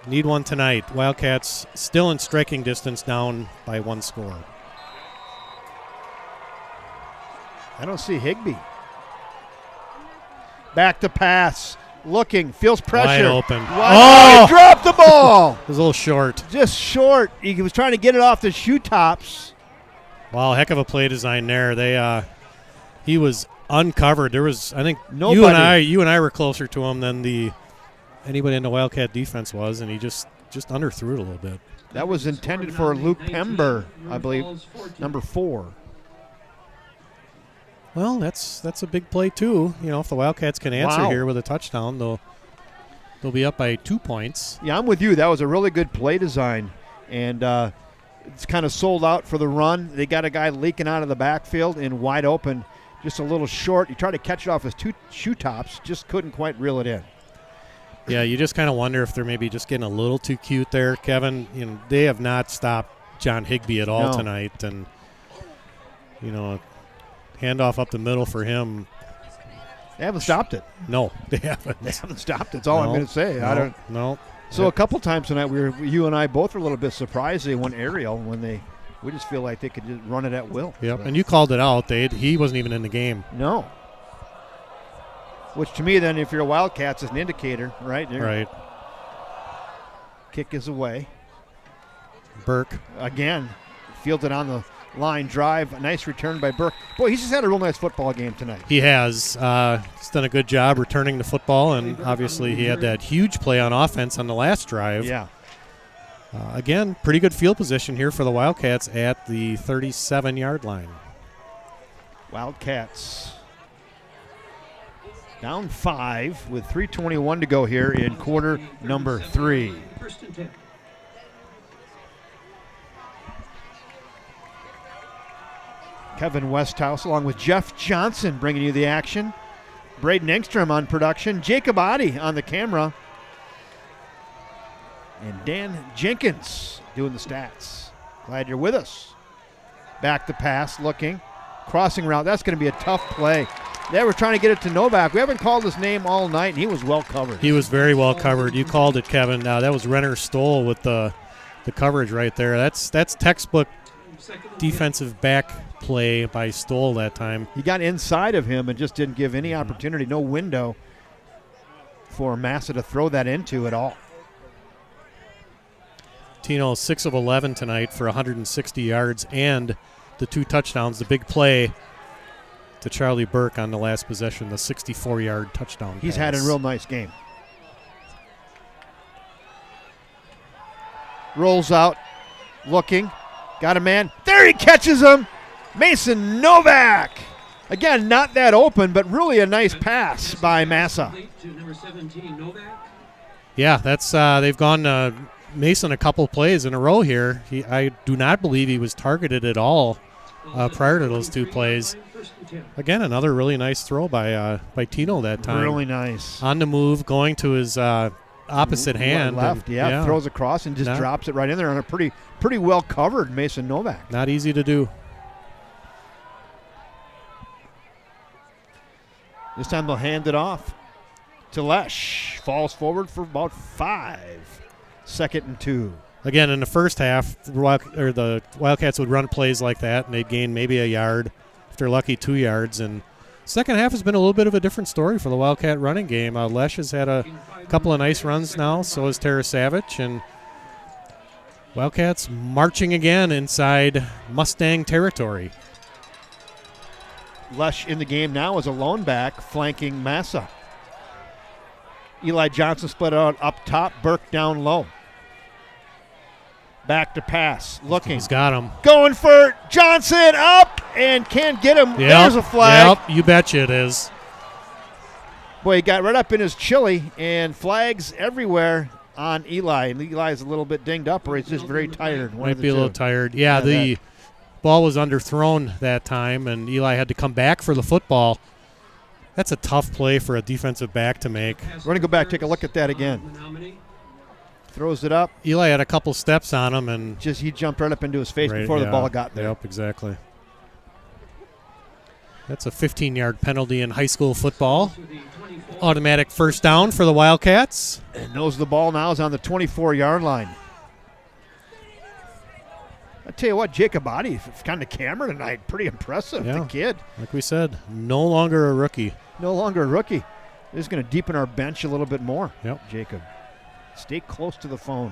Need one tonight. Wildcats still in striking distance, down by 1 score. I don't see Higbee. Back to pass. Looking. Feels pressure. Wide open. He dropped the ball. It was a little short. Just short. He was trying to get it off the shoe tops. Wow, heck of a play design there. He was uncovered. There was, I think, nobody. you and I were closer to him than anybody in the Wildcat defense was, and he just underthrew it a little bit. That was intended for Luke Pember, I believe, number 4. Well, that's a big play too. You know, if the Wildcats can answer here with a touchdown, they'll be up by 2 points. Yeah, I'm with you. That was a really good play design, and it's kind of sold out for the run. They got a guy leaking out of the backfield and wide open, just a little short. He tried to catch it off his 2 shoe tops, just couldn't quite reel it in. Yeah, you just kind of wonder if they're maybe just getting a little too cute there, Kevin. You know, they have not stopped John Higbee at all tonight, and you know, handoff up the middle for him. They haven't stopped it. No, they haven't. They haven't stopped it. That's all I'm going to say. No. So a couple times tonight, you and I both were a little bit surprised they went aerial when we just feel like they could just run it at will. Yep, and you called it out. He wasn't even in the game. No. Which to me, then, if you're a Wildcats, is an indicator, right? Right. Kick is away. Burke. Again, fielded on the line drive. A nice return by Burke. Boy, he's just had a real nice football game tonight. He has. He's done a good job returning the football, and obviously he had that huge play on offense on the last drive. Yeah. Again, pretty good field position here for the Wildcats at the 37-yard line. Wildcats down 5 with 3:21 to go here in quarter number 3. Kevin Westhouse along with Jeff Johnson bringing you the action. Braden Engstrom on production. Jacob Oddie on the camera. And Dan Jenkins doing the stats. Glad you're with us. Back to pass, looking. Crossing route. That's going to be a tough play. They were trying to get it to Novak. We haven't called his name all night, and he was well covered. He was very well covered. You called it, Kevin. That was Renner Stoll with the coverage right there. That's textbook defensive back play by Stoll that time. He got inside of him and just didn't give any opportunity, no window for Massa to throw that into at all. Tino 6 of 11 tonight for 160 yards and the 2 touchdowns. The big play to Charlie Burke on the last possession, the 64-yard touchdown He's pass. had a real nice game. Rolls out, looking, got a man. There he catches him. Mason Novak. Again, not that open, but really a nice pass by Massa. Yeah, that's they've gone Mason a couple plays in a row here. I do not believe he was targeted at all prior to those 2 plays. Again, another really nice throw by Tino that time. Really nice. On the move, going to his opposite hand. Left, throws across and just drops it right in there on a pretty well covered Mason Novak. Not easy to do. This time they'll hand it off to Lesh. Falls forward for about 5. 2nd and 2. Again, in the first half, the Wildcats would run plays like that, and they'd gain maybe a yard. If they're lucky, 2 yards. And second half has been a little bit of a different story for the Wildcat running game. Lesh has had a couple of nice runs now. So has Tara Savage. And Wildcats marching again inside Mustang territory. Lesh in the game now as a lone back, flanking Massa. Eli Johnson split out up top, Burke down low. Back to pass, looking. He's got him. Going for Johnson, up, and can't get him. Yep, There's a flag. Yep, you betcha it is. Boy, he got right up in his chili, and flags everywhere on Eli. And Eli's a little bit dinged up, or he's just very tired. Might be a little tired. Yeah, the ball was underthrown that time, and Eli had to come back for the football. That's a tough play for a defensive back to make. We're going to go back, take a look at that again. Throws it up. Eli had a couple steps on him, and he jumped right up into his face before the ball got there. Yep, exactly. That's a 15-yard penalty in high school football. Automatic first down for the Wildcats. And knows the ball now is on the 24-yard line. I tell you what, Jacob Adi kind of camera tonight. Pretty impressive, the kid. Like we said, no longer a rookie. No longer a rookie. This is going to deepen our bench a little bit more. Yep. Jacob, stay close to the phone.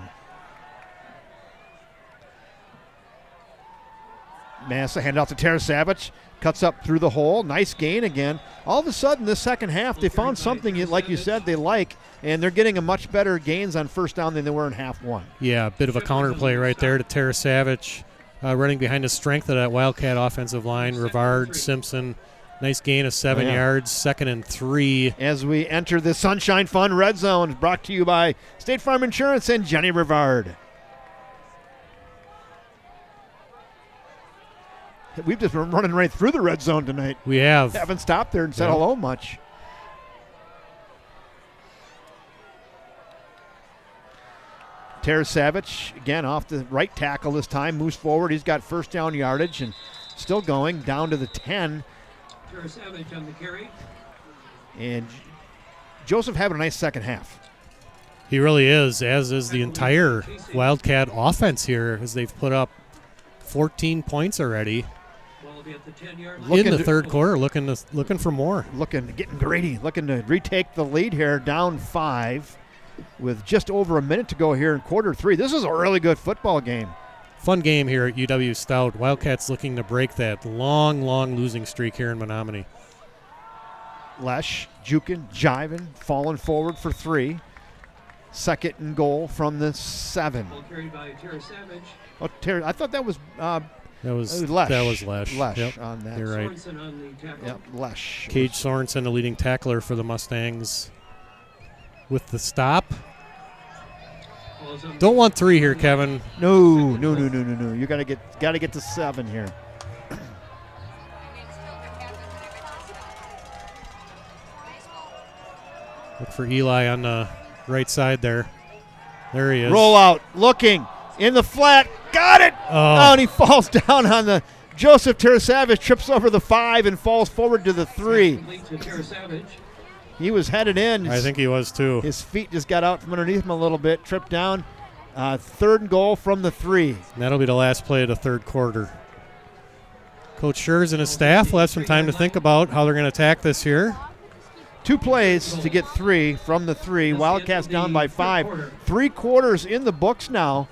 Massa hand out to Tara Savage. Cuts up through the hole. Nice gain again. All of a sudden, this second half, they found something, like you said, they like, and they're getting a much better gains on first down than they were in half one. Yeah, a bit of a counter play right there to Tara Savage. Running behind the strength of that Wildcat offensive line. Rivard, Simpson. Nice gain of 7 yards. 2nd and 3. As we enter the Sunshine Fund Red Zone, brought to you by State Farm Insurance and Jenny Rivard. We've just been running right through the red zone tonight. We have. Haven't stopped there and said hello much. Tara Savage, again, off the right tackle this time, moves forward. He's got first down yardage and still going down to the 10. Tara Savage on the carry. And Joseph having a nice second half. He really is, as is the entire Wildcat offense here, as they've put up 14 points already. In the third quarter, looking for more. Getting greedy, looking to retake the lead here, down 5 with just over a minute to go here in quarter 3. This is a really good football game. Fun game here at UW Stout. Wildcats looking to break that long losing streak here in Menomonie. Lesh, juking, jiving, falling forward for 3. 2nd and goal from the 7. Ball carried by Tara Savage. Oh, Tara, I thought that was Lesh. That was Lesh. Lesh on that. You're right. Sorensen on the tackle. Yep, Lesh. Cage Sorensen, the leading tackler for the Mustangs, with the stop. Don't want 3 here, Kevin. No. You gotta get to 7 here. Look for Eli on the right side there. There he is. Roll out, looking in the flat. Got it. Oh, and he falls down on the Joseph Terasavage, trips over the 5 and falls forward to the 3. He was headed in. I think he was too. His feet just got out from underneath him a little bit, tripped down. 3rd and goal from the 3. And that'll be the last play of the third quarter. Coach Schurz and his staff will have some time to think about how they're going to attack this here. 2 plays to get 3 from the 3. Wildcats down by 5. 3 quarters in the books now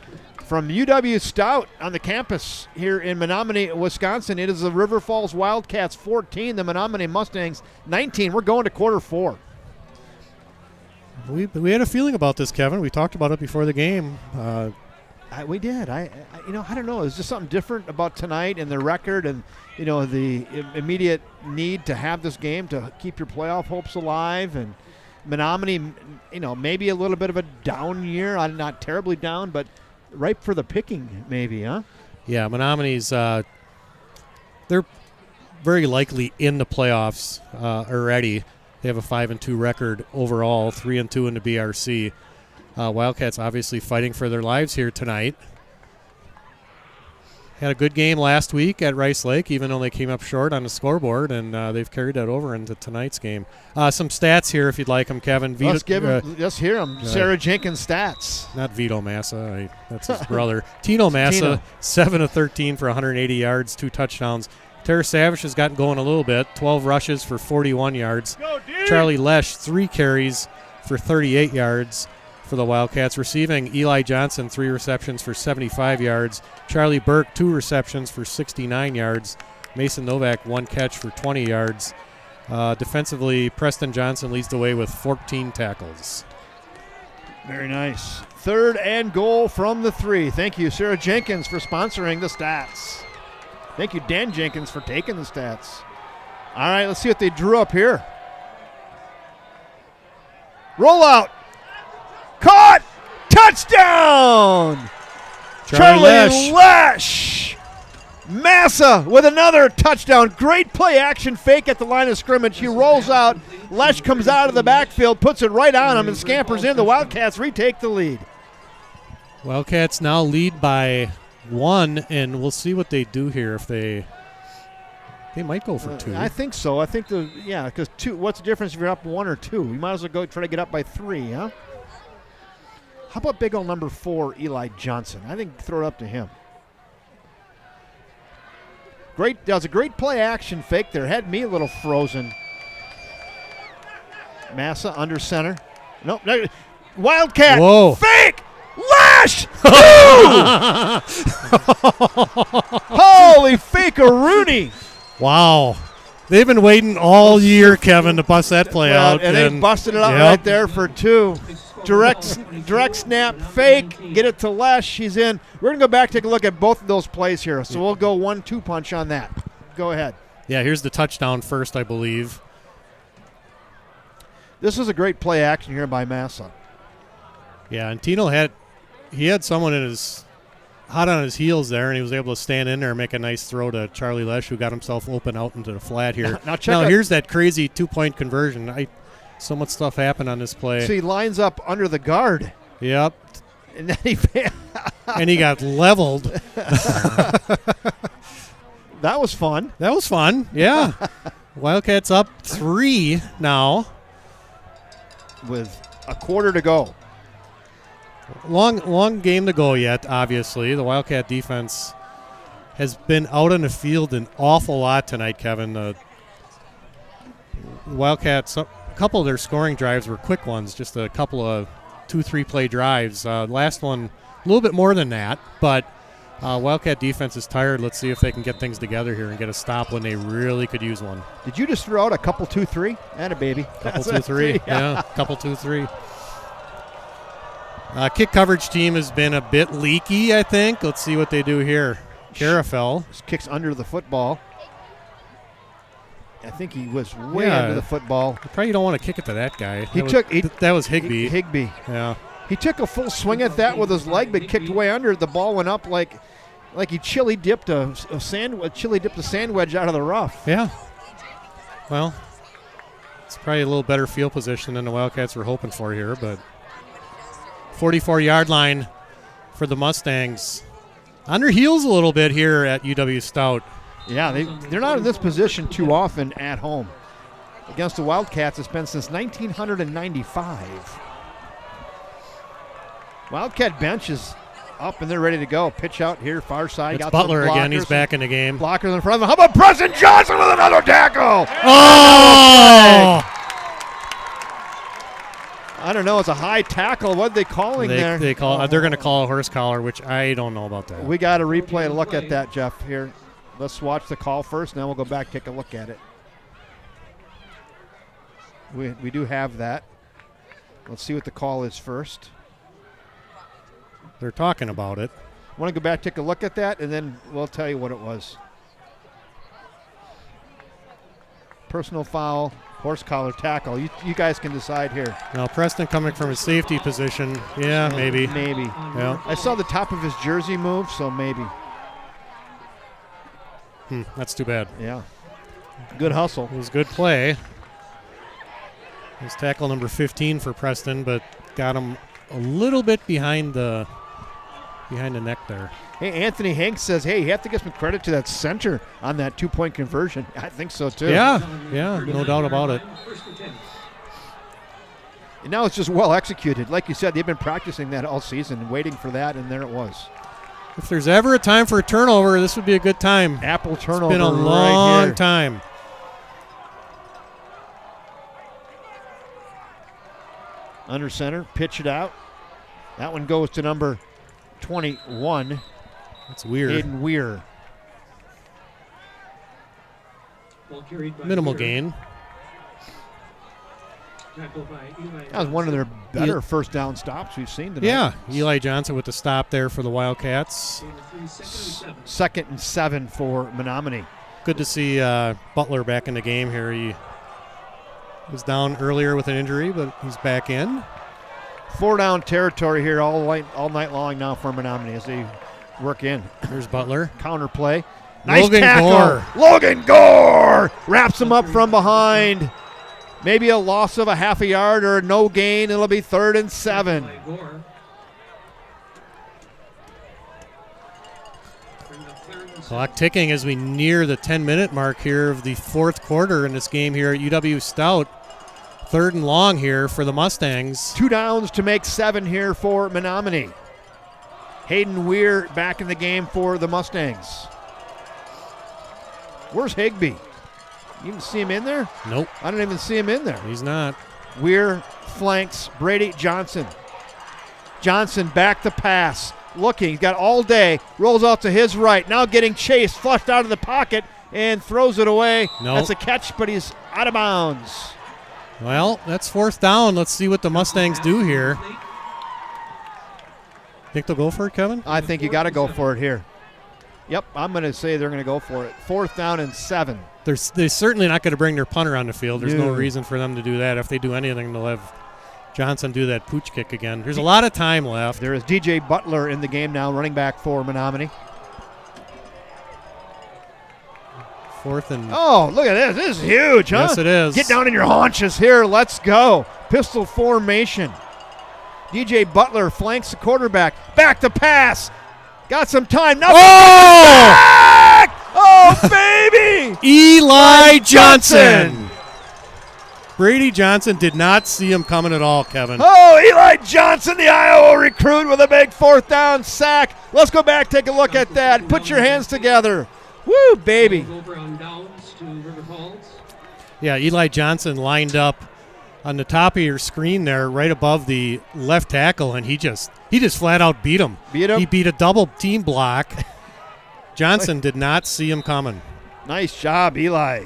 from UW Stout on the campus here in Menomonie, Wisconsin. It is the River Falls Wildcats 14, the Menomonie Mustangs 19. We're going to quarter 4. We had a feeling about this, Kevin. We talked about it before the game. We did. I don't know. It's just something different about tonight and the record and, the immediate need to have this game to keep your playoff hopes alive. And Menomonie, maybe a little bit of a down year. Not terribly down, but ripe for the picking maybe, huh? Yeah, Menominee's they're very likely in the playoffs already. They have a 5-2 record overall, 3-2 in the BRC. Wildcats obviously fighting for their lives here tonight. Had a good game last week at Rice Lake, even though they came up short on the scoreboard, and they've carried that over into tonight's game. Some stats here, if you'd like them, Kevin. Let's hear them. Sarah Jenkins stats. Not Vito Massa. That's his brother. Tino Massa, 7 of 13 for 180 yards, 2 touchdowns. Tara Savage has gotten going a little bit, 12 rushes for 41 yards. Charlie Lesh, 3 carries for 38 yards for the Wildcats. Receiving, Eli Johnson, 3 receptions for 75 yards. Charlie Burke, 2 receptions for 69 yards. Mason Novak, 1 catch for 20 yards. Defensively, Preston Johnson leads the way with 14 tackles. Very nice. 3rd and goal from the 3. Thank you, Sarah Jenkins, for sponsoring the stats. Thank you, Dan Jenkins, for taking the stats. All right, let's see what they drew up here. Rollout. Caught. Touchdown. Charlie Lesh. Massa with another touchdown. Great play action fake at the line of scrimmage. He rolls out. Lesh comes out of the backfield, puts it right on him, and scampers in. The Wildcats retake the lead. Wildcats now lead by 1, and we'll see what they do here. If they might go for 2. I think so. I think because 2. What's the difference if you're up 1 or 2? You might as well go try to get up by 3, huh? How about big old number 4, Eli Johnson? I think throw it up to him. Great. That was a great play action fake there. Had me a little frozen. Massa under center. Nope. No. Wildcat. Whoa. Fake. Lash! Holy fake-a-rooney. Wow. They've been waiting all year, Kevin, to bust that play out. And they busted it out right there for 2. Direct snap, fake, get it to Lesh. He's in. We're going to go back and take a look at both of those plays here. So we'll go 1-2 punch on that. Go ahead. Yeah, here's the touchdown first, I believe. This is a great play action here by Massa. Yeah, and Tino had someone hot on his heels there, and he was able to stand in there and make a nice throw to Charlie Lesh, who got himself open out into the flat here. Now here's that crazy 2-point conversion. So much stuff happened on this play. So he lines up under the guard. Yep. And then he got leveled. That was fun. That was fun, yeah. Wildcats up 3 now. With a quarter to go. Long game to go yet, obviously. The Wildcat defense has been out on the field an awful lot tonight, Kevin. The Wildcats, a couple of their scoring drives were quick ones, just a couple of 2-3 play drives. Last one, a little bit more than that, but Wildcat defense is tired. Let's see if they can get things together here and get a stop when they really could use one. Did you just throw out a couple 2-3? And a baby. Couple 2-3, yeah, couple 2-3. Kick coverage team has been a bit leaky, I think. Let's see what they do here. Carafel kicks under the football. I think he was way under the football. You probably don't want to kick it to that guy. That was Higbee. Higbee. Yeah. He took a full swing at that with his leg, but kicked way under. The ball went up like he chili dipped a sandwich out of the rough. Yeah. Well, it's probably a little better field position than the Wildcats were hoping for here, but 44-yard line for the Mustangs. On their heels a little bit here at UW Stout. Yeah, they're not in this position too often at home. Against the Wildcats, it's been since 1995. Wildcat bench is up and they're ready to go. Pitch out here, far side. It's Butler again. He's back in the game. Blockers in front of him. How about Preston Johnson with another tackle? Oh! I don't know. It's a high tackle. What are they calling there? They're going to call a horse collar, which I don't know about that. We got a replay to look at that, Jeff. Here, let's watch the call first, and then we'll go back take a look at it. We do have that. Let's see what the call is first. They're talking about it. Want to go back take a look at that, and then we'll tell you what it was. Personal foul, horse collar tackle. You guys can decide here. Now Preston coming from his safety position. Yeah, maybe. Maybe. Yeah. I saw the top of his jersey move, so maybe. That's too bad. Yeah. Good hustle. It was good play. It was tackle number 15 for Preston, but got him a little bit behind the neck there. Hey, Anthony Hanks says, hey, you have to give some credit to that center on that 2-point conversion. I think so, too. Yeah, no doubt about it. And now it's just well executed. Like you said, they've been practicing that all season and waiting for that, and there it was. If there's ever a time for a turnover, this would be a good time. Apple turnover. It's been a long time. Under center, pitch it out. That one goes to number 21. That's weird. Hayden Weir. Minimal gain. That was one of their better first down stops we've seen tonight. Yeah, Eli Johnson with the stop there for the Wildcats. 2nd and 7 for Menomonie. Good to see Butler back in the game here. He was down earlier with an injury, but he's back in. 4-down territory here all night long now for Menomonie as they work in. There's Butler. Counter play. Nice Logan tackle. Gore. Logan Gore wraps him up from behind. Maybe a loss of a half a yard or no gain. It'll be 3rd and 7. Clock ticking as we near the 10-minute mark here of the 4th quarter in this game here at UW Stout. 3rd and long here for the Mustangs. 2 downs to make 7 here for Menomonie. Hayden Weir back in the game for the Mustangs. Where's Higbee? You even see him in there? Nope. I don't even see him in there. He's not. Weir flanks Brady Johnson. Johnson back to pass. Looking, he's got all day. Rolls out to his right. Now getting chased, flushed out of the pocket, and throws it away. Nope. That's a catch, but he's out of bounds. Well, that's 4th down. Let's see what the Mustangs do here. Think they'll go for it, Kevin? I think you got to go for it here. Yep, I'm going to say they're going to go for it. 4th down and 7. They're certainly not going to bring their punter on the field. There's no No. reason for them to do that. If they do anything, they'll have Johnson do that pooch kick again. There's a lot of time left. There is DJ Butler in the game now, running back for Menomonie. 4th and... Oh, look at this. This is huge, huh? Yes, it is. Get down in your haunches here. Let's go. Pistol formation. DJ Butler flanks the quarterback. Back to pass. Got some time. Now back! Oh, baby! Eli Johnson! Brady Johnson did not see him coming at all, Kevin. Oh, Eli Johnson, the Iowa recruit with a big 4th down sack. Let's go back, take a look at that. Put your hands together. Woo, baby. Yeah, Eli Johnson lined up on the top of your screen there, right above the left tackle, and he just flat out beat him. Beat him? He beat a double team block. Johnson did not see him coming. Nice job, Eli.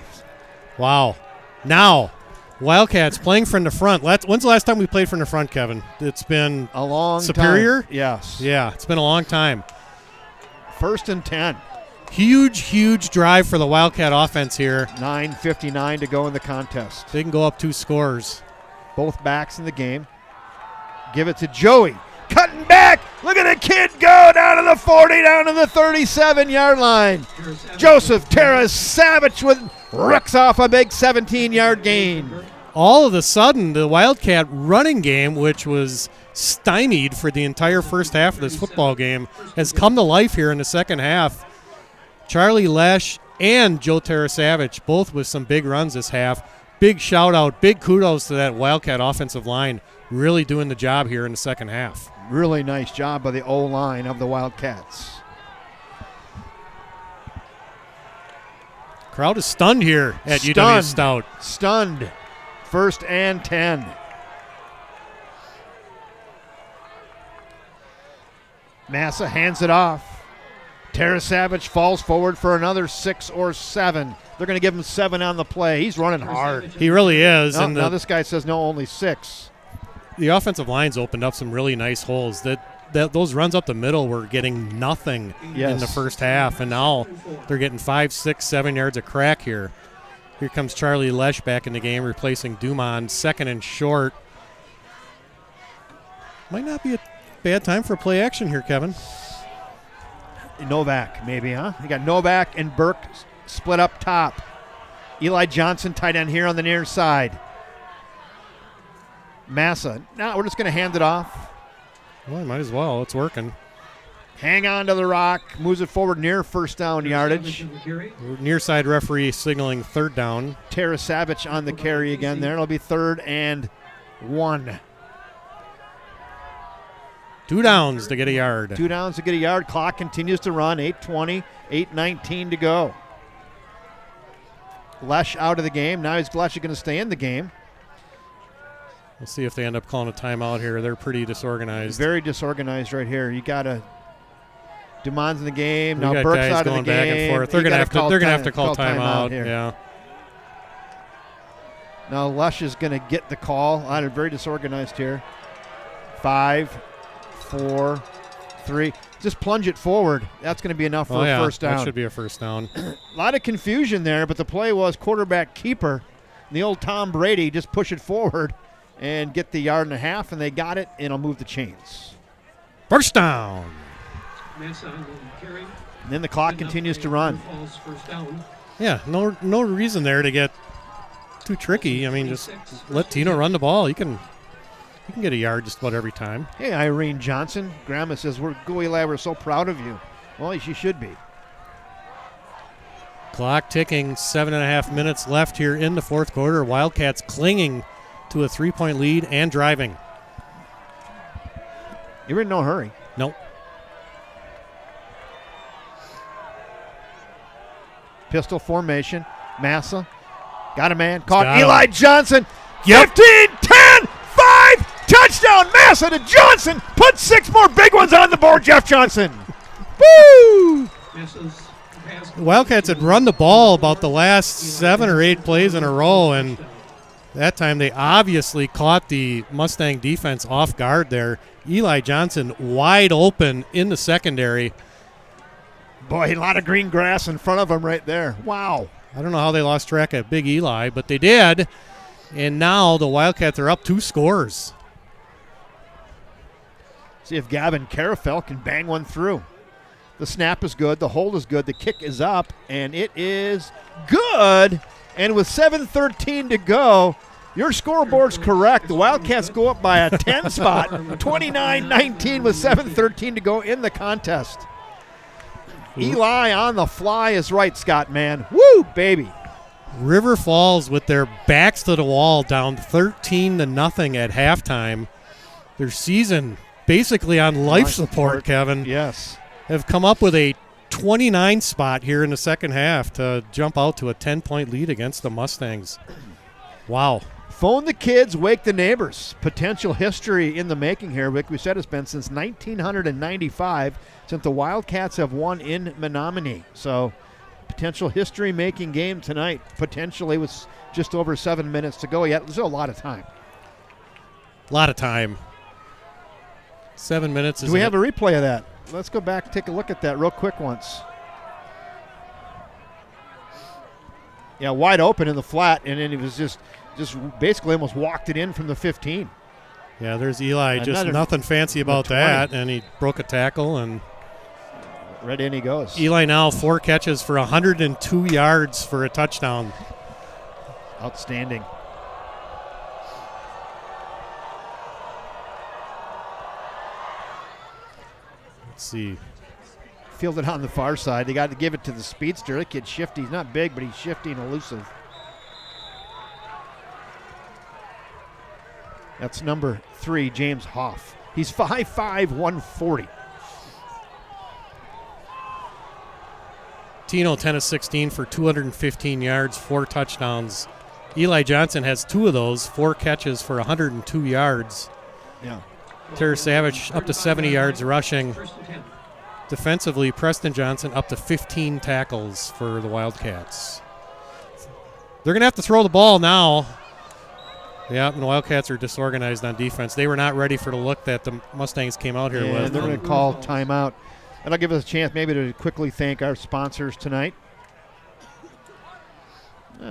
Wow. Now, Wildcats playing from the front. When's the last time we played from the front, Kevin? It's been A long Superior? time. Yes. Yeah, it's been a long time. 1st and 10. Huge drive for the Wildcat offense here. 9:59 to go in the contest. They can go up 2 scores. Both backs in the game. Give it to Joey. Cutting back. Look at the kid go down to the 40, down to the 37-yard line. Joseph Terra Savage ricks off a big 17-yard gain. All of a sudden, the Wildcat running game, which was stymied for the entire first half of this football game, has come to life here in the second half. Charlie Lesh and Joe Terasavage, both with some big runs this half. Big shout out, big kudos to that Wildcat offensive line, really doing the job here in the second half. Really nice job by the O-line of the Wildcats. Crowd is stunned here at UW Stout. Stunned. 1st and 10. Massa hands it off. Terasavage falls forward for another 6 or 7. They're going to give him 7 on the play. He's running hard. He really is. No, and now this guy says no, only 6. The offensive line's opened up some really nice holes. Those runs up the middle were getting nothing in the first half, and now they're getting 5, 6, 7 yards of crack here. Here comes Charlie Lesh back in the game, replacing Dumont. 2nd and short. Might not be a bad time for play action here, Kevin. Novak, maybe, huh? You got Novak and Burke split up top. Eli Johnson, tight end here on the near side. Massa. Now we're just going to hand it off. Well, might as well. It's working. Hang on to the rock. Moves it forward near first down yardage. Near side referee signaling third down. Tara Savage on the carry again there. It'll be 3rd and 1. 2 downs to get a yard. 2 downs to get a yard. Clock continues to run. 8:20, 8:19 to go. Lesh out of the game. Now he's Lesh going to stay in the game. We'll see if they end up calling a timeout here. They're pretty disorganized. Very disorganized right here. You got to. Dumon's in the game. We Now got Burke's guys out of the going game. back and forth. They're going to have to call timeout here. Yeah. Now Lesh is going to get the call. Very disorganized here. 5, 4, 3. Just plunge it forward. That's going to be enough for a first down. That should be a first down. A lot of confusion there, but the play was quarterback keeper. The old Tom Brady just push it forward and get the 1.5 yards, and they got it, and it'll move the chains. First down. And then the clock continues to run. Yeah, no reason there to get too tricky. I mean, just let Tino run the ball. You can get a yard just about every time. Hey, Irene Johnson. Grandma says, Go Eli, we're so proud of you. Well, she should be. Clock ticking, 7.5 minutes left here in the fourth quarter. Wildcats clinging to a 3-point lead and driving. You're in no hurry. Nope. Pistol formation. Massa. Got a man. Caught got Eli him. Johnson. Yep. 15, 10, 5. Touchdown. Massa to Johnson. Put 6 more big ones on the board, Jeff Johnson. Woo! The Wildcats had run the ball about the last 7 or 8 plays in a row, and that time they obviously caught the Mustang defense off guard there. Eli Johnson wide open in the secondary. Boy, a lot of green grass in front of him right there. Wow. I don't know how they lost track of Big Eli, but they did. And now the Wildcats are up 2 scores. See if Gavin Carafel can bang one through. The snap is good. The hold is good. The kick is up, and it is good. And with 7:13 to go, your scoreboard's correct. The Wildcats go up by a 10 spot, 29-19 with 7:13 to go in the contest. Eli on the fly is right, Scott, man. Woo, baby. River Falls with their backs to the wall, down 13-0 at halftime. Their season basically on life support, Kevin. Yes. Have come up with a 29 spot here in the second half to jump out to a 10-point lead against the Mustangs. Wow. Phone the kids, wake the neighbors. Potential history in the making here. Like we said, it's been since 1995 since the Wildcats have won in Menomonie. So potential history-making game tonight. Potentially with just over 7 minutes to go yet. There's a lot of time. A lot of time. 7 minutes. Do we have a replay of that? Let's go back and take a look at that real quick once. Yeah, wide open in the flat, and then he was just basically almost walked it in from the 15. Yeah, there's Eli. Just nothing fancy about that, and he broke a tackle, and right in he goes. Eli now 4 catches for 102 yards for a touchdown. Outstanding. Let's see. Fielded on the far side. They got to give it to the speedster. That kid's shifty. He's not big, but he's shifty and elusive. That's number 3, James Hoff. He's 5'5", 140. Tino 10 of 16 for 215 yards, 4 touchdowns. Eli Johnson has 2 of those, 4 catches for 102 yards. Yeah. Tara Savage up to 70 yards rushing. Defensively, Preston Johnson up to 15 tackles for the Wildcats. They're going to have to throw the ball now. Yeah, and the Wildcats are disorganized on defense. They were not ready for the look that the Mustangs came out here with. They're going to call timeout. That'll give us a chance maybe to quickly thank our sponsors tonight.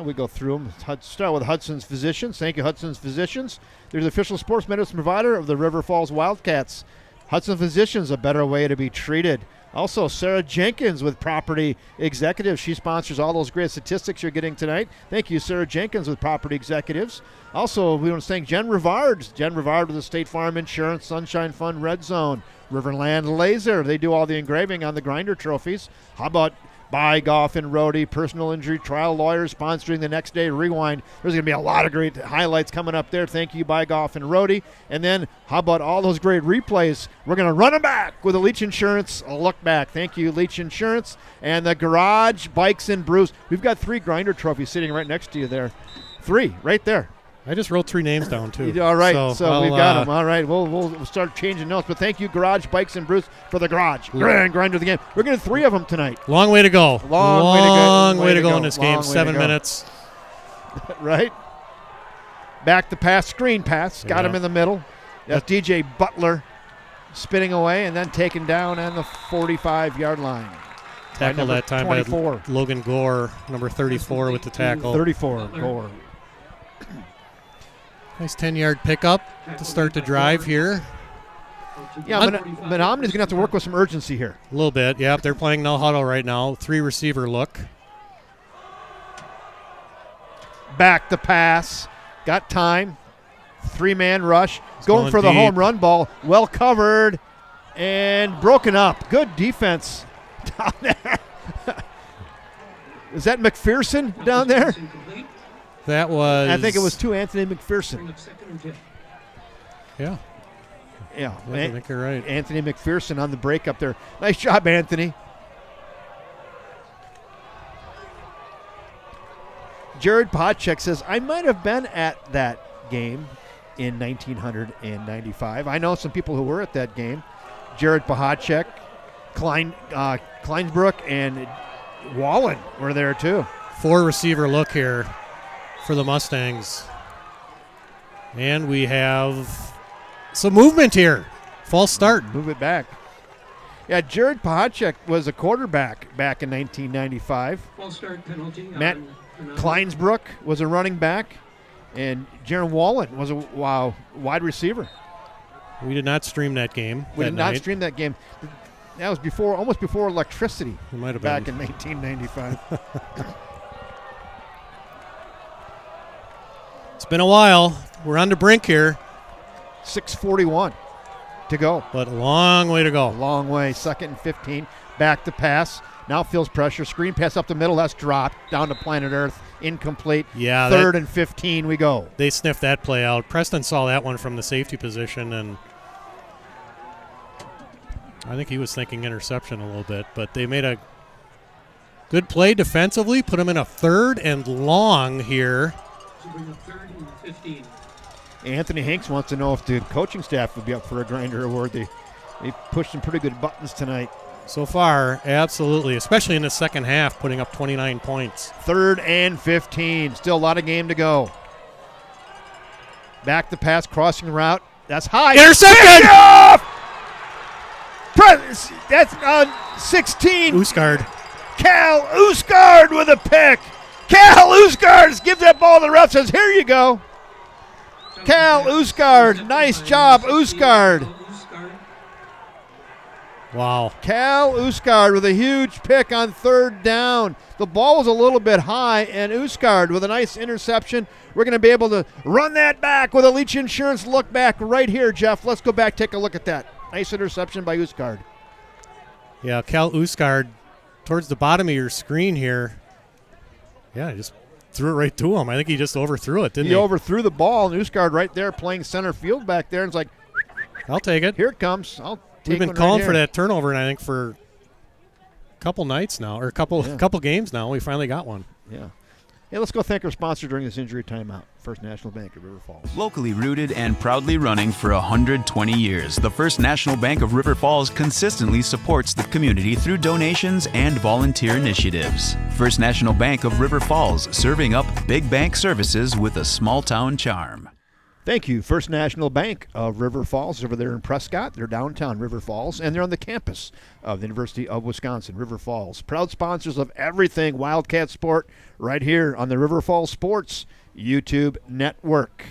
We go through them. Start with Hudson's Physicians. Thank you, Hudson's Physicians. They're the official sports medicine provider of the River Falls Wildcats. Hudson Physicians, a better way to be treated. Also, Sarah Jenkins with Property Executives. She sponsors all those great statistics you're getting tonight. Thank you, Sarah Jenkins with Property Executives. Also, we want to thank Jen Rivard. Jen Rivard with the State Farm Insurance Sunshine Fund Red Zone. Riverland Laser. They do all the engraving on the Grinder trophies. How about Buy Golf and Roadie, personal injury trial lawyers sponsoring the Next Day Rewind. There's going to be a lot of great highlights coming up there. Thank you, Buy Golf and Roadie. And then how about all those great replays? We're going to run them back with a Leach Insurance look back. Thank you, Leach Insurance. And the Garage Bikes and Brews. We've got 3 Grinder trophies sitting right next to you there. 3 right there. I just wrote 3 names down, too. All right, so we've got them. All right, we'll start changing notes. But thank you, Garage Bikes and Brews, for the Garage. Grand Grinder of the game. We're getting 3 of them tonight. Long way to go. Long way to go in this game. 7 minutes. Right. Back to pass, screen pass. Got him in the middle. That's DJ Butler spinning away and then taken down on the 45-yard line. Tackle that time 24. by Logan Gore, number 34 with the tackle. 34, Gore. Nice 10-yard pickup to start the drive here. Yeah, Menomoni's going to have to work with some urgency here. A little bit, yeah. They're playing no huddle right now. 3 receiver look. Back the pass. Got time. 3-man rush. Going for deep. the home run ball. Well covered and broken up. Good defense down there. Is that McPherson down there? That was... I think it was 2 Anthony McPherson. Yeah. Yeah, I think you're right. Anthony McPherson on the break up there. Nice job, Anthony. Jared Podchek says, I might have been at that game in 1995. I know some people who were at that game. Jared Podchek, Kleinsbrook, and Wallen were there too. 4 receiver look here for the Mustangs. And we have some movement here. False start. Move it back. Yeah, Jared Podchek was a quarterback back in 1995. False start penalty. Matt Kleinsbrook was a running back, and Jaron Wallen was a wide receiver. We did not stream that game. We did not stream that game. That was almost before electricity. It might have back been. in 1995. It's been a while. We're on the brink here. 6:41 to go. But a long way to go. A long way. 2nd and 15. Back to pass. Now feels pressure. Screen pass up the middle. That's dropped. Down to planet Earth. Incomplete. Yeah. 3rd and 15 we go. They sniffed that play out. Preston saw that one from the safety position, and I think he was thinking interception a little bit. But they made a good play defensively. Put him in a 3rd and long here. 3rd and 15. Anthony Hanks wants to know if the coaching staff would be up for a Grinder award. They pushed some pretty good buttons tonight. So far, absolutely, especially in the second half, putting up 29 points. 3rd and 15. Still a lot of game to go. Back the pass, crossing route. That's high. Intercepted! That's on 16. Usgard. Cal Usgard with a pick. Cal Usgard gives that ball to the ref, says, here you go. Cal Usgard. Nice job, Usgard. Wow. Cal Usgard with a huge pick on 3rd down. The ball was a little bit high, and Usgard with a nice interception. We're going to be able to run that back with a Leach Insurance look back right here, Jeff. Let's go back, take a look at that. Nice interception by Usgard. Yeah, Cal Usgard towards the bottom of your screen here. Yeah, he just threw it right to him. I think he just overthrew it, didn't he? He overthrew the ball, and Usgard right there playing center field back there. And it's like, I'll take it. Here it comes. We've been calling for that turnover, and I think for a couple nights now, or a couple games now, we finally got one. Yeah. Hey, let's go thank our sponsor during this injury timeout, First National Bank of River Falls. Locally rooted and proudly running for 120 years, the First National Bank of River Falls consistently supports the community through donations and volunteer initiatives. First National Bank of River Falls, serving up big bank services with a small-town charm. Thank you, First National Bank of River Falls over there in Prescott. They're downtown River Falls, and they're on the campus of the University of Wisconsin, River Falls. Proud sponsors of everything Wildcat sport right here on the River Falls Sports YouTube network.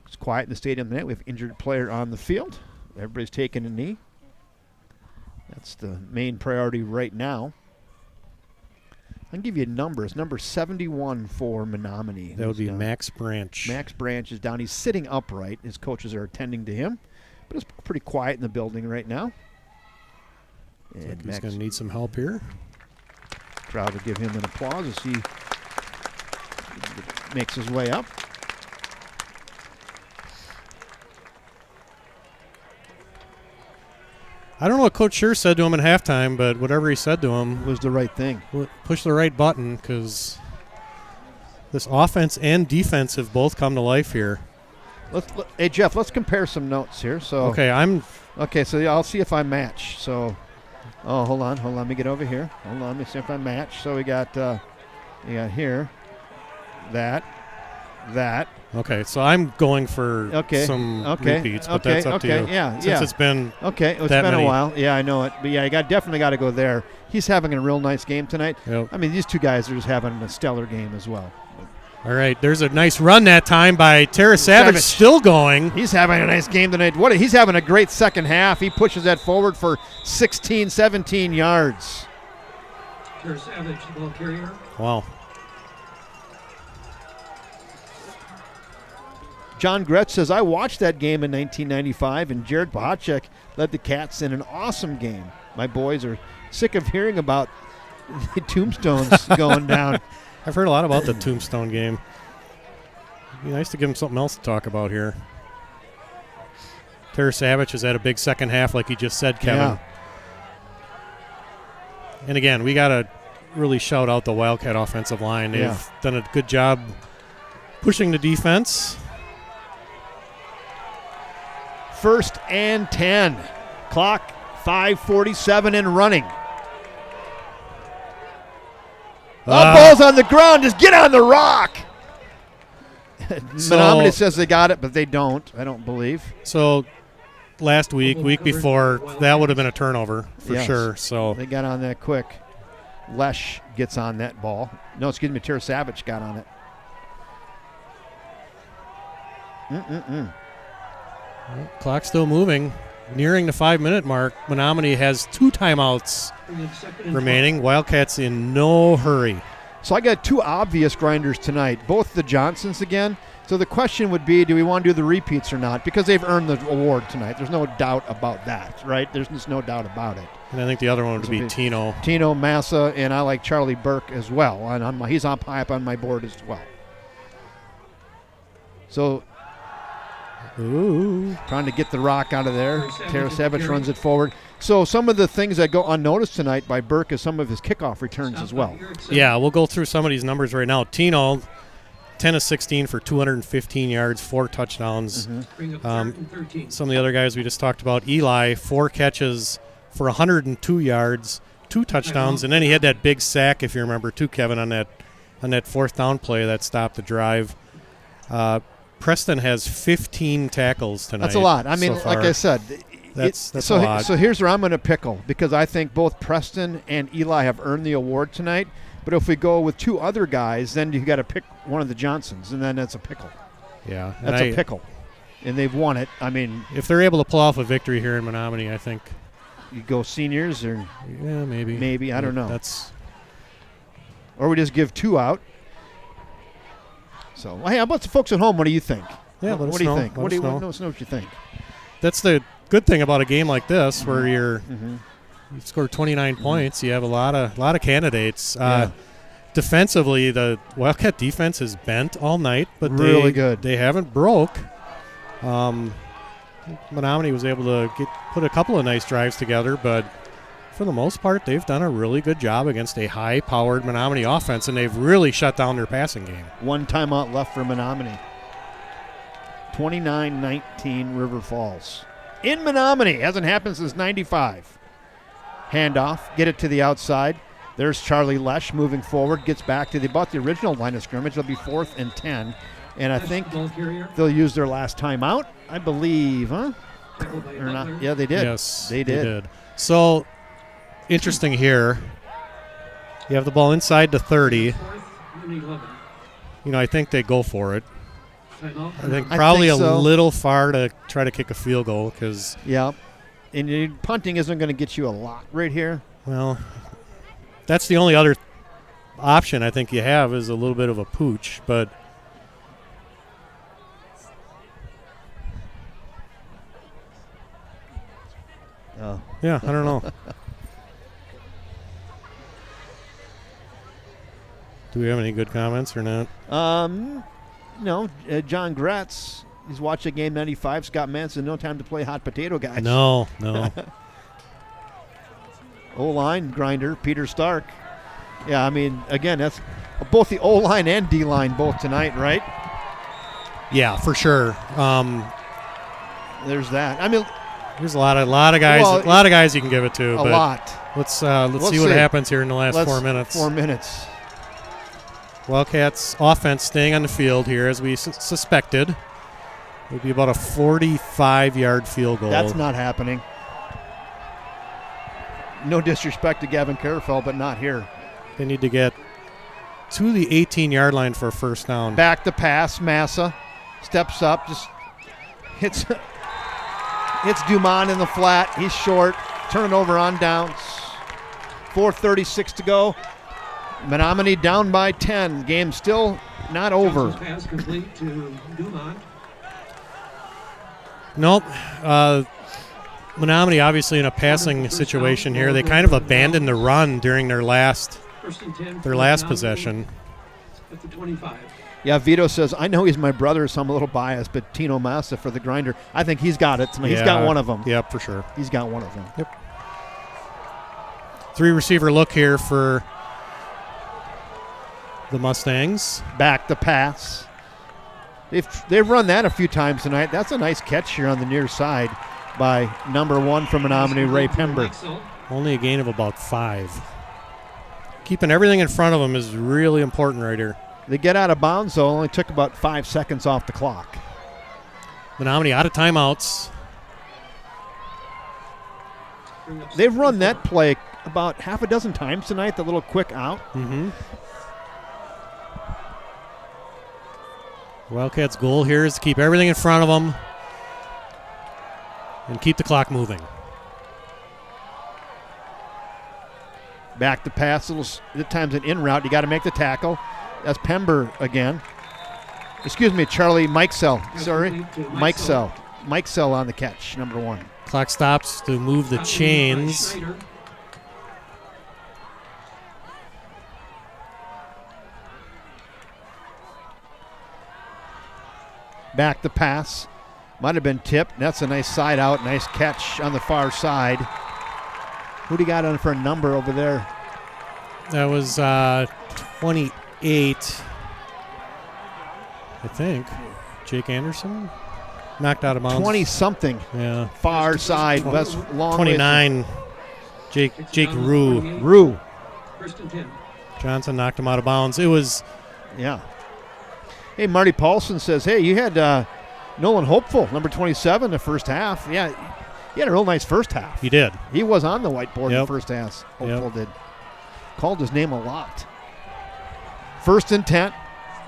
It's quiet in the stadium tonight. We have an injured player on the field. Everybody's taking a knee. That's the main priority right now. I can give you numbers. Number 71 for Menomonie. That would be Max Branch. Max Branch is down. He's sitting upright. His coaches are attending to him. But it's pretty quiet in the building right now. And He's going to need some help here. Crowd will give him an applause as he makes his way up. I don't know what Coach Scheer said to him at halftime, but whatever he said to him was the right thing. Push the right button, because this offense and defense have both come to life here. Hey, Jeff, let's compare some notes here. So so I'll see if I match. So, hold on. Let me get over here. Hold on, let me see if I match. So we got here, that. Okay, so I'm going for some repeats, but that's up to you. Since it's been it's been a while. Yeah, I know it. But yeah, definitely got to go there. He's having a real nice game tonight. Yep. I mean, these two guys are just having a stellar game as well. All right, there's a nice run that time by Tara Savage. Still going. He's having a nice game tonight. He's having a great second half. He pushes that forward for 16, 17 yards. Tara Savage, the ball carrier. Wow. John Gretz says, I watched that game in 1995, and Jared Bohacek led the Cats in an awesome game. My boys are sick of hearing about the tombstones going down. I've heard a lot about the Tombstone game. It'd be nice to give him something else to talk about here. Tara Savage has had a big second half, like you just said, Kevin. Yeah. And again, we got to really shout out the Wildcat offensive line. They've done a good job pushing the defense. 1st and 10. Clock 5:47 and running. Ball's on the ground. Just get on the rock. Menomonie says they got it, but they don't. I don't believe. So last week before, that would have been a turnover for sure. So they got on that quick. Lesh gets on that ball. No, excuse me. Tara Savage got on it. Clock still moving. Nearing the 5-minute mark. Menomonie has 2 timeouts remaining. Wildcats in no hurry. So I got 2 obvious grinders tonight, both the Johnsons again. So the question would be, do we want to do the repeats or not? Because they've earned the award tonight. There's no doubt about that, right? There's just no doubt about it. And I think the other one would be Tino. Tino, Massa, and I like Charlie Burke as well. And he's on high up on my board as well. So trying to get the rock out of there. Tara Savage runs it forward. So some of the things that go unnoticed tonight by Burke is some of his kickoff returns as well. Yeah, we'll go through some of these numbers right now. Tino, 10 of 16 for 215 yards, 4 touchdowns. Some of the other guys we just talked about. Eli, 4 catches for 102 yards, 2 touchdowns, and then he had that big sack, if you remember, too, Kevin, on that 4th down play that stopped the drive. Preston has 15 tackles tonight. That's a lot. I mean, so like I said, that's a lot. So here's where I'm going to pickle, because I think both Preston and Eli have earned the award tonight. But if we go with 2 other guys, then you got to pick one of the Johnsons, and then that's a pickle. Yeah, that's a pickle, and they've won it. I mean, if they're able to pull off a victory here in Menomonie, I think you go seniors, or maybe I don't know. Or we just give 2 out. So, hey, how about the folks at home? What do you think? Yeah, what do you think? Let us know what you think. That's the good thing about a game like this, where you score 29 points. You have a lot of candidates. Defensively, the Wildcat defense is bent all night, but really good. They haven't broke. Menomonie was able to put a couple of nice drives together, but for the most part, they've done a really good job against a high-powered Menomonie offense, and they've really shut down their passing game. 1 timeout left for Menomonie. 29-19 River Falls. In Menomonie. Hasn't happened since 95. Handoff. Get it to the outside. There's Charlie Lesh moving forward. Gets back to about the original line of scrimmage. It'll be 4th and 10. And I think they'll use their last timeout, I believe, huh? Or not? Yeah, they did. Yes, they did. So, interesting here. You have the ball inside the 30. I think they go for it. I think probably a little far to try to kick a field goal, because And punting isn't going to get you a lot right here. Well, that's the only other option I think you have is a little bit of a pooch, but yeah, I don't know. Do we have any good comments or not? No, John Gretz. He's watching game 95. Scott Manson, no time to play hot potato, guys. No. O-line grinder, Peter Stark. Yeah, I mean, again, that's both the O-line and D-line both tonight, right? Yeah, for sure. There's that. I mean, there's a lot of guys. Well, a lot of guys you can give it to. A lot. Let's see what happens here in the last 4 minutes. 4 minutes. Wildcats offense staying on the field here as we suspected. It would be about a 45-yard field goal. That's not happening. No disrespect to Gavin Carafell, but not here. They need to get to the 18-yard line for a first down. Back to pass, Massa steps up, just hits Dumont in the flat. He's short. Turn it over on downs. 4:36 to go. Menomonie down by 10. Game still not over. Pass complete to Dumont. Nope. Menomonie obviously in a passing situation here. They kind of abandoned the run during their last possession. At the 25. Yeah, Vito says, I know he's my brother, so I'm a little biased, but Tino Massa for the grinder, I think he's got it tonight. He's got one of them. Yep, for sure. He's got one of them. Yep. 3-receiver look here for the Mustangs. Back to pass. They've run that a few times tonight. That's a nice catch here on the near side by number 1 from Menomonie, Ray Pember. Only a gain of about 5. Keeping everything in front of them is really important right here. They get out of bounds, though. Only took about 5 seconds off the clock. Menomonie out of timeouts. They've run that play about half a dozen times tonight, the little quick out. Mm-hmm. Wildcats' goal here is to keep everything in front of them and keep the clock moving. Back to pass, at times an in route. You got to make the tackle. That's Pember again. Excuse me, Charlie Mikesell. Sorry, Mikesell. Mikesell on the catch, number 1. Clock stops to move the chains. Back to pass. Might have been tipped. That's a nice side out. Nice catch on the far side. Who do you got on for a number over there? That was 28, I think. Jake Anderson knocked out of bounds. 20-something. Yeah. Far side. That's long. 29. Jake Rue. Rue. First and 10. Johnson knocked him out of bounds. It was. Yeah. Hey, Marty Paulson says, hey, you had Nolan Hopeful, number 27, the first half. Yeah, he had a real nice first half. He did. He was on the whiteboard in the first half. Hopeful did. Called his name a lot. First and 10,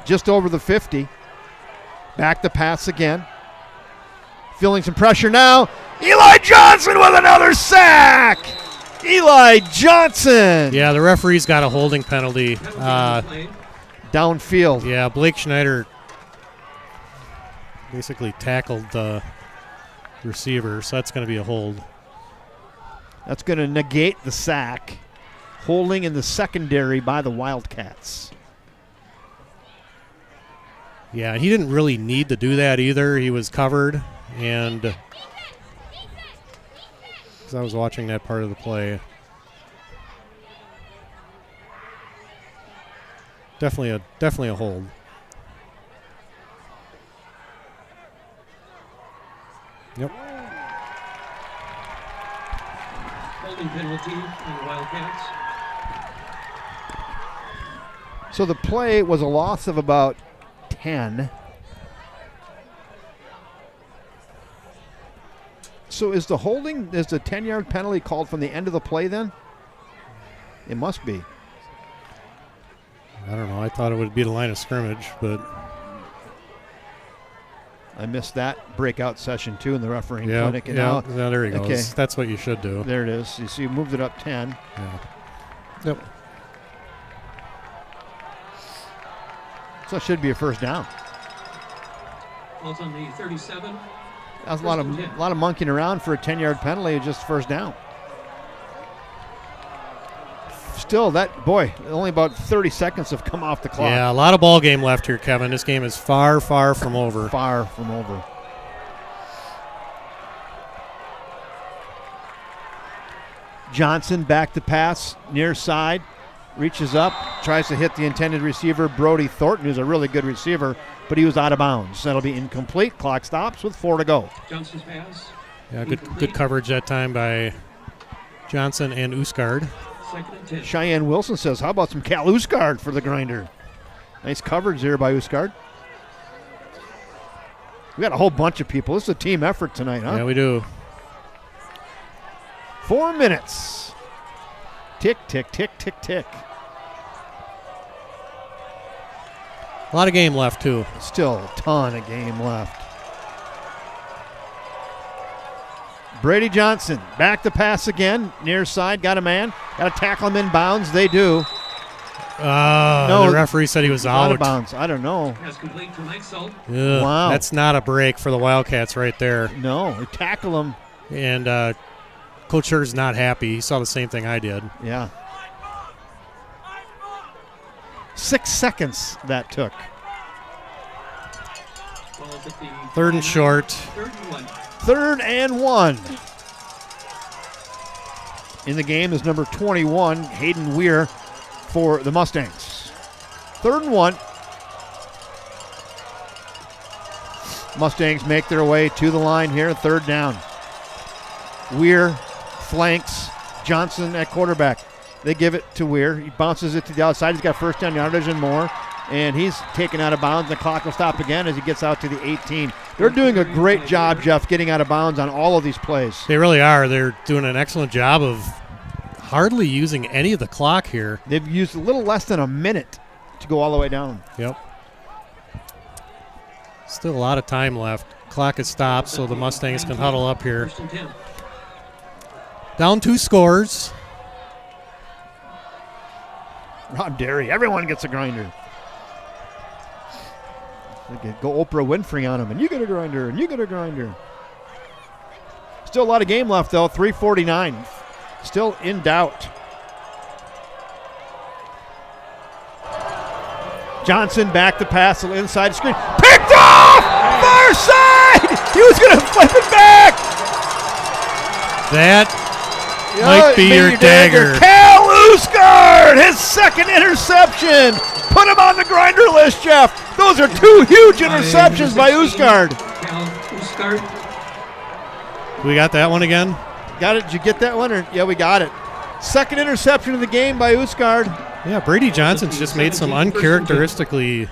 just over the 50. Back to pass again. Feeling some pressure now. Eli Johnson with another sack. Eli Johnson. Yeah, the referee's got a holding penalty. Downfield. Yeah, Blake Schneider basically tackled the receiver, so that's going to be a hold. That's going to negate the sack. Holding in the secondary by the Wildcats. Yeah, he didn't really need to do that either. He was covered, and because I was watching that part of the play. Definitely a hold. Yep. Holding penalty on the Wildcats. So the play was a loss of about 10. So is the 10-yard penalty called from the end of the play then? It must be. I don't know. I thought it would be the line of scrimmage, but I missed that breakout session, too, in the refereeing Yeah, clinic. And yeah. now, There he goes. okay. That's what you should do. There it is. You see, you moved it up 10. Yeah. Yep. So it should be a first down. Falls on the 37. That was a lot of monkeying around for a 10-yard penalty, just first down. Still, only about 30 seconds have come off the clock. Yeah, a lot of ball game left here, Kevin. This game is far, far from over. Far from over. Johnson back to pass, near side, reaches up, tries to hit the intended receiver, Brody Thornton, who's a really good receiver, but he was out of bounds. That'll be incomplete. Clock stops with 4 to go. Johnson's pass. Yeah, good coverage that time by Johnson and Uskard. Second and 10. Cheyenne Wilson says, how about some Cal Uskard for the grinder? Nice coverage there by Uskard. We got a whole bunch of people. This is a team effort tonight, huh? Yeah, we do. 4 minutes. Tick, tick, tick, tick, tick. A lot of game left, too. Still a ton of game left. Brady Johnson back to pass again. Near side, got a man. Got to tackle him in bounds. They do. The referee said he was Out out. of bounds. I don't know. Pass complete to Mike Salt. Ugh, Wow. That's not a break for the Wildcats right there. No, they tackle him. And Coach Scher's not happy. He saw the same thing I did. Yeah. 6 seconds that took. Falls at the Third and short. 31. 3rd and 1. In the game is number 21, Hayden Weir for the Mustangs. 3rd and 1. Mustangs make their way to the line here, 3rd down. Weir flanks Johnson at quarterback. They give it to Weir. He bounces it to the outside. He's got first down yardage and more. And he's taken out of bounds. The clock will stop again as he gets out to the 18. They're doing a great job, Jeff, getting out of bounds on all of these plays. They really are. They're doing an excellent job of hardly using any of the clock here. They've used a little less than a minute to go all the way down. Yep. Still a lot of time left. Clock has stopped, so the Mustangs can huddle up here. First and 10. Down 2 scores. Rob Derry, everyone gets a grinder. They could go Oprah Winfrey on him, and you get a grinder, and you get a grinder. Still a lot of game left, though. 3:49. Still in doubt. Johnson back to pass, a little inside screen. Picked off! Far side! He was going to flip it back! That might be your dagger. Cal Uskard, his 2nd interception. Put him on the grinder list, Jeff. Those are 2 huge interceptions by Uskard. Cal Uskard. We got that one again? Got it? Did you get that one? Yeah, we got it. 2nd interception of the game by Uskard. Yeah, Brady Johnson's just made some uncharacteristically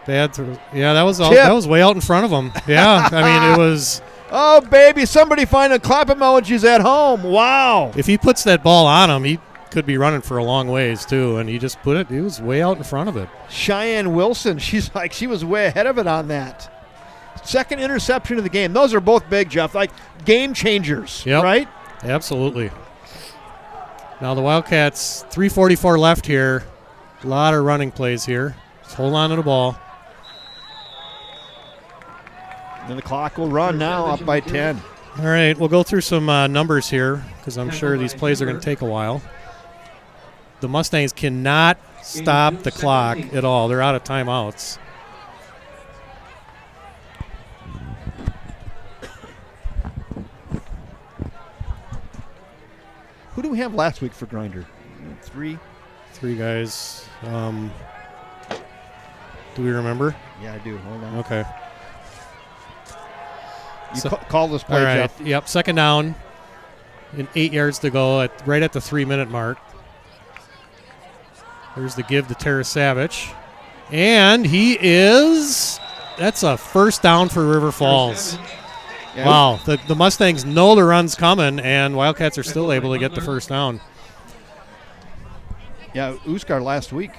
bad throws. Yeah, that was way out in front of him. Yeah, I mean, it was. Oh, baby, somebody find a clap emojis at home. Wow. If he puts that ball on him, he could be running for a long ways, too, and he just put it. He was way out in front of it. Cheyenne Wilson, she was way ahead of it on that. 2nd interception of the game. Those are both big, Jeff, like game changers, Yep. right? Absolutely. Now the Wildcats, 3:44 left here. A lot of running plays here. Just hold on to the ball. And the clock will run now, up by 10. All right, we'll go through some numbers here because I'm sure these plays are going to take a while. The Mustangs cannot stop the clock at all. They're out of timeouts. Who do we have last week for grinder? 3? 3 guys. Do we remember? Yeah, I do. Hold on. Okay. You So- call this play, All right. Jeff. Yep. 2nd down. And 8 yards to go right at the 3-minute mark. There's the give to Tarasavage. And he is. That's a first down for River Falls. Yeah, Wow. The Mustangs know the run's coming, and Wildcats are still able to get the first down. Yeah, Uskar last week.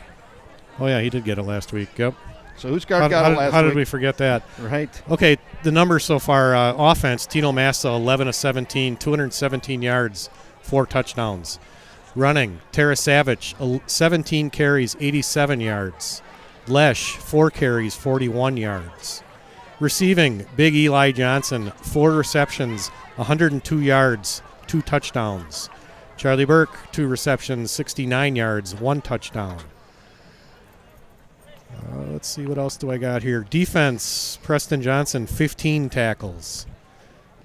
Oh, yeah, he did get it last week. Yep. So who's got it last week? How did we forget that? Right. Okay, the numbers so far, offense, Tino Massa, 11 of 17, 217 yards, 4 touchdowns. Running, Tara Savage, 17 carries, 87 yards. Lesh, 4 carries, 41 yards. Receiving, Big Eli Johnson, 4 receptions, 102 yards, 2 touchdowns. Charlie Burke, 2 receptions, 69 yards, 1 touchdown. Let's see, what else do I got here? Defense, Preston Johnson, 15 tackles.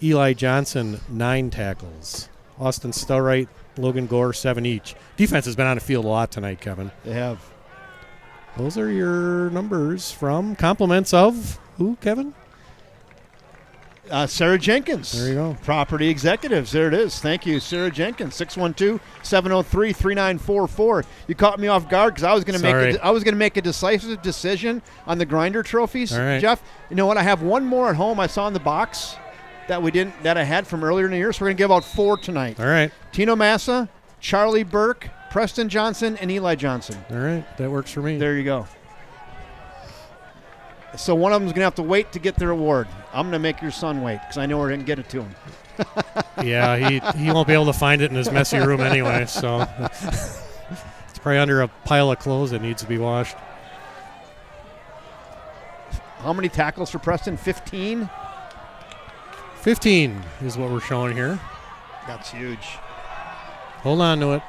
Eli Johnson, 9 tackles. Austin Stelright, Logan Gore, 7 each. Defense has been on the field a lot tonight, Kevin. They have. Those are your numbers from compliments of who, Kevin? Sarah Jenkins. There you go. Property Executives. There it is. Thank you, Sarah Jenkins. 612-703-3944. You caught me off guard because I was going to make a decisive decision on the Grinder trophies. All right. Jeff, you know what? I have one more at home. I saw in the box that I had from earlier in the year. So we're going to give out 4 tonight. All right. Tino Massa, Charlie Burke, Preston Johnson, and Eli Johnson. All right. That works for me. There you go. So one of them's going to have to wait to get their award. I'm going to make your son wait because I know we're going to get it to him. Yeah, he won't be able to find it in his messy room anyway, so it's probably under a pile of clothes that needs to be washed. How many tackles for Preston? 15? 15 is what we're showing here. That's huge. Hold on to it.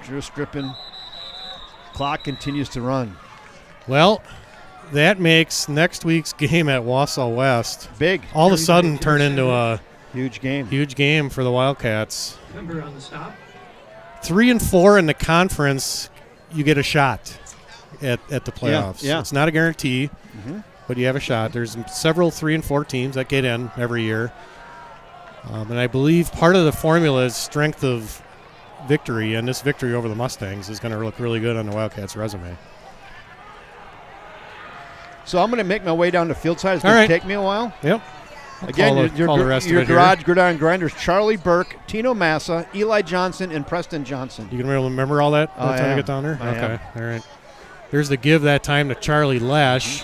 Drew Strippin. Clock continues to run. Well, that makes next week's game at Wausau West big. All of a sudden turn into a huge game. Huge game for the Wildcats. Number on the stop. 3-4 in the conference, you get a shot at the playoffs. Yeah. It's not a guarantee, but you have a shot. There's several 3-4 teams that get in every year. And I believe part of the formula is strength of victory, and this victory over the Mustangs is going to look really good on the Wildcats' resume. So I'm going to make my way down to field side. It's going to take me a while. Yep. Again, your garage gridiron grinders: Charlie Burke, Tino Massa, Eli Johnson, and Preston Johnson. You can remember all that by the time you get down there? Okay. All right. There's the give that time to Charlie Lesh.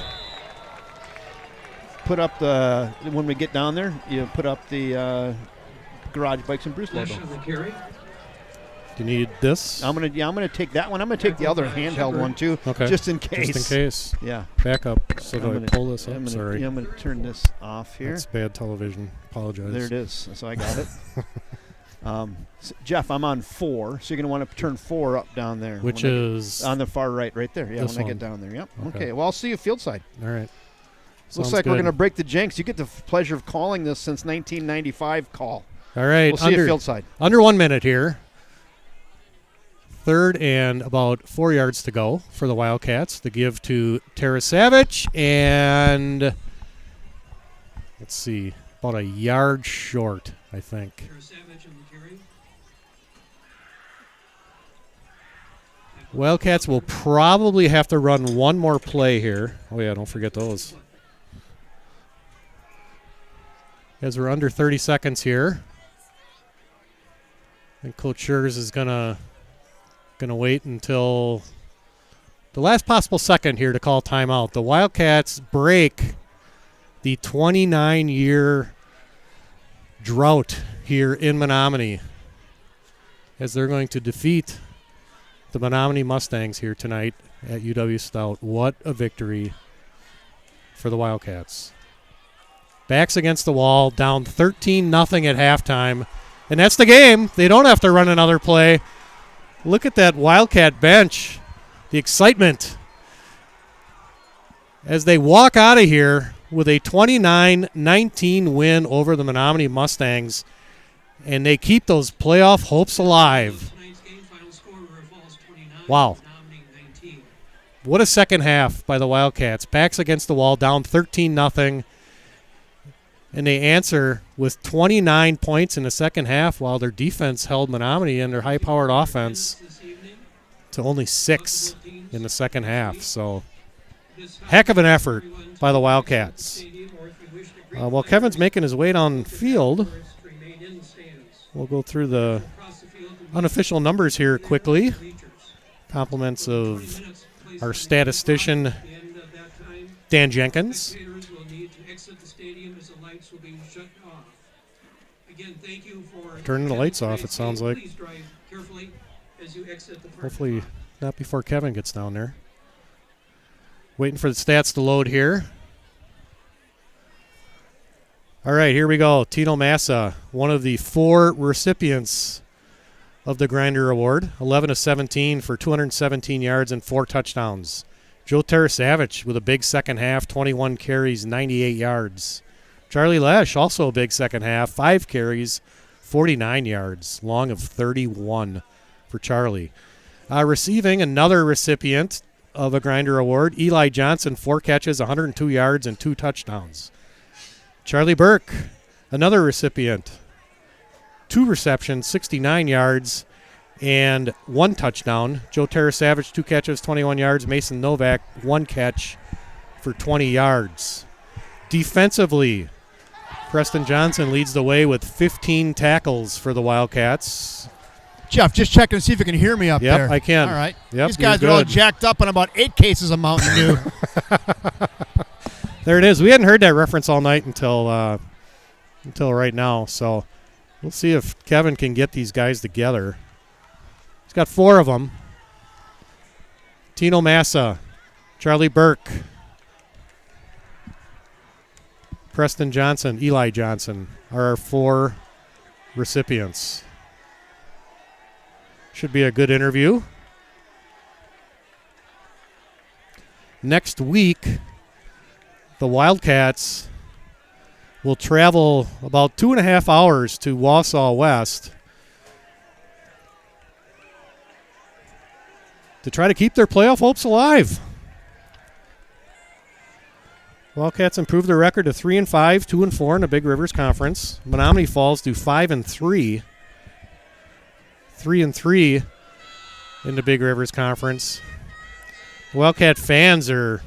Put up when we get down there, you put up the Garage Bikes and Bruce logo. Do you need this? I'm gonna take that one. I'm gonna take the other handheld one too, just in case. Just in case. Yeah. Back up. So do I pull this up? Sorry. I'm gonna turn this off here. That's bad television. Apologize. There it is. So I got it. Jeff, I'm on 4, so you're gonna want to turn 4 up down there. Which is on the far right there. Yeah, when I get down there. Yep. Okay. Well, I'll see you field side. All right. Looks like we're gonna break the jinx. You get the pleasure of calling this since 1995 call. All right. We'll see you field side. Under 1 minute here. 3rd and about 4 yards to go for the Wildcats. The give to Tara Savage, and let's see, about a yard short, I think. Wildcats will probably have to run one more play here. Oh, yeah, don't forget those. As we're under 30 seconds here. And Coach Schurz is going to wait until the last possible second here to call timeout. The Wildcats break the 29-year drought here in Menomonie as they're going to defeat the Menomonie Mustangs here tonight at UW Stout. What a victory for the Wildcats. Backs against the wall, down 13-0 at halftime. And that's the game. They don't have to run another play. Look at that Wildcat bench. The excitement as they walk out of here with a 29-19 win over the Menomonie Mustangs. And they keep those playoff hopes alive. Wow. What a second half by the Wildcats. Backs against the wall, down 13-0. And they answer with 29 points in the second half while their defense held Menomonie and their high-powered offense to only 6 in the second half. So heck of an effort by the Wildcats. While Kevin's making his way down field, we'll go through the unofficial numbers here quickly. Compliments of our statistician, Dan Jenkins. Spectators will need to exit the stadium as the lights will be shut off. Again, thank you for turning the lights off, it sounds like. Please drive carefully as you exit the parking Hopefully lot. not before Kevin gets down there. Waiting for the stats to load here. All right, here we go. Tino Massa, one of the 4 recipients of the Grinder Award, 11 of 17 for 217 yards and 4 touchdowns. Joe Tarasavich with a big second half, 21 carries, 98 yards. Charlie Lesh, also a big second half, 5 carries, 49 yards, long of 31 for Charlie. Receiving another recipient of a Grinder Award, Eli Johnson, 4 catches, 102 yards, and 2 touchdowns. Charlie Burke, another recipient, 2 receptions, 69 yards, and 1 touchdown. Joe Tarasavich, 2 catches, 21 yards. Mason Novak, 1 catch for 20 yards. Defensively, Preston Johnson leads the way with 15 tackles for the Wildcats. Jeff, just checking to see if you can hear me up there. Yep, I can. All right. Yep, These guys you're are all good. jacked up on about 8 cases of Mountain Dew. There it is. We hadn't heard that reference all night until right now. So we'll see if Kevin can get these guys together. He's got 4 of them. Tino Massa, Charlie Burke, Preston Johnson, Eli Johnson are our 4 recipients. Should be a good interview. Next week, the Wildcats will travel about 2.5 hours to Wausau West to try to keep their playoff hopes alive. Wildcats improved their record to 3-5, 2-4 in the Big Rivers Conference. Menomonie Falls do 5-3, 3-3 in the Big Rivers Conference. Wildcat fans are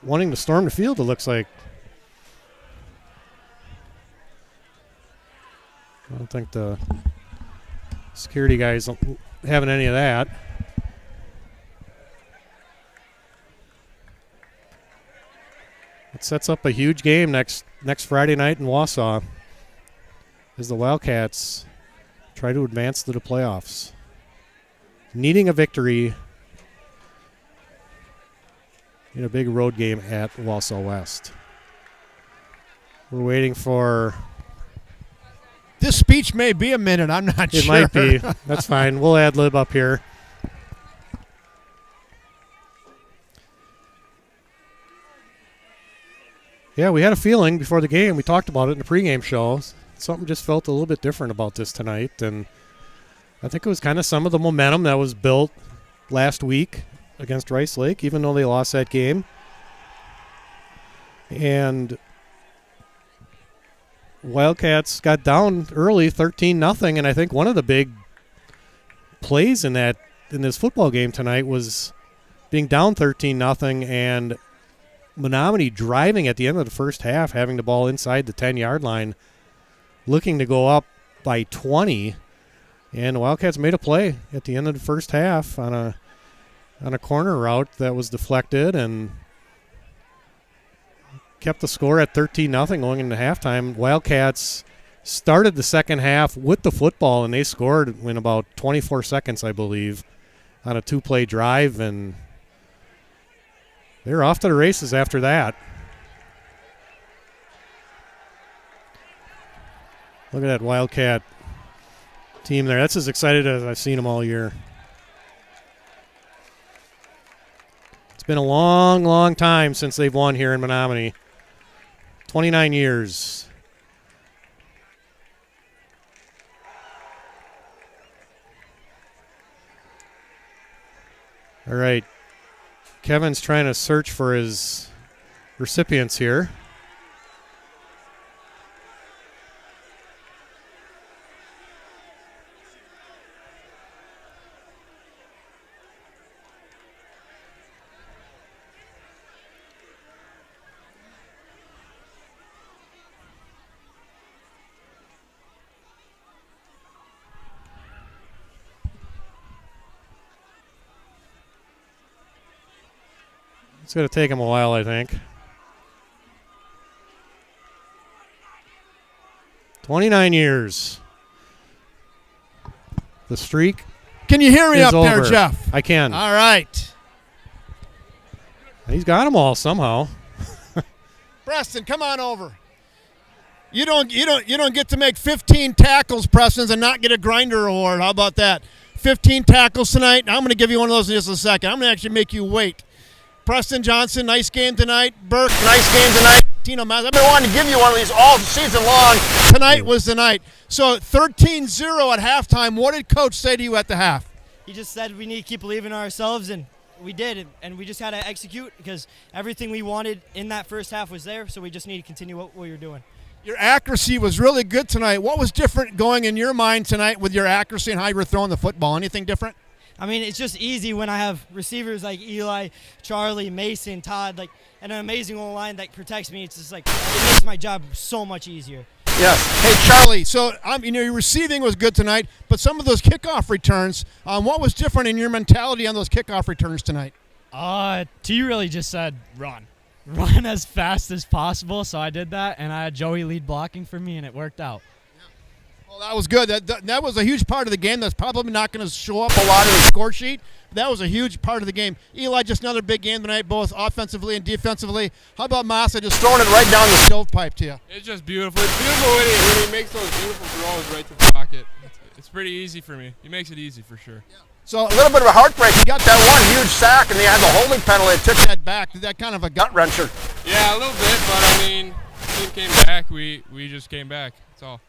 wanting to storm the field, it looks like. I don't think the security guys having any of that. It sets up a huge game next Friday night in Wausau as the Wildcats try to advance to the playoffs. Needing a victory in a big road game at Wausau West. We're waiting for... This speech may be a minute. I'm not It sure. might be. That's fine. We'll ad-lib up here. Yeah, we had a feeling before the game. We talked about it in the pregame show. Something just felt a little bit different about this tonight. And I think it was kind of some of the momentum that was built last week against Rice Lake, even though they lost that game. And Wildcats got down early, 13-0, and I think one of the big plays in this football game tonight was being down 13-0 and Menomonie driving at the end of the first half, having the ball inside the 10-yard line, looking to go up by 20, and the Wildcats made a play at the end of the first half on a corner route that was deflected and kept the score at 13-0 going into halftime. Wildcats started the second half with the football, and they scored in about 24 seconds, I believe, on a 2-play drive, and they're off to the races after that. Look at that Wildcat team there. That's as excited as I've seen them all year. It's been a long, long time since they've won here in Menomonie. 29 years. All right. Kevin's trying to search for his recipients here. It's going to take him a while, I think. 29 years. The streak. Can you hear me is up over. there, Jeff? I can. All right. He's got them all somehow. Preston, come on over. You don't get to make 15 tackles, Preston, and not get a grinder award. How about that? 15 tackles tonight. I'm going to give you one of those in just a second. I'm going to actually make you wait. Preston Johnson, nice game tonight. Burke, nice game tonight. Tino Mas, I've been wanting to give you one of these all season long. Tonight was the night. So 13-0 at halftime. What did Coach say to you at the half? He just said we need to keep believing in ourselves, and we did, and we just had to execute because everything we wanted in that first half was there, so we just need to continue what we were doing. Your accuracy was really good tonight. What was different going in your mind tonight with your accuracy and how you were throwing the football? Anything different? I mean, it's just easy when I have receivers like Eli, Charlie, Mason, Todd, and an amazing O-line that protects me. It's just it makes my job so much easier. Yes. Hey, Charlie, so your receiving was good tonight, but some of those kickoff returns, what was different in your mentality on those kickoff returns tonight? T really just said run as fast as possible, so I did that, and I had Joey lead blocking for me, and it worked out. Well, that was good. That was a huge part of the game. That's probably not going to show up a lot in the score sheet. That was a huge part of the game. Eli, just another big game tonight, both offensively and defensively. How about Massa just throwing it right down the stovepipe to you? It's just beautiful. It's beautiful when he makes those beautiful throws right to the pocket. It's pretty easy for me. He makes it easy for sure. Yeah. So a little bit of a heartbreak. He got that one huge sack, and they had the holding penalty. It took that back. That kind of a gut wrencher. Yeah, a little bit, but I mean, the team came back. We just came back. That's all.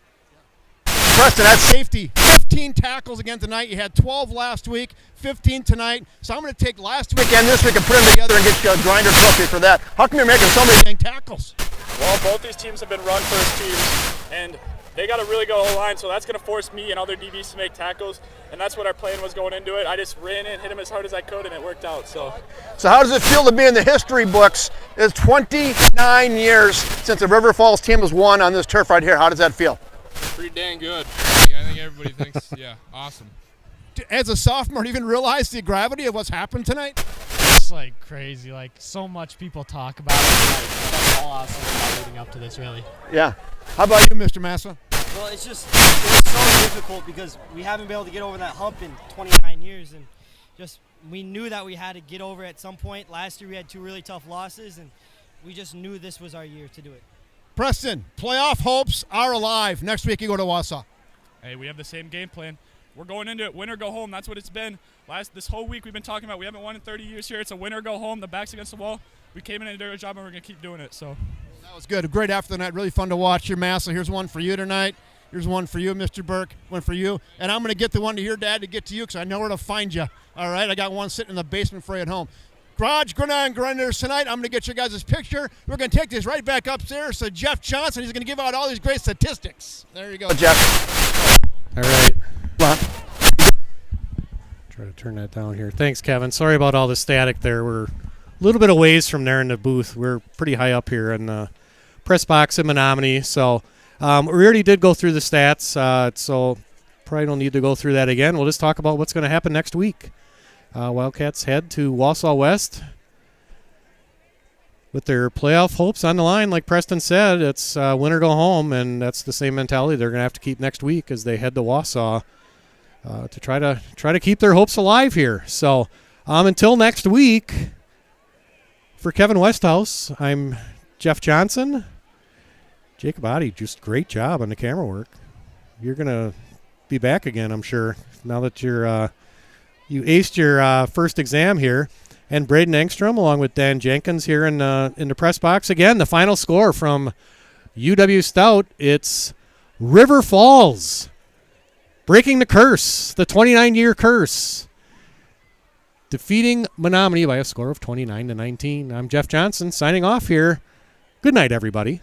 Preston, that's safety. 15 tackles again tonight. You had 12 last week, 15 tonight. So I'm going to take last week and this week and put them together and get you a grinder trophy for that. How come you're making so many dang tackles? Well, both these teams have been run-first teams, and they got a really good O-line, so that's going to force me and other DBs to make tackles, and that's what our plan was going into it. I just ran in, hit him as hard as I could, and it worked out. So how does it feel to be in the history books? It's 29 years since the River Falls team was won on this turf right here. How does that feel? Pretty dang good. I think everybody thinks, yeah, awesome. As a sophomore, do you even realize the gravity of what's happened tonight? It's crazy. So much people talk about it. That's all awesome leading up to this, really. Yeah. How about you, Mr. Massa? Well, it was so difficult because we haven't been able to get over that hump in 29 years, and just we knew that we had to get over at some point. Last year we had 2 really tough losses, and we just knew this was our year to do it. Preston, playoff hopes are alive. Next week you go to Wausau. Hey, we have the same game plan. We're going into it, win or go home. That's what it's been. This whole week we've been talking about we haven't won in 30 years here. It's a win or go home. The back's against the wall. We came in and did our job, and we're going to keep doing it. So that was good. A great after the night. Really fun to watch. Your Massa. Here's one for you tonight. Here's one for you, Mr. Burke. One for you. And I'm going to get the one to your dad to get to you because I know where to find you. All right? I got one sitting in the basement for you at home. Garage Gridiron Grinders tonight. I'm going to get you guys' picture. We're going to take this right back upstairs to Jeff Johnson. He's going to give out all these great statistics. There you go, Jeff. All right. Come on. Try to turn that down here. Thanks, Kevin. Sorry about all the static there. We're a little bit of ways from there in the booth. We're pretty high up here in the press box in Menomonie. So we already did go through the stats, so probably don't need to go through that again. We'll just talk about what's going to happen next week. Wildcats head to Wausau West with their playoff hopes on the line. Like Preston said, it's win or go home, and that's the same mentality they're going to have to keep next week as they head to Wausau to try to keep their hopes alive here. So until next week, for Kevin Westhouse, I'm Jeff Johnson. Jacob Oddie, just great job on the camera work. You're going to be back again, I'm sure, now that you're you aced your first exam here. And Braden Engstrom along with Dan Jenkins here in the press box. Again, the final score from UW Stout, it's River Falls breaking the curse, the 29-year curse, defeating Menomonie by a score of 29-19. I'm Jeff Johnson signing off here. Good night, everybody.